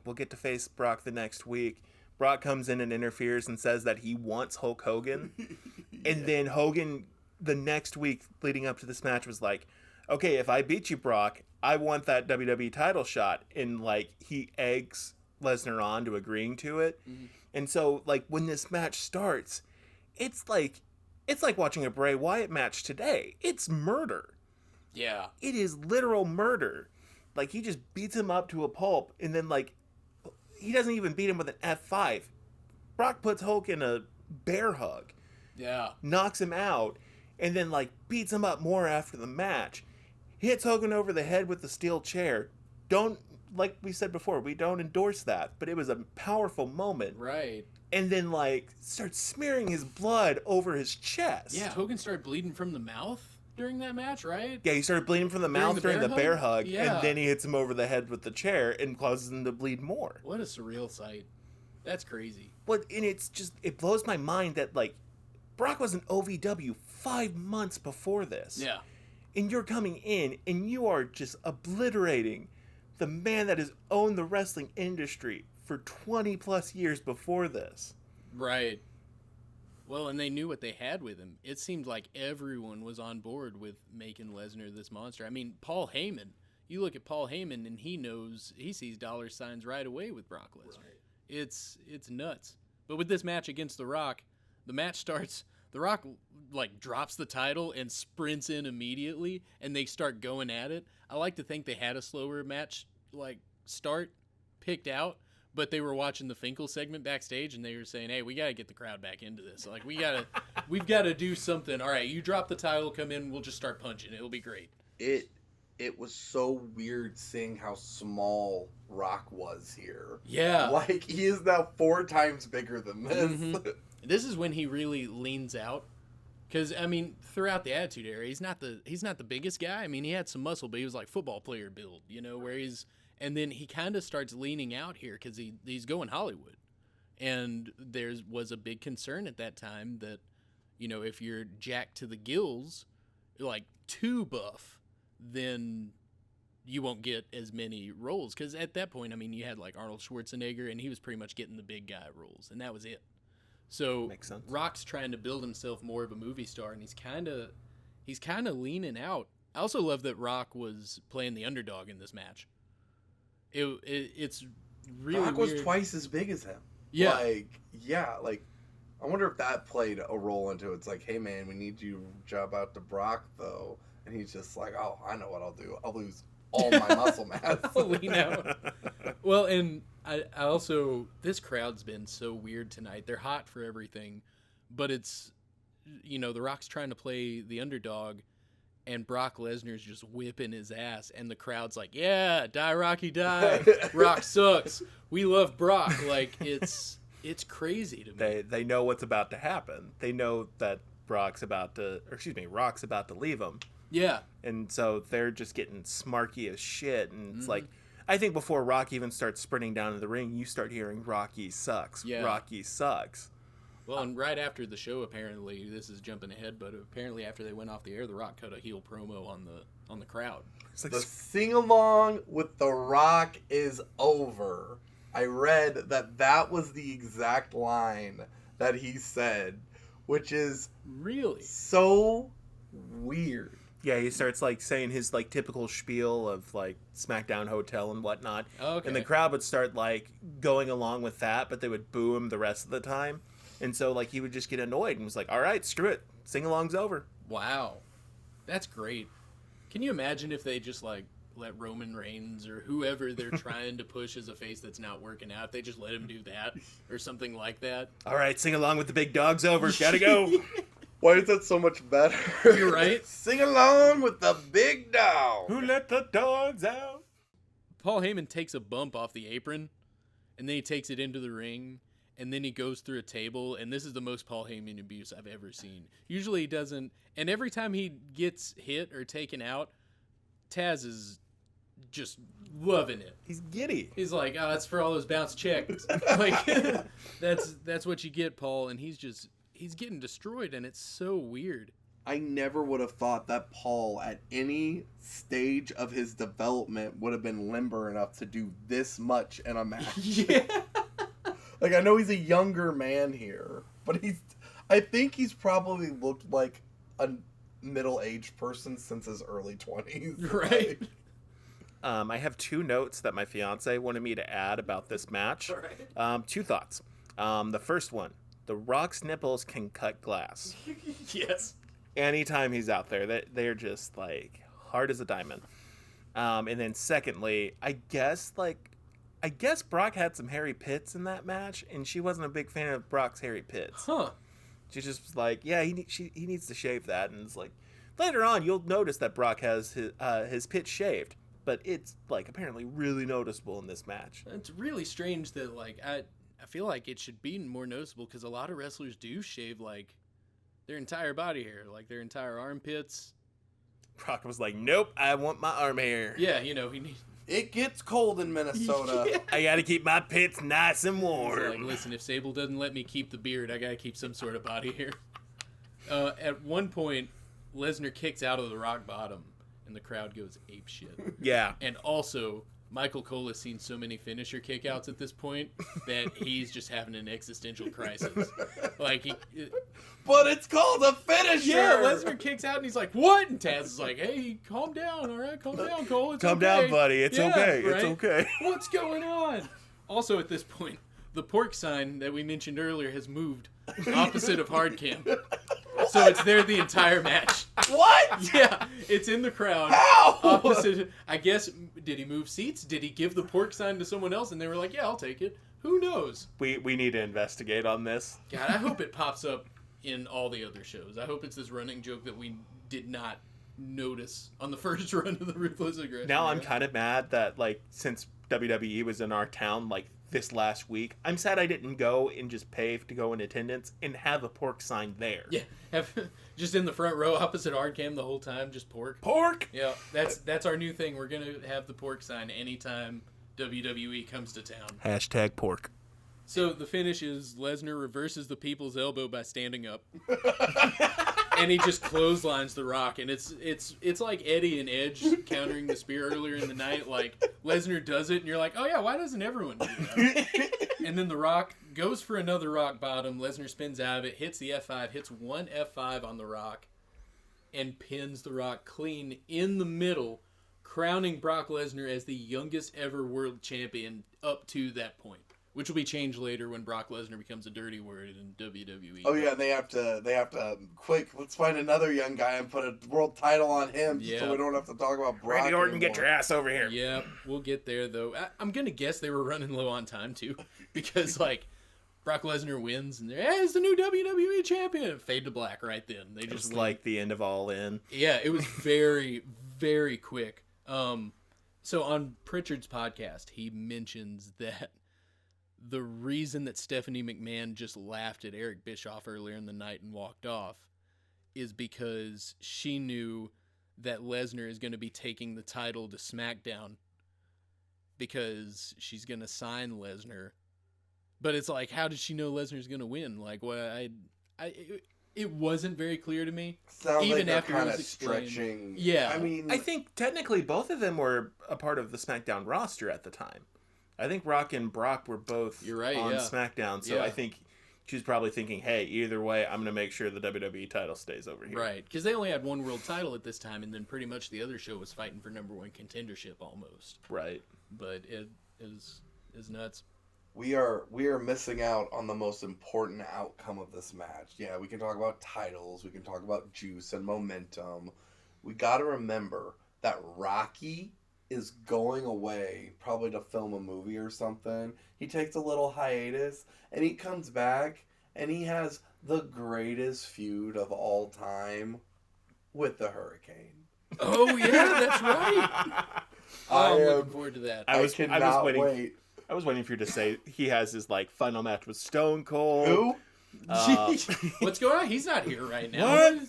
will get to face Brock the next week. Brock comes in and interferes and says that he wants Hulk Hogan. And then Hogan, the next week leading up to this match, was like, okay, if I beat you, Brock, I want that WWE title shot. And, like, he eggs Lesnar on to agreeing to it. Mm-hmm. And so, like, when this match starts, it's like watching a Bray Wyatt match today. It's murder. Yeah. It is literal murder. Like, he just beats him up to a pulp, and then, like, he doesn't even beat him with an F5. Brock puts Hulk in a bear hug. Yeah. Knocks him out, and then, like, beats him up more after the match. Hits Hogan over the head with the steel chair. Like we said before, we don't endorse that, but it was a powerful moment. Right. And then, like, starts smearing his blood over his chest. Yeah, Hogan started bleeding from the mouth during that match, right? Yeah, he started bleeding from the mouth during the bear hug, yeah. and then he hits him over the head with the chair and causes him to bleed more. What a surreal sight. That's crazy. But, and it's just, it blows my mind that, like, Brock was an OVW 5 months before this. Yeah. And you're coming in, and you are just obliterating the man that has owned the wrestling industry for 20 plus years before this. Right. Well, and they knew what they had with him. It seemed like everyone was on board with making Lesnar this monster. I mean, Paul Heyman. You look at Paul Heyman, and he sees dollar signs right away with Brock Lesnar. Right. It's nuts. But with this match against The Rock, the match starts, The Rock, like, drops the title and sprints in immediately, and they start going at it. I like to think they had a slower match, like, start picked out, but they were watching the Finkel segment backstage, and they were saying, hey, we got to get the crowd back into this. Like, we've got to do something. All right, you drop the title, come in, we'll just start punching. It'll be great. It was so weird seeing how small Rock was here. Yeah. Like, he is now 4 times bigger than this. Mm-hmm. This is when he really leans out. Because, I mean, throughout the Attitude Era, he's not the biggest guy. I mean, he had some muscle, but he was like football player build, you know, where he's... And then he kind of starts leaning out here because he's going Hollywood. And there was a big concern at that time that, you know, if you're jacked to the gills, like too buff, then you won't get as many roles. Because at that point, I mean, you had like Arnold Schwarzenegger, and he was pretty much getting the big guy roles, and that was it. So makes sense. Rock's trying to build himself more of a movie star, and he's kind of leaning out. I also love that Rock was playing the underdog in this match. It's really Rock weird. was twice as big as him. Yeah. Like, I wonder if that played a role into it. It's like, hey, man, we need you to job out to Brock, though. And he's just like, oh, I know what I'll do. I'll lose all my muscle mass. I'll lean out. Well, and I also, this crowd's been so weird tonight. They're hot for everything. But it's, you know, The Rock's trying to play the underdog, and Brock Lesnar's just whipping his ass, and the crowd's like, yeah, die Rocky die. Rock sucks. We love Brock. Like, it's crazy to me. They know what's about to happen. They know that Rock's about to leave him. Yeah. And so they're just getting smarky as shit. And it's like, I think before Rock even starts sprinting down to the ring, you start hearing Rocky sucks. Yeah. Rocky sucks. Well, and right after the show, apparently, this is jumping ahead, but apparently after they went off the air, The Rock cut a heel promo on the crowd. It's like, the sing-along with The Rock is over. I read that was the exact line that he said, which is really so weird. Yeah, he starts like saying his like typical spiel of like SmackDown Hotel and whatnot. Okay. And the crowd would start like going along with that, but they would boo him the rest of the time. And so like he would just get annoyed and was like, all right, screw it. Sing-along's over. Wow. That's great. Can you imagine if they just like let Roman Reigns or whoever they're trying to push as a face that's not working out, if they just let him do that or something like that? All right, sing along with the big dog's over. Gotta go. Why is that so much better? You're right. Sing along with the big dog. Who let the dogs out? Paul Heyman takes a bump off the apron, and then he takes it into the ring, and then he goes through a table, and this is the most Paul Heyman abuse I've ever seen. Usually he doesn't, and every time he gets hit or taken out, Taz is just loving it. He's giddy. He's like, oh, that's for all those bounce checks. Like, that's what you get, Paul, and he's getting destroyed, and it's so weird. I never would have thought that Paul, at any stage of his development, would have been limber enough to do this much in a match. Yeah. Like, I know he's a younger man here, but I think he's probably looked like a middle-aged person since his early 20s. Right. I have 2 notes that my fiance wanted me to add about this match. Right. 2 thoughts. The first one, The Rock's nipples can cut glass. Yes. Anytime he's out there, they're just like hard as a diamond. And then secondly, I guess Brock had some hairy pits in that match, and she wasn't a big fan of Brock's hairy pits. Huh. She just was like, yeah, he needs to shave that, and it's like later on you'll notice that Brock has his pits shaved, but it's like apparently really noticeable in this match. It's really strange that like I feel like it should be more noticeable because a lot of wrestlers do shave like their entire body hair, like their entire armpits. Brock was like, nope, I want my arm hair. Yeah, you know, he needs... It gets cold in Minnesota. Yeah. I gotta keep my pits nice and warm. He's like, listen, if Sable doesn't let me keep the beard, I gotta keep some sort of body hair. At one point, Lesnar kicks out of the rock bottom, and the crowd goes ape shit. Yeah. And also, Michael Cole has seen so many finisher kickouts at this point that he's just having an existential crisis. Like But it's called a finisher! Yeah, Lesnar kicks out and he's like, what? And Taz is like, hey, calm down, all right? Calm down, Cole. It's Calm okay. down, buddy. It's okay. Right? It's okay. What's going on? Also, at this point, the pork sign that we mentioned earlier has moved opposite of hard cam. So it's there the entire match. What? Yeah, it's in the crowd. How? Opposite. I guess, did he move seats? Did he give the pork sign to someone else? And they were like, yeah, I'll take it. Who knows? We need to investigate on this. God, I hope it pops up in all the other shows. I hope it's this running joke that we did not notice on the first run of the Ruthless Aggression. Now I'm kind of mad that, like, since WWE was in our town, like, this last week, I'm sad I didn't go and just pay to go in attendance and have a pork sign there. Yeah, have just in the front row opposite Hardcam the whole time, just pork. Pork! Yeah, that's our new thing. We're going to have the pork sign anytime WWE comes to town. Hashtag pork. So the finish is Lesnar reverses the people's elbow by standing up. And he just clotheslines The Rock, and it's like Eddie and Edge countering the spear earlier in the night. Like, Lesnar does it, and you're like, oh yeah, why doesn't everyone do that? And then The Rock goes for another rock bottom. Lesnar spins out of it, hits the F5, hits one F5 on The Rock, and pins The Rock clean in the middle, crowning Brock Lesnar as the youngest ever world champion up to that point. Which will be changed later when Brock Lesnar becomes a dirty word in WWE. Oh yeah, they have to quick. Let's find another young guy and put a world title on him, so we don't have to talk about Brock Randy Orton, anymore. get your ass over here. Yeah, we'll get there though. I'm gonna guess they were running low on time too, because like Brock Lesnar wins and they're, hey, it's the new WWE champion. Fade to black right then. They just like the end of All In. Yeah, it was very very quick. So on Pritchard's podcast, he mentions that the reason that Stephanie McMahon just laughed at Eric Bischoff earlier in the night and walked off is because she knew that Lesnar is going to be taking the title to SmackDown because she's going to sign Lesnar. But it's like, how did she know Lesnar's going to win? Like, it wasn't very clear to me. Sounds even like they're after it kind was of explained. stretching. Yeah. I mean, I think technically both of them were a part of the SmackDown roster at the time. I think Rock and Brock were both on SmackDown, so I think she was probably thinking, hey, either way, I'm going to make sure the WWE title stays over here. Right, because they only had one world title at this time, and then pretty much the other show was fighting for number one contendership almost. Right. But it is nuts. We are missing out on the most important outcome of this match. Yeah, we can talk about titles, we can talk about juice and momentum. We got to remember that Rocky is going away, probably to film a movie or something. He takes a little hiatus, and he comes back, and he has the greatest feud of all time with the Hurricane. Oh yeah, that's right. I'm looking forward to that. I was waiting. wait. I was waiting for you to say he has his like final match with Stone Cold. Who? What's going on? He's not here right now. What?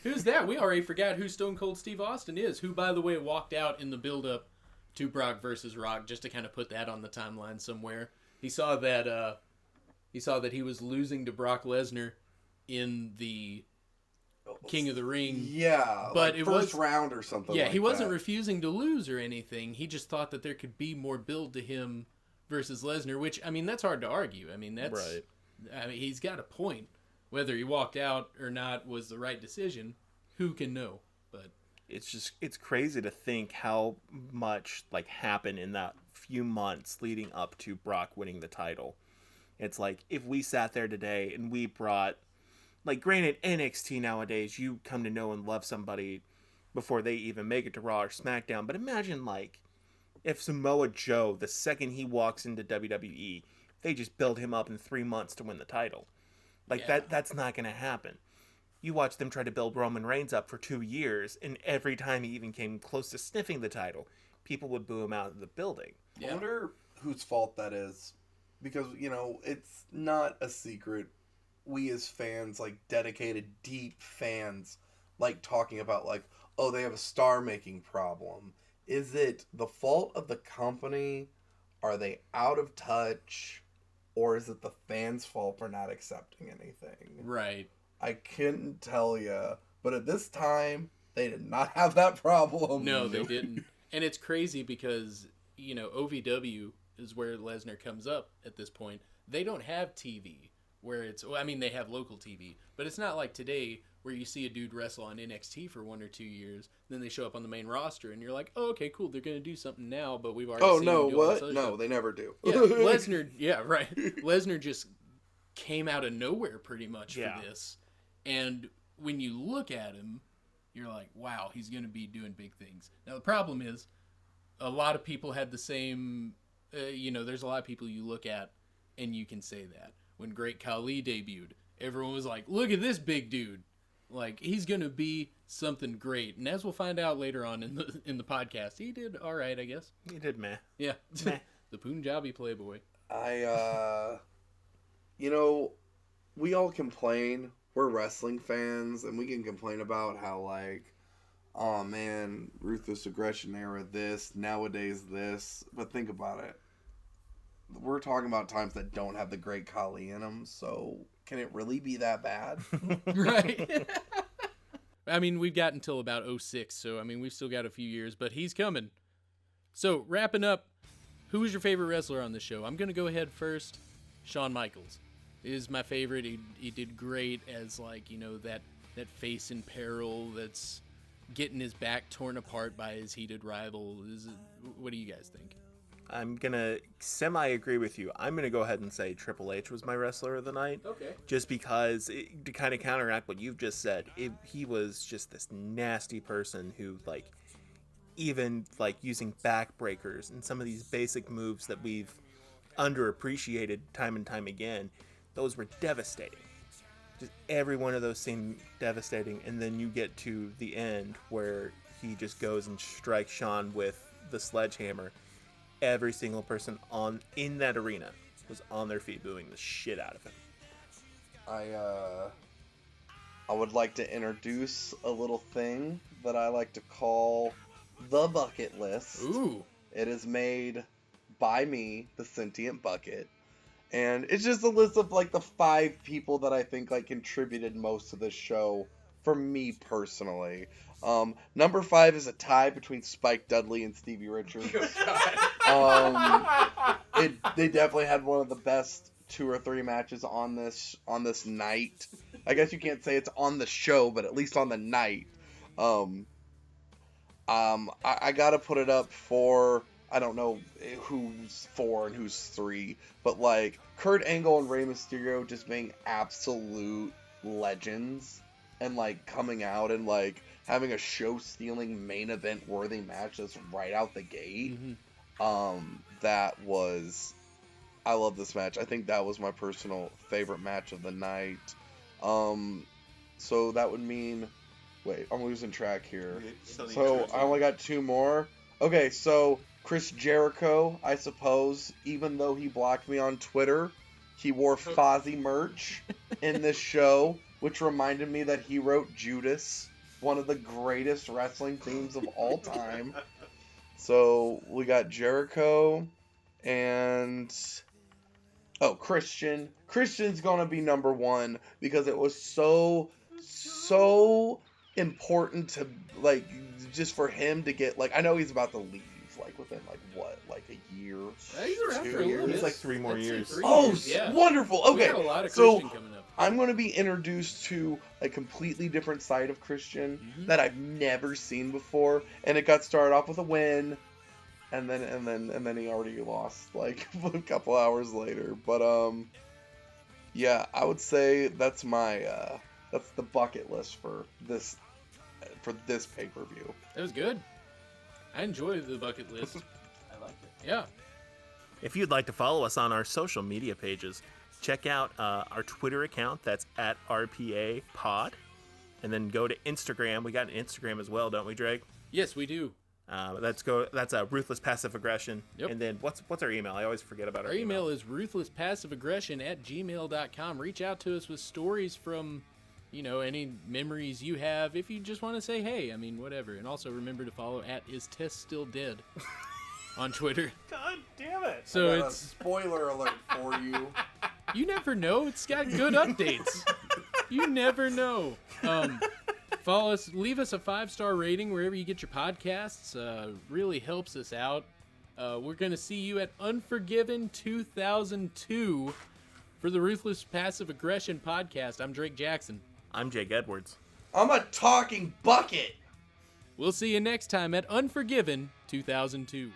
Who's that? We already forgot who Stone Cold Steve Austin is, who, by the way, walked out in the build-up to Brock versus Rock, just to kind of put that on the timeline somewhere. He saw that he was losing to Brock Lesnar in the King of the Ring. Yeah, but like it first was round or something. Yeah, like he wasn't that. refusing to lose or anything. He just thought that there could be more build to him versus Lesnar, which, I mean, that's hard to argue. I mean, that's right. I mean, he's got a point. Whether he walked out or not was the right decision, who can know? But it's crazy to think how much like happened in that few months leading up to Brock winning the title. It's like if we sat there today and we brought, like, granted, NXT nowadays, you come to know and love somebody before they even make it to Raw or SmackDown. But imagine, like, if Samoa Joe, the second he walks into WWE, they just build him up in 3 months to win the title. Like, that's not going to happen. You watch them try to build Roman Reigns up for 2 years, and every time he even came close to sniffing the title, people would boo him out of the building. I wonder whose fault that is. Because, you know, it's not a secret. We as fans, like dedicated, deep fans, like talking about, like, oh, they have a star-making problem. Is it the fault of the company? Are they out of touch? Or is it the fans' fault for not accepting anything? right. I couldn't tell you. But at this time, they did not have that problem. No, they didn't. And it's crazy because, you know, OVW is where Lesnar comes up at this point. They don't have TV where it's, well, I mean, they have local TV, but it's not like today where you see a dude wrestle on NXT for 1 or 2 years, then they show up on the main roster and you're like, oh, okay, cool, they're going to do something now, but we've already seen no, them do all this what? other No, stuff. they never do. Yeah, Lesnar, yeah, right. Lesnar just came out of nowhere pretty much for this. And when you look at him, you're like, wow, he's going to be doing big things. Now, the problem is, a lot of people had the same, there's a lot of people you look at and you can say that. When Great Khali debuted, everyone was like, look at this big dude. Like, he's going to be something great. And as we'll find out later on in the podcast, he did all right, I guess. He did meh. Yeah. Meh. The Punjabi Playboy. We all complain. We're wrestling fans, and we can complain about how, like, oh man, Ruthless Aggression era this, nowadays this. But think about it. We're talking about times that don't have the Great Khali in them, so can it really be that bad? Right. I mean, we've got until about 06, so, I mean, we've still got a few years, but he's coming. So, wrapping up, who is your favorite wrestler on the show? I'm going to go ahead first. Shawn Michaels is my favorite. He did great as, like, that face in peril that's getting his back torn apart by his heated rival. What do you guys think? I'm going to semi-agree with you. I'm going to go ahead and say Triple H was my wrestler of the night. Okay. Just because, to kind of counteract what you've just said, he was just this nasty person who, like, even, like, using backbreakers and some of these basic moves that we've underappreciated time and time again, those were devastating. Just every one of those seemed devastating, and then you get to the end where he just goes and strikes Shawn with the sledgehammer. Every single person in that arena was on their feet booing the shit out of him. I would like to introduce a little thing that I like to call the bucket list. Ooh. It is made by me, the Sentient Bucket. And it's just a list of, like, the 5 people that I think, like, contributed most to this show for me personally. Number 5 is a tie between Spike Dudley and Stevie Richards. They definitely had one of the best 2 or 3 matches on this night. I guess you can't say it's on the show, but at least on the night. I gotta put it up for, I don't know who's 4 and who's 3, but, like, Kurt Angle and Rey Mysterio just being absolute legends and, like, coming out and, like, having a show-stealing main event worthy match that's right out the gate. I love this match. I think that was my personal favorite match of the night. So that would mean, wait, I'm losing track here. Still need So Tristan. I only got 2 more. Okay, so Chris Jericho, I suppose, even though he blocked me on Twitter, he wore Fozzy merch in this show, which reminded me that he wrote Judas, one of the greatest wrestling themes of all time. So we got Jericho and Christian. Christian's gonna be number 1 because it was so important to, like, just for him to get, like, I know he's about to leave, like, within, like, what, like a year? He's around 2 for a little years? bit. It's like 3 more years. 3 Oh, years, yeah. wonderful. We Okay, got a lot of so Christian coming up. I'm going to be introduced to a completely different side of Christian that I've never seen before, and it got started off with a win, and then he already lost like a couple hours later. But yeah, I would say that's my that's the bucket list for this pay-per-view. That was good. I enjoyed the bucket list. I like it. Yeah. If you'd like to follow us on our social media pages, check out our Twitter account. That's at RPA Pod. And then go to Instagram. We got an Instagram as well, don't we, Drake? Yes, we do. That's Ruthless Passive Aggression. Yep. And then what's our email? I always forget about our email. Our email is ruthlesspassiveaggression@gmail.com. Reach out to us with stories from, any memories you have. If you just want to say, hey, I mean, whatever. And also remember to follow @IsTess on Twitter. God damn it. So I got it's a spoiler alert for you. You never know. It's got good updates. You never know. Follow us. Leave us a 5-star rating wherever you get your podcasts. Really helps us out. We're going to see you at Unforgiven 2002 for the Ruthless Passive Aggression podcast. I'm Drake Jackson. I'm Jake Edwards. I'm a talking bucket. We'll see you next time at Unforgiven 2002.